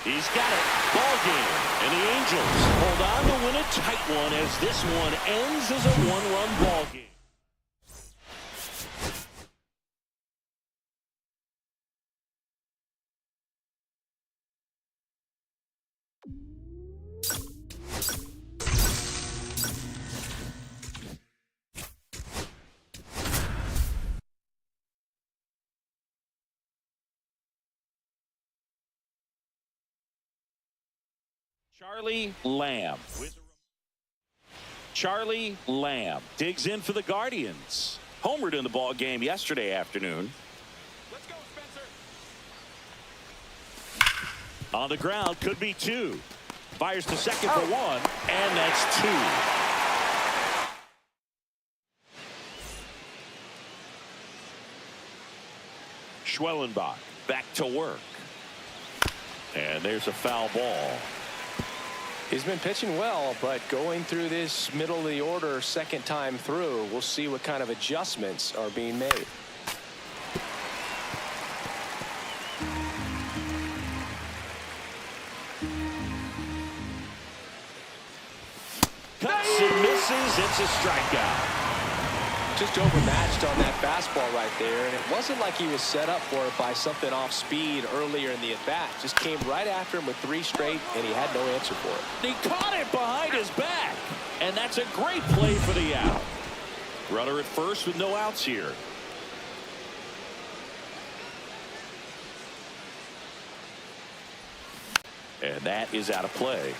He's got it. Ball game. And the Angels hold on to win a tight one as this one ends as a 1-run ball game. Charlie Lamb digs in for the Guardians. Homered in the ball game yesterday afternoon. Let's go, Spencer. On the ground, could be 2. Fires to second for 1, and that's 2. Schwellenbach back to work. And there's a foul ball. He's been pitching well, but going through this middle of the order second time through, we'll see what kind of adjustments are being made. Cuts and misses. It's a strikeout. Just overmatched on that fastball right there, and it wasn't like he was set up for it by something off speed earlier in the at-bat. Just came right after him with 3 straight, and he had no answer for it. He caught it behind his back, and that's a great play for the out. Runner at first with no outs here. And that is out of play.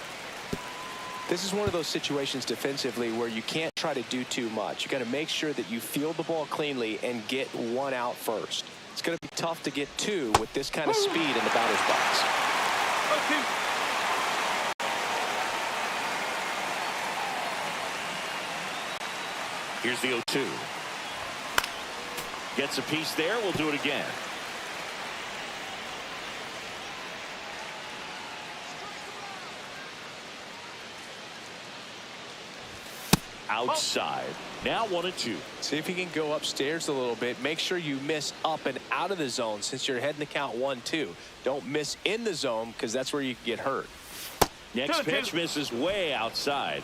This is one of those situations defensively where you can't try to do too much. You got to make sure that you field the ball cleanly and get 1 out first. It's going to be tough to get 2 with this kind of speed in the batter's box. Here's the 0-2. Gets a piece there. We'll do it again. Outside. Now 1-2. See if you can go upstairs a little bit. Make sure you miss up and out of the zone since you're heading the count 1-2. Don't miss in the zone because that's where you can get hurt. Next pitch misses way outside.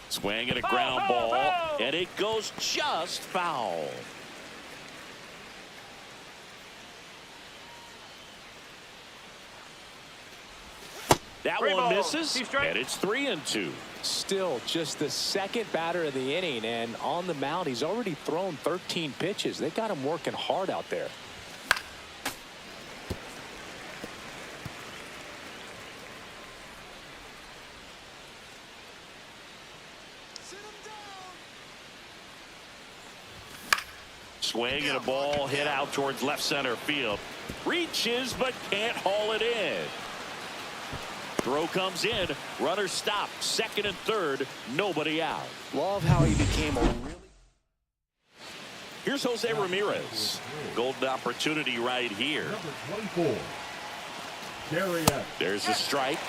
Swing and a ground ball, and it goes just foul. That one misses, and it's 3-2. Still just the second batter of the inning, and on the mound, he's already thrown 13 pitches. They got him working hard out there. Swing and a ball hit out towards left center field. Reaches but can't haul it in. Throw comes in. Runner stopped. Second and third. Nobody out. Love how he became a really... Here's Jose Ramirez. Golden opportunity right here. Number 24. Carry up. There's the strike.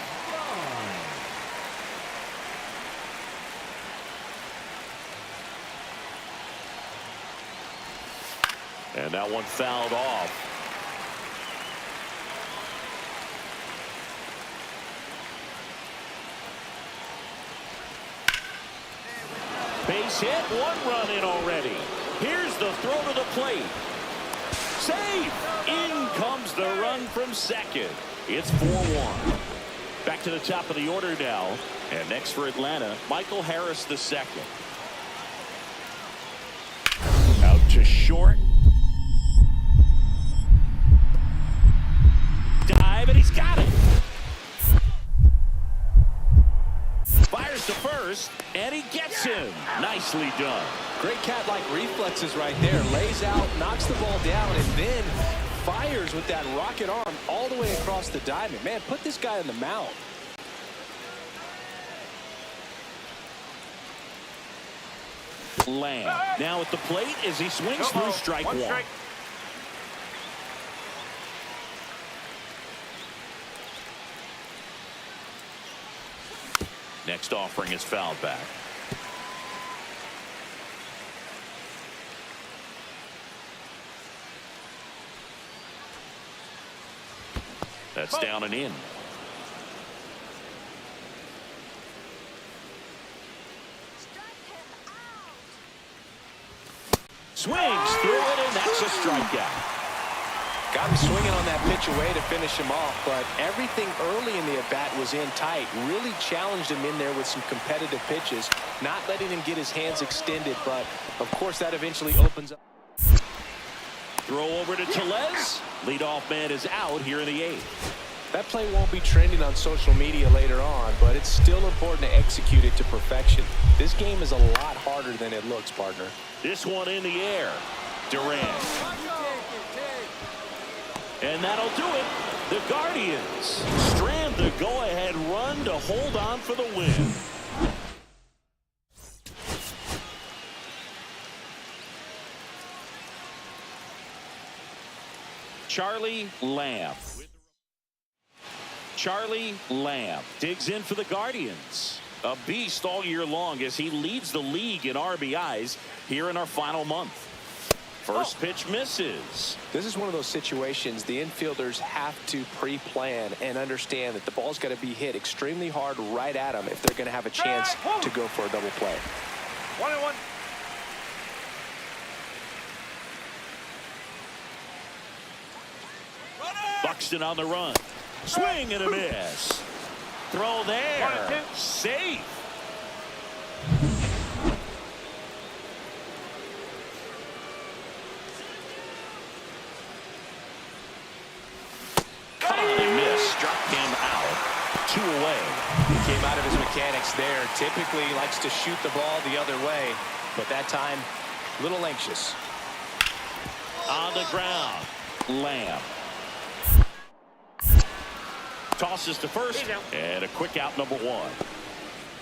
And that one fouled off. Base hit, one run in already. Here's the throw to the plate. Safe! In comes the run from second. It's 4-1. Back to the top of the order now. And next for Atlanta, Michael Harris the second. Out to short. Dive, and he's got it. Fires to first, and he gets him. Nicely done. Great cat-like reflexes right there. Lays out, knocks the ball down, and then fires with that rocket arm all the way across the diamond. Man, put this guy in the mound. Lamb now at the plate as he swings through strike one. Next offering is fouled back. That's down and in. Swings through it, and that's a strikeout. Got him swinging on that pitch away to finish him off, but everything early in the at-bat was in tight. Really challenged him in there with some competitive pitches, not letting him get his hands extended, but of course that eventually opens up. Throw over to Tellez. Leadoff man is out here in the eighth. That play won't be trending on social media later on, but it's still important to execute it to perfection. This game is a lot harder than it looks, partner. This one in the air. Durant. And that'll do it. The Guardians strand the go-ahead run to hold on for the win. Charlie Lamb. Charlie Lamb digs in for the Guardians. A beast all year long as he leads the league in RBIs here in our final month. First pitch misses. This is one of those situations the infielders have to pre-plan and understand that the ball's got to be hit extremely hard right at them if they're going to have a chance to go for a double play. 1-1. Buxton on the run. Swing and a miss. Throw there. Safe. Struck him out. 2 away. He came out of his mechanics there. Typically likes to shoot the ball the other way, but that time a little anxious. On the ground, Lamb tosses to first, and a quick out, number 1.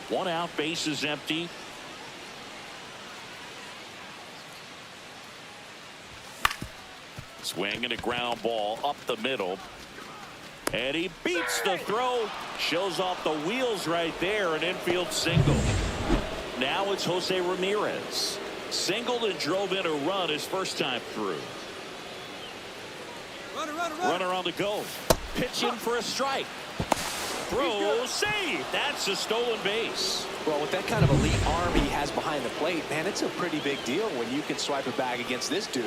1 out, base is empty. Swing and a ground ball up the middle. And he beats the throw. Shows off the wheels right there. An infield single. Now it's Jose Ramirez. Singled and drove in a run his first time through. Runner on the go. Pitch in for a strike. Throw, save. That's a stolen base. Well, with that kind of elite arm he has behind the plate, man, it's a pretty big deal when you can swipe a bag against this dude.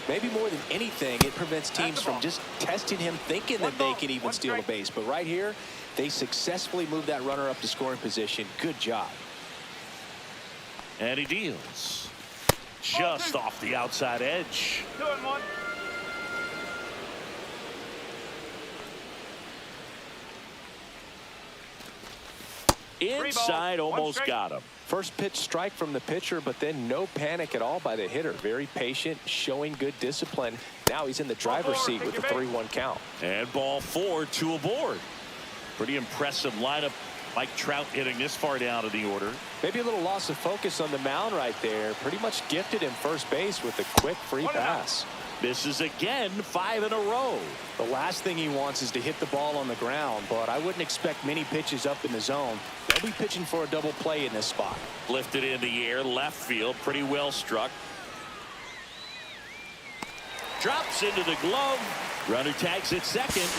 Maybe more than anything, it prevents teams from just testing him, thinking that they can even steal a base. But right here, they successfully moved that runner up to scoring position. Good job. And he deals. Just off the outside edge. 2-1. Inside, almost got him. First pitch strike from the pitcher, but then no panic at all by the hitter. Very patient, showing good discipline. Now he's in the driver's seat with the 3-1 count. And ball 4, 2 aboard. Pretty impressive lineup. Mike Trout hitting this far down in the order. Maybe a little loss of focus on the mound right there. Pretty much gifted him first base with a quick free pass. Misses again, 5 in a row. The last thing he wants is to hit the ball on the ground, but I wouldn't expect many pitches up in the zone. They'll be pitching for a double play in this spot. Lifted in the air, left field, pretty well struck. Drops into the glove. Runner tags at second,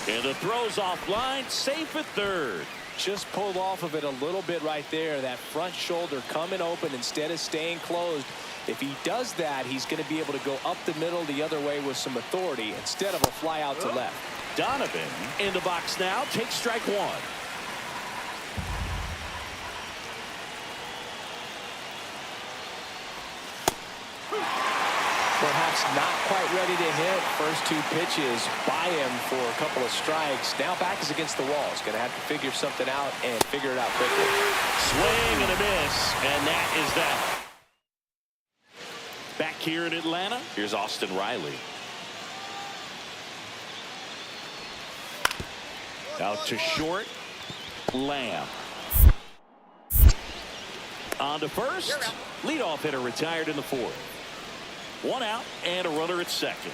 and the throw's offline, safe at third. Just pulled off of it a little bit right there. That front shoulder coming open instead of staying closed. If he does that, he's going to be able to go up the middle the other way with some authority instead of a fly out to left. Donovan in the box now, takes strike 1. Perhaps not quite ready to hit. First 2 pitches by him for a couple of strikes. Now back is against the wall. He's going to have to figure something out and figure it out quickly. Swing and a miss, and that is that. Back here in Atlanta, here's Austin Riley. Out to short, Lamb. On to first. Leadoff hitter retired in the 4th. 1 out and a runner at second.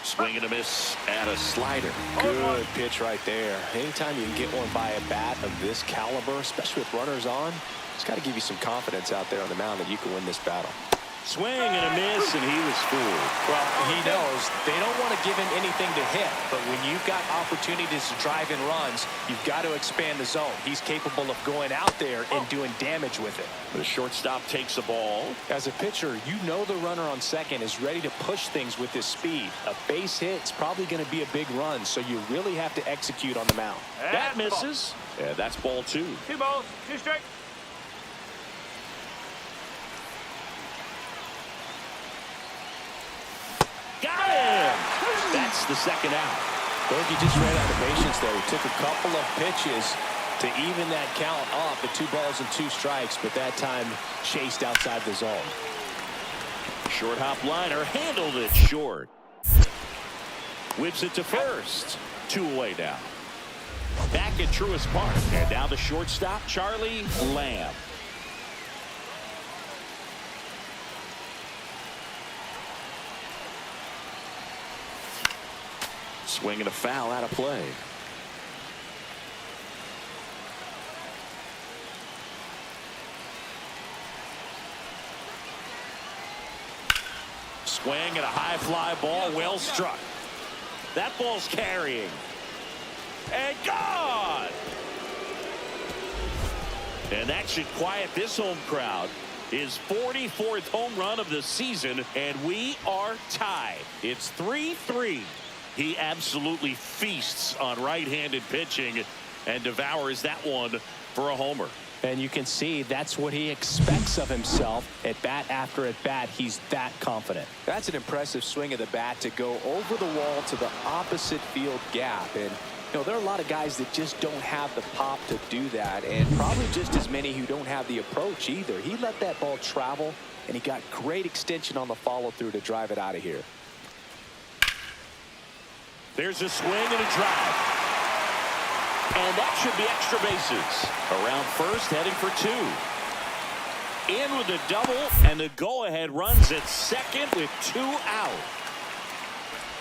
Swing and a miss and a slider. Good pitch right there. Anytime you can get one by a bat of this caliber, especially with runners on, it's got to give you some confidence out there on the mound that you can win this battle. Swing and a miss, and he was fooled. Well, he knows they don't want to give him anything to hit, but when you've got opportunities to drive in runs, you've got to expand the zone. He's capable of going out there and doing damage with it. The shortstop takes the ball. As a pitcher, you know the runner on second is ready to push things with his speed. A base hit is probably going to be a big run, so you really have to execute on the mound. That misses. Yeah, that's ball 2. 2 balls, 2 strikes. Got him! That's the second out. Bogey just ran out of patience there. He took a couple of pitches to even that count up at 2 balls and 2 strikes, but that time chased outside the zone. Short hop liner, handled it short. Whips it to first. 2 away now. Back at Truist Park, and now the shortstop, Charlie Lamb. Swing and a foul out of play. Swing and a high fly ball, well struck. That ball's carrying. And gone! And that should quiet this home crowd. His 44th home run of the season, and we are tied. It's 3-3. He absolutely feasts on right-handed pitching and devours that one for a homer. And you can see that's what he expects of himself at bat after at bat. He's that confident. That's an impressive swing of the bat to go over the wall to the opposite field gap. And you know, there are a lot of guys that just don't have the pop to do that, and probably just as many who don't have the approach either. He let that ball travel, and he got great extension on the follow-through to drive it out of here. There's a swing and a drive. And that should be extra bases. Around first, heading for 2. In with a double, and the go-ahead runs at second with 2 out.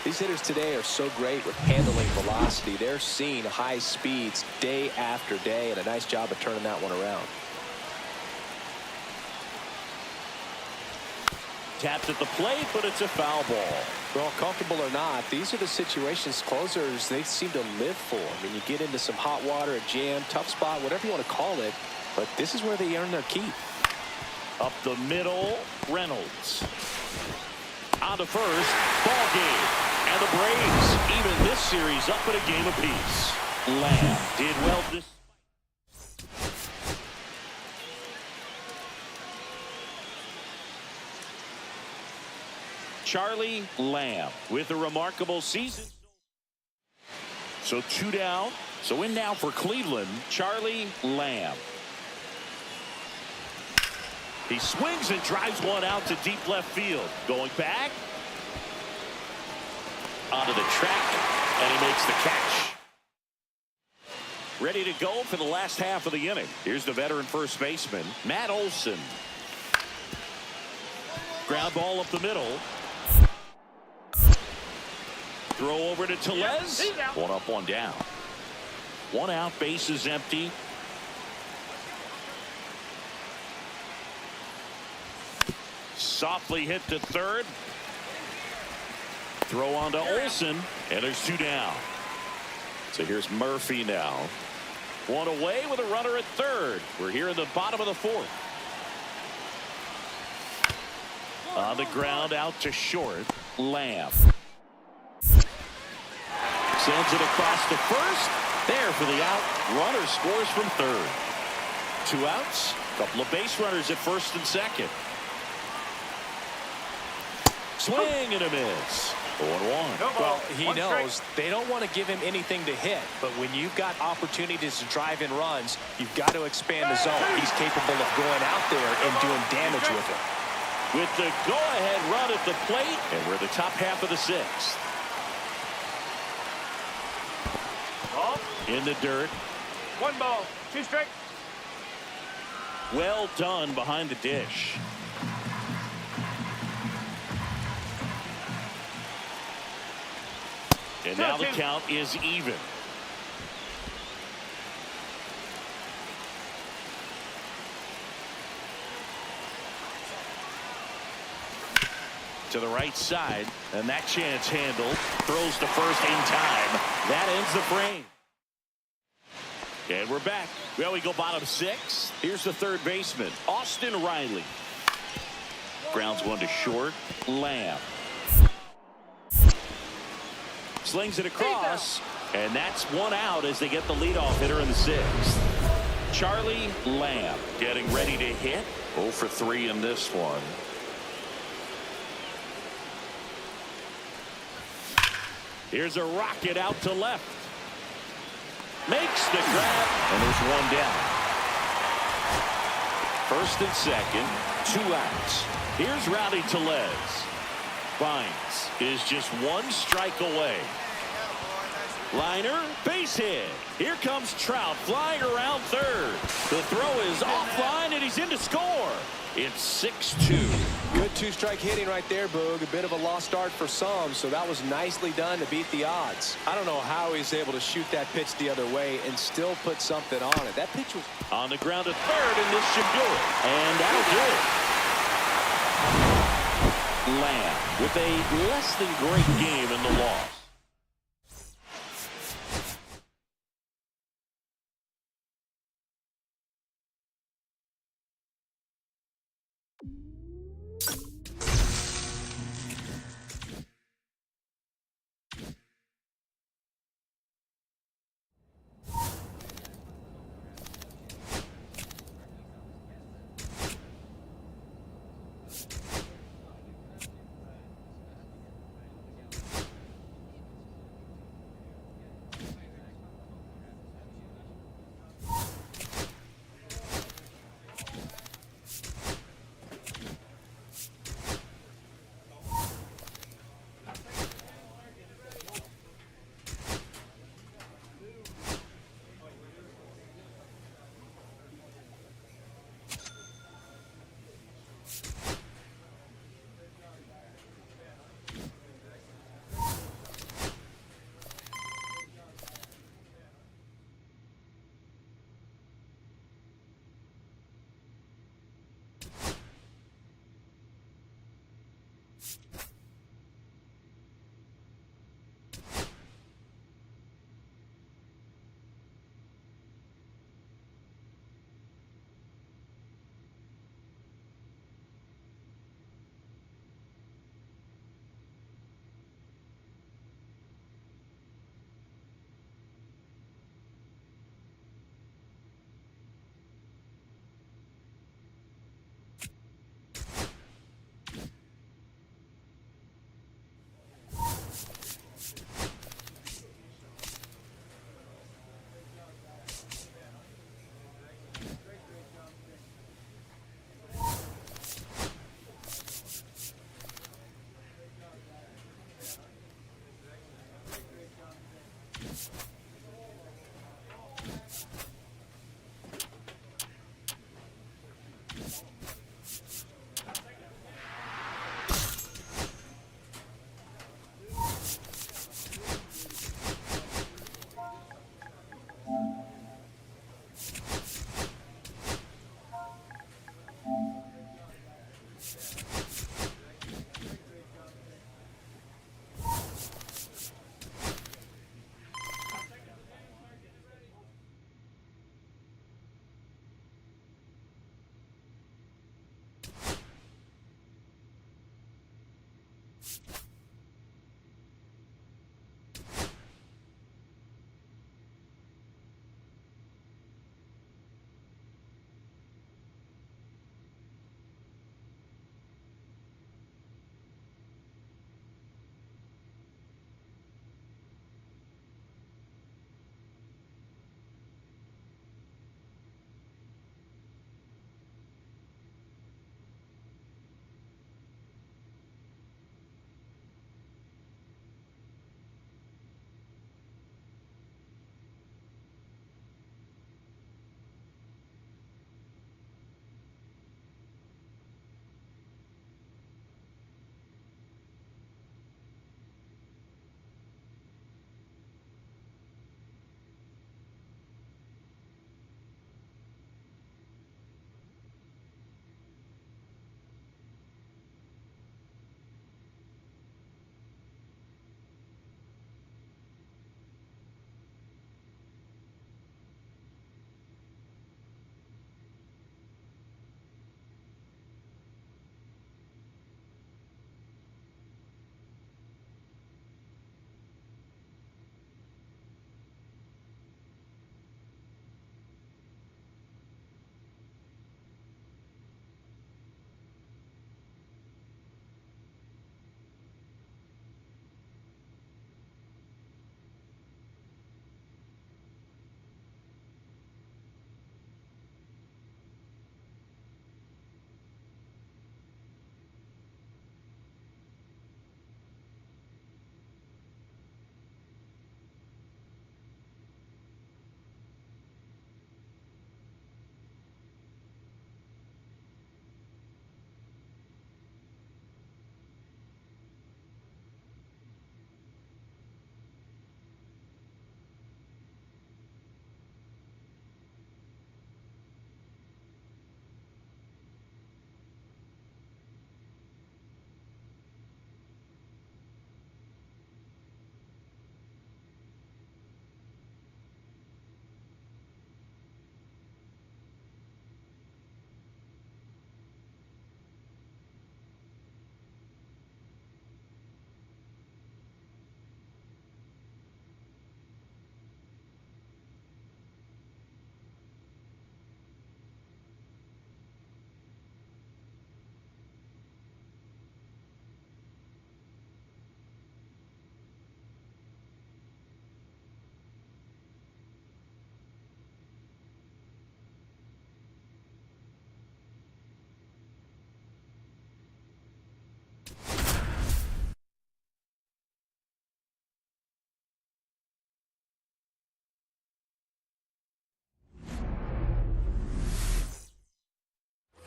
These hitters today are so great with handling velocity. They're seeing high speeds day after day, and a nice job of turning that one around. Tapped at the plate, but it's a foul ball. Well, comfortable or not, these are the situations closers they seem to live for. I mean, you get into some hot water, a jam, tough spot, whatever you want to call it, but this is where they earn their keep. Up the middle, Reynolds. On to first, ball game. And the Braves even this series up at a game apiece. Lamb did well this. Charlie Lamb with a remarkable season. So 2 down. So in now for Cleveland, Charlie Lamb. He swings and drives one out to deep left field. Going back. Onto the track. And he makes the catch. Ready to go for the last half of the inning. Here's the veteran first baseman, Matt Olson. Ground ball up the middle. Throw over to Tellez. 1 up, 1 down. 1 out, bases empty. Softly hit to third. Throw on to Olson, and there's 2 down. So here's Murphy now. 1 away with a runner at third. We're here in the bottom of the 4th. On the ground out to short. Lamb. Sends it across to first. There for the out. Runner scores from third. 2 outs. Couple of base runners at first and second. Swing and a miss. 0-1. Well, he knows they don't want to give him anything to hit, but when you've got opportunities to drive in runs, you've got to expand the zone. He's capable of going out there and doing damage with it. With the go-ahead run at the plate, and we're the top half of the 6th. In the dirt. 1 ball, 2 strikes. Well done behind the dish. And now the count is even. To the right side, and that chance handled. Throws to first in time. That ends the frame. And we're back. Well, we go bottom 6. Here's the third baseman, Austin Riley. Grounds one to short. Lamb. Slings it across, and that's 1 out as they get the leadoff hitter in the 6th. Charlie Lamb getting ready to hit. 0 for 3 in this one. Here's a rocket out to left. Makes the grab, and there's 1 down. First and second, 2 outs. Here's Rowdy Tellez. Vines is just 1 strike away. Liner, base hit. Here comes Trout flying around third. The throw is offline, and he's in to score. It's 6-2. Good 2-strike hitting right there, Boog. A bit of a lost start for some, so that was nicely done to beat the odds. I don't know how he's able to shoot that pitch the other way and still put something on it. That pitch was on the ground at third, and this should do it. And that'll do it. Lamb with a less than great game in the loss.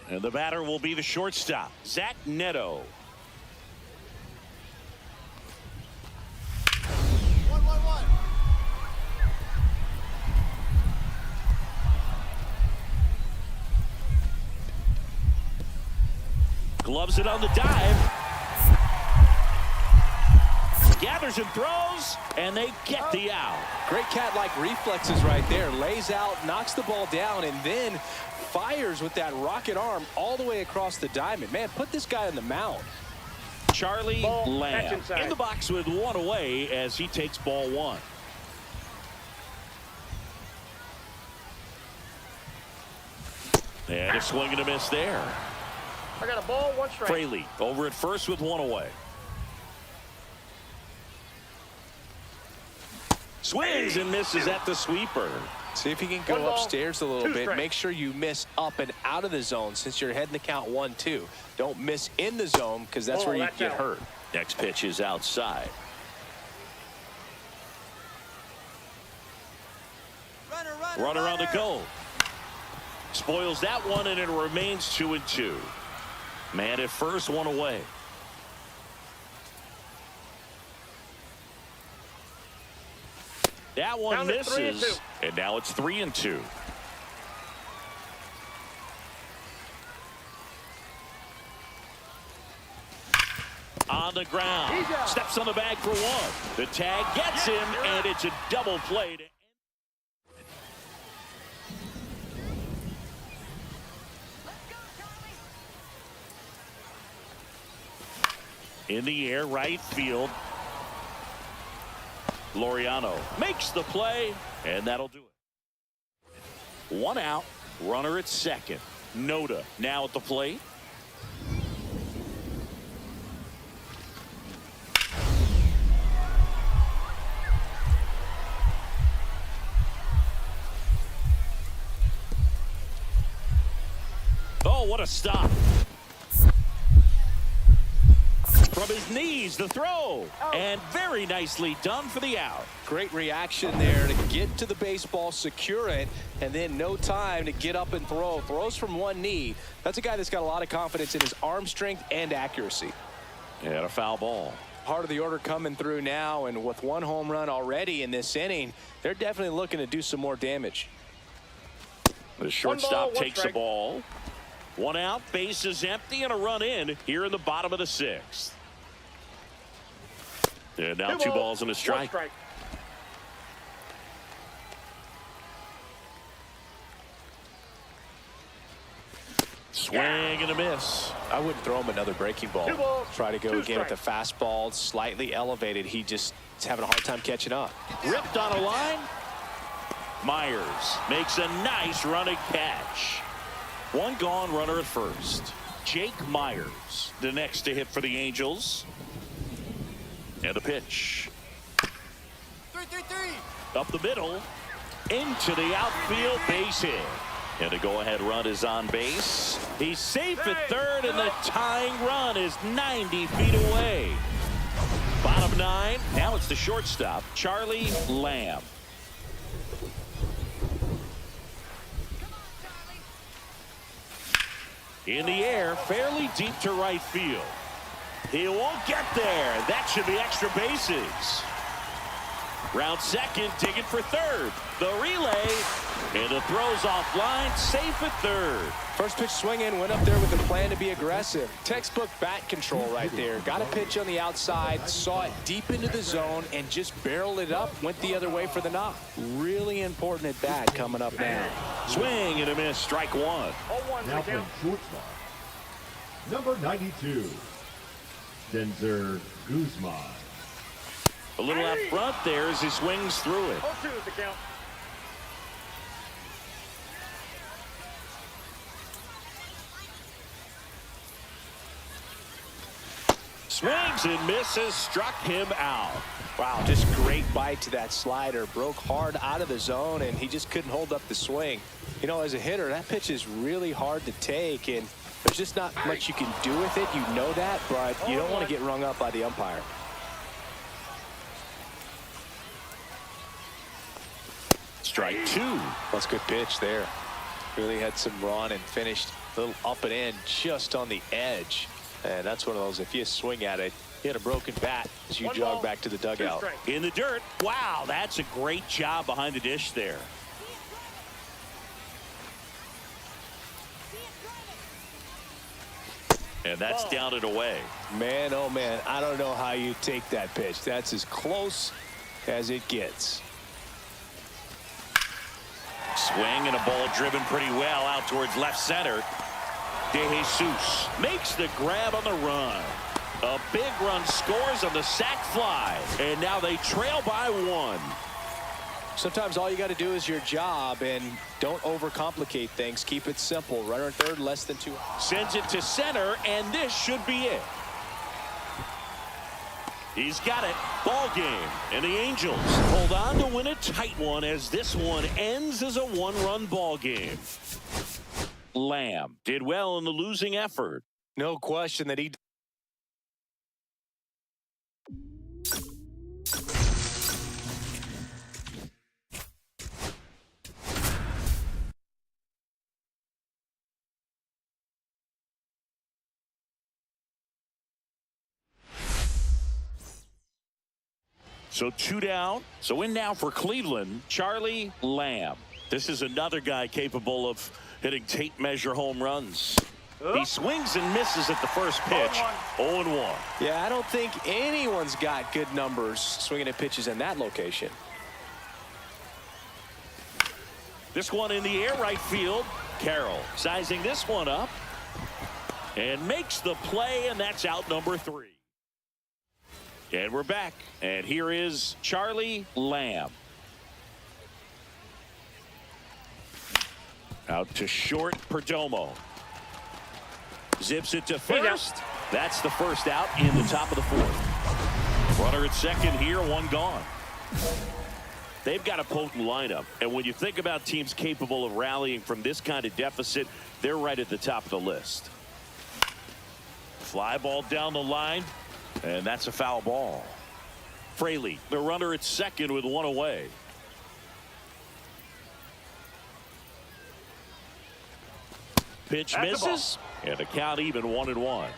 And the batter will be the shortstop, Zach Neto. Gloves it on the dive. Gathers and throws, and they get the out. Great cat-like reflexes right there. Lays out, knocks the ball down, and then fires with that rocket arm all the way across the diamond. Man, put this guy on the mound. Charlie Lamb in the box with one away as he takes ball one. And a swing and a miss there. I got a ball, one strike. Fraley over at first with one away. Swings and misses at the sweeper. See if you can go upstairs a little bit. Make sure you miss up and out of the zone since you're heading the count 1-2. Don't miss in the zone because that's where you get hurt. Next pitch is outside. Runner on the goal. Spoils that one, and it remains 2-2. Man at first, one away. That one Down to misses, 3-2. and now it's 3-2. On the ground, steps on the bag for one. The tag gets him, and it's a double play. In the air, right field. Laureano makes the play, and that'll do it. One out, runner at second. Noda now at the plate. Oh, what a stop. From his knees, the throw. And very nicely done for the out. Great reaction there to get to the baseball, secure it, and then no time to get up and throw. Throws from one knee. That's a guy that's got a lot of confidence in his arm strength and accuracy. And a foul ball. Part of the order coming through now, and with one home run already in this inning, they're definitely looking to do some more damage. The shortstop takes the ball. One out, base is empty, and a run in here in the bottom of the sixth. And now two balls and a strike. Swing and a miss. I wouldn't throw him another breaking ball. Try to go again with the fastball, slightly elevated. He just is having a hard time catching up. Ripped on a line. Myers makes a nice running catch. One gone, runner at first. Jake Myers, the next to hit for the Angels. And the pitch. 3-3-3. Up the middle. Into the outfield, base hit. And the go-ahead run is on base. He's safe at third, and the tying run is 90 feet away. Bottom nine. Now it's the shortstop, Charlie Lamb. In the air, fairly deep to right field. He won't get there. That should be extra bases. Round second, digging for third. The relay, and the throw's offline, safe at third. First pitch swinging, went up there with a plan to be aggressive. Textbook bat control right there. Got a pitch on the outside, saw it deep into the zone, and just barreled it up, went the other way for the knock. Really important at bat coming up now. Swing and a miss, strike one. Now playing shortstop, number 92, Denzer Guzman. A little out front there as he swings through it. 0-2 is the count. Swings and misses, struck him out. Wow, just great bite to that slider. Broke hard out of the zone, and he just couldn't hold up the swing. You know, as a hitter, that pitch is really hard to take, and there's just not much you can do with it. You know that, but you don't want to get rung up by the umpire. Strike two. That's a good pitch there. Really had some run and finished a little up and in just on the edge. And that's one of those, if you swing at it, you hit a broken bat as you jog back to the dugout. In the dirt. Wow, that's a great job behind the dish there. And that's down and away. Man, oh man, I don't know how you take that pitch. That's as close as it gets. Swing and a ball driven pretty well out towards left center. De Jesus makes the grab on the run. A big run scores on the sac fly. And now they trail by one. Sometimes all you got to do is your job, and don't overcomplicate things. Keep it simple. Runner at third, less than 2. Sends it to center, and this should be it. He's got it. Ball game. And the Angels hold on to win a tight one as this one ends as a one-run ball game. Lamb did well in the losing effort. No question that he So 2 down. So in now for Cleveland, Charlie Lamb. This is another guy capable of hitting tape measure home runs. He swings and misses at the first pitch. 0-1. Yeah, I don't think anyone's got good numbers swinging at pitches in that location. This one in the air right field. Carroll sizing this one up and makes the play, and that's out number 3. And we're back, and here is Charlie Lamb. Out to short, Perdomo. Zips it to first. That's the first out in the top of the 4th. Runner at second here, 1 gone. They've got a potent lineup, and when you think about teams capable of rallying from this kind of deficit, they're right at the top of the list. Fly ball down the line, and that's a foul ball. Fraley, the runner at second with 1 away. Pitch misses, and the count even 1-1.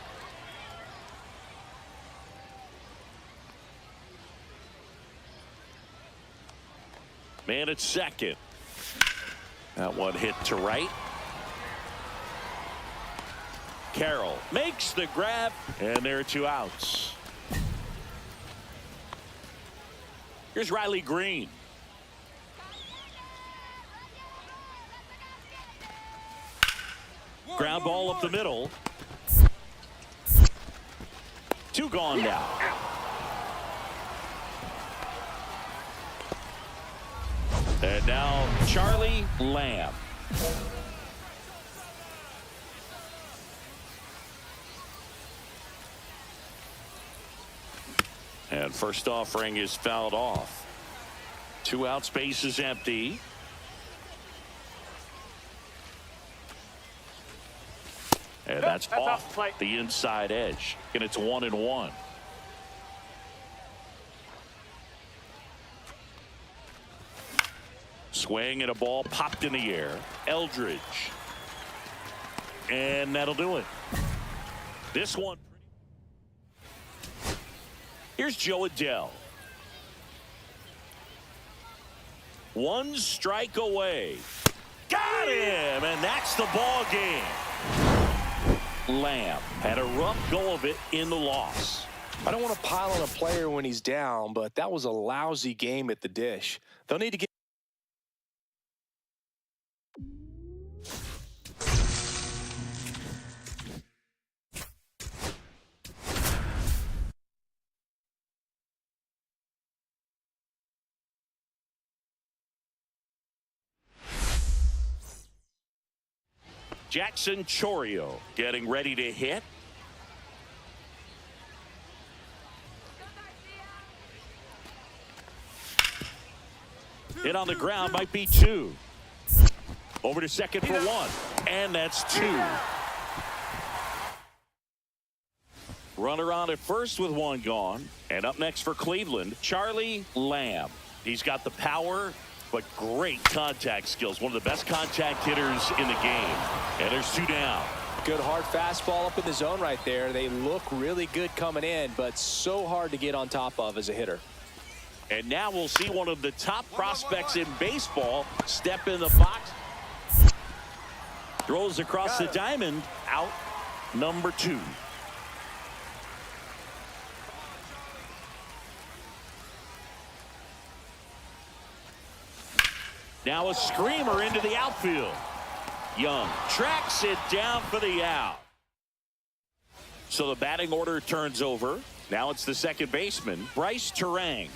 Man at second. That one hit to right. Carroll makes the grab, and there are 2 outs. Here's Riley Green. Ground ball up the middle. 2 gone now. And now Charlie Lamb. And first offering is fouled off. 2 outs, base is empty. And that's off the inside edge. And it's 1-1. Swing and a ball popped in the air. Eldridge. And that'll do it. This one. Here's Joe Adele. 1 strike away. Got him! And that's the ball game. Lamb had a rough go of it in the loss. I don't want to pile on a player when he's down, but that was a lousy game at the dish. They'll need to get. Jackson Chorio getting ready to hit. Hit on the ground, might be 2. Over to second for 1. And that's 2. Runner on at first with 1 gone. And up next for Cleveland, Charlie Lamb. He's got the power, but great contact skills. One of the best contact hitters in the game. And there's 2 down. Good hard fastball up in the zone right there. They look really good coming in, but so hard to get on top of as a hitter. And now we'll see one of the top prospects in baseball step in the box. Throws across the diamond. Out number 2. Now a screamer into the outfield. Young tracks it down for the out. So the batting order turns over. Now it's the second baseman, Bryce Terang.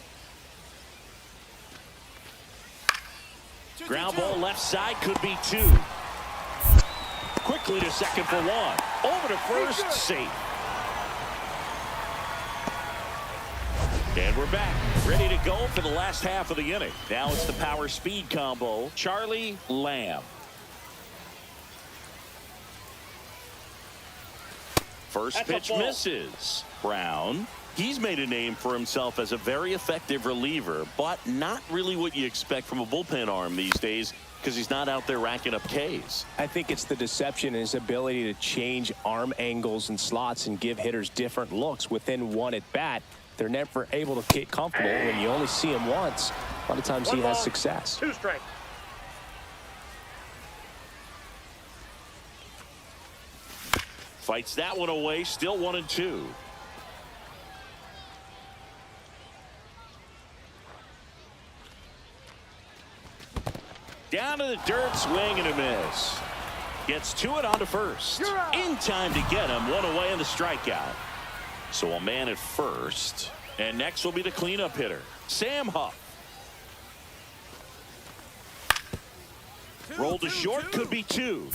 Ground ball left side, could be 2. Quickly to second for 1. Over to first, safe. And we're back, ready to go for the last half of the inning. Now it's the power speed combo, Charlie Lamb. First pitch misses. Brown. He's made a name for himself as a very effective reliever, but not really what you expect from a bullpen arm these days because he's not out there racking up Ks. I think it's the deception and his ability to change arm angles and slots and give hitters different looks within one at bat they're never able to get comfortable. When you only see him once, a lot of times he has success. 2 strikes. Fights that one away, still 1-2. Down to the dirt, swing and a miss. Gets to it onto first. In time to get him, one away in the strikeout. So a man at first. And next will be the cleanup hitter, Sam Huff. Roll to short, could be 2.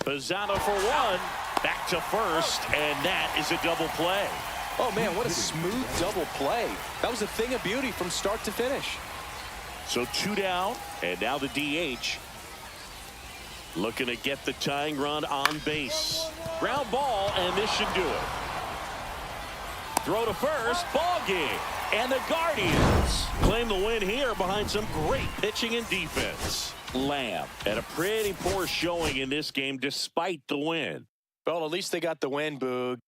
Pizzano for 1. Back to first, and that is a double play. Oh, man, what a smooth double play. That was a thing of beauty from start to finish. So 2 down, and now the DH. Looking to get the tying run on base. Ground ball, and this should do it. Throw to first, ball game. And the Guardians claim the win here behind some great pitching and defense. Lamb had a pretty poor showing in this game despite the win. Well, at least they got the win, Boog.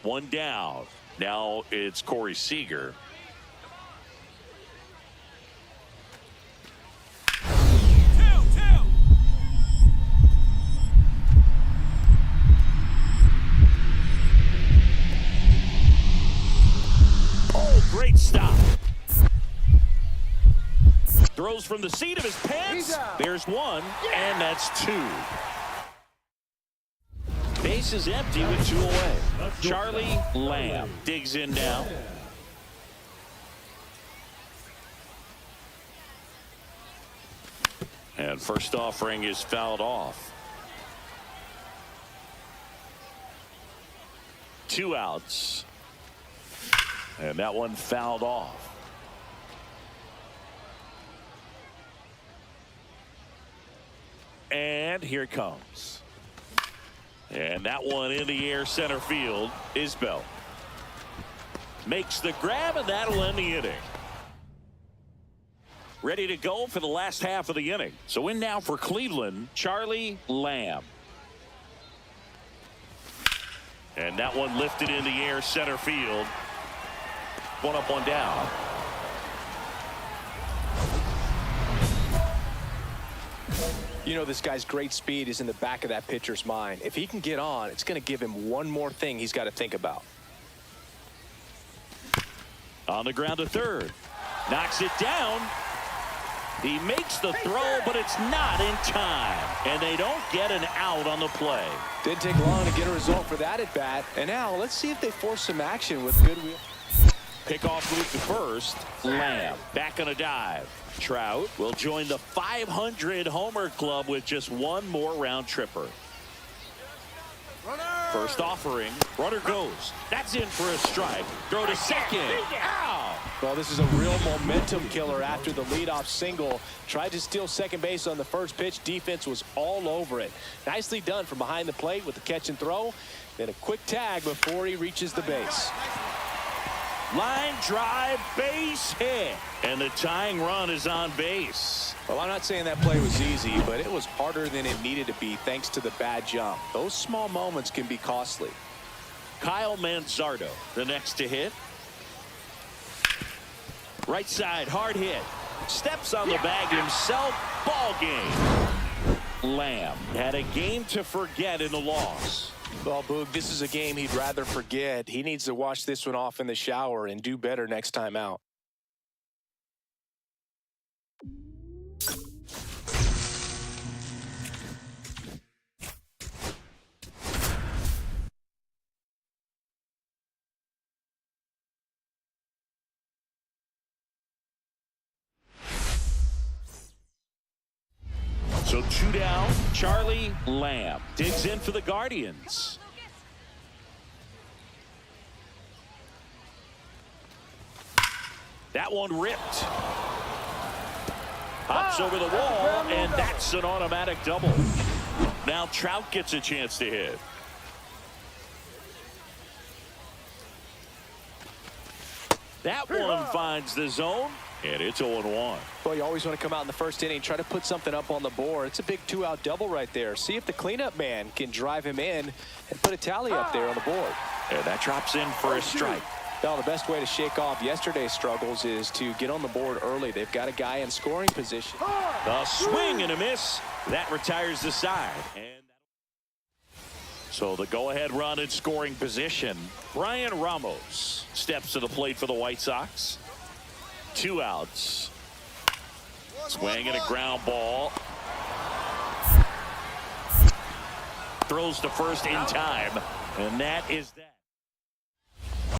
One down. Now it's Corey Seager. Oh, great stop. Throws from the seat of his pants. There's 1, and that's 2. Base is empty with 2 away. Charlie Lamb digs in now. And first offering is fouled off. 2 outs. And that one fouled off. And here it comes. And that one in the air center field is Bell. Makes the grab, and that'll end the inning. Ready to go for the last half of the inning. So in now for Cleveland, Charlie Lamb. And that one lifted in the air center field. 1 up, 1 down. You know, this guy's great speed is in the back of that pitcher's mind. If he can get on, it's going to give him one more thing he's got to think about. On the ground to third. Knocks it down. He makes the throw, but it's not in time. And they don't get an out on the play. Didn't take long to get a result for that at bat. And now let's see if they force some action with good wheel. Pickoff move to first. Lamb back on a dive. Trout will join the 500 homer club with just 1 more round tripper. First offering. Runner goes. That's in for a strike. Throw to second. Ow! Well, this is a real momentum killer after the leadoff single. Tried to steal second base on the first pitch. Defense was all over it. Nicely done from behind the plate with the catch and throw. Then a quick tag before he reaches the base. Line drive, base hit. And the tying run is on base. Well, I'm not saying that play was easy, but it was harder than it needed to be thanks to the bad jump. Those small moments can be costly. Kyle Manzardo, the next to hit. Right side, hard hit. Steps on the bag himself. Ball game. Lamb had a game to forget in the loss. Well, Boog, this is a game he'd rather forget. He needs to wash this one off in the shower and do better next time out. So 2 down. Charlie Lamb digs in for the Guardians. That one ripped. Hops over the wall, and that's an automatic double. Now Trout gets a chance to hit. That one finds the zone, and it's 0-1. Well, you always want to come out in the first inning, try to put something up on the board. It's a big 2-out double right there. See if the cleanup man can drive him in and put a tally up there on the board. And that drops in for a strike. Well, the best way to shake off yesterday's struggles is to get on the board early. They've got a guy in scoring position. A swing and a miss. That retires the side. And so the go-ahead run in scoring position. Brian Ramos steps to the plate for the White Sox. 2 outs. Swing and a ground ball. Throws to first in time. And that is that.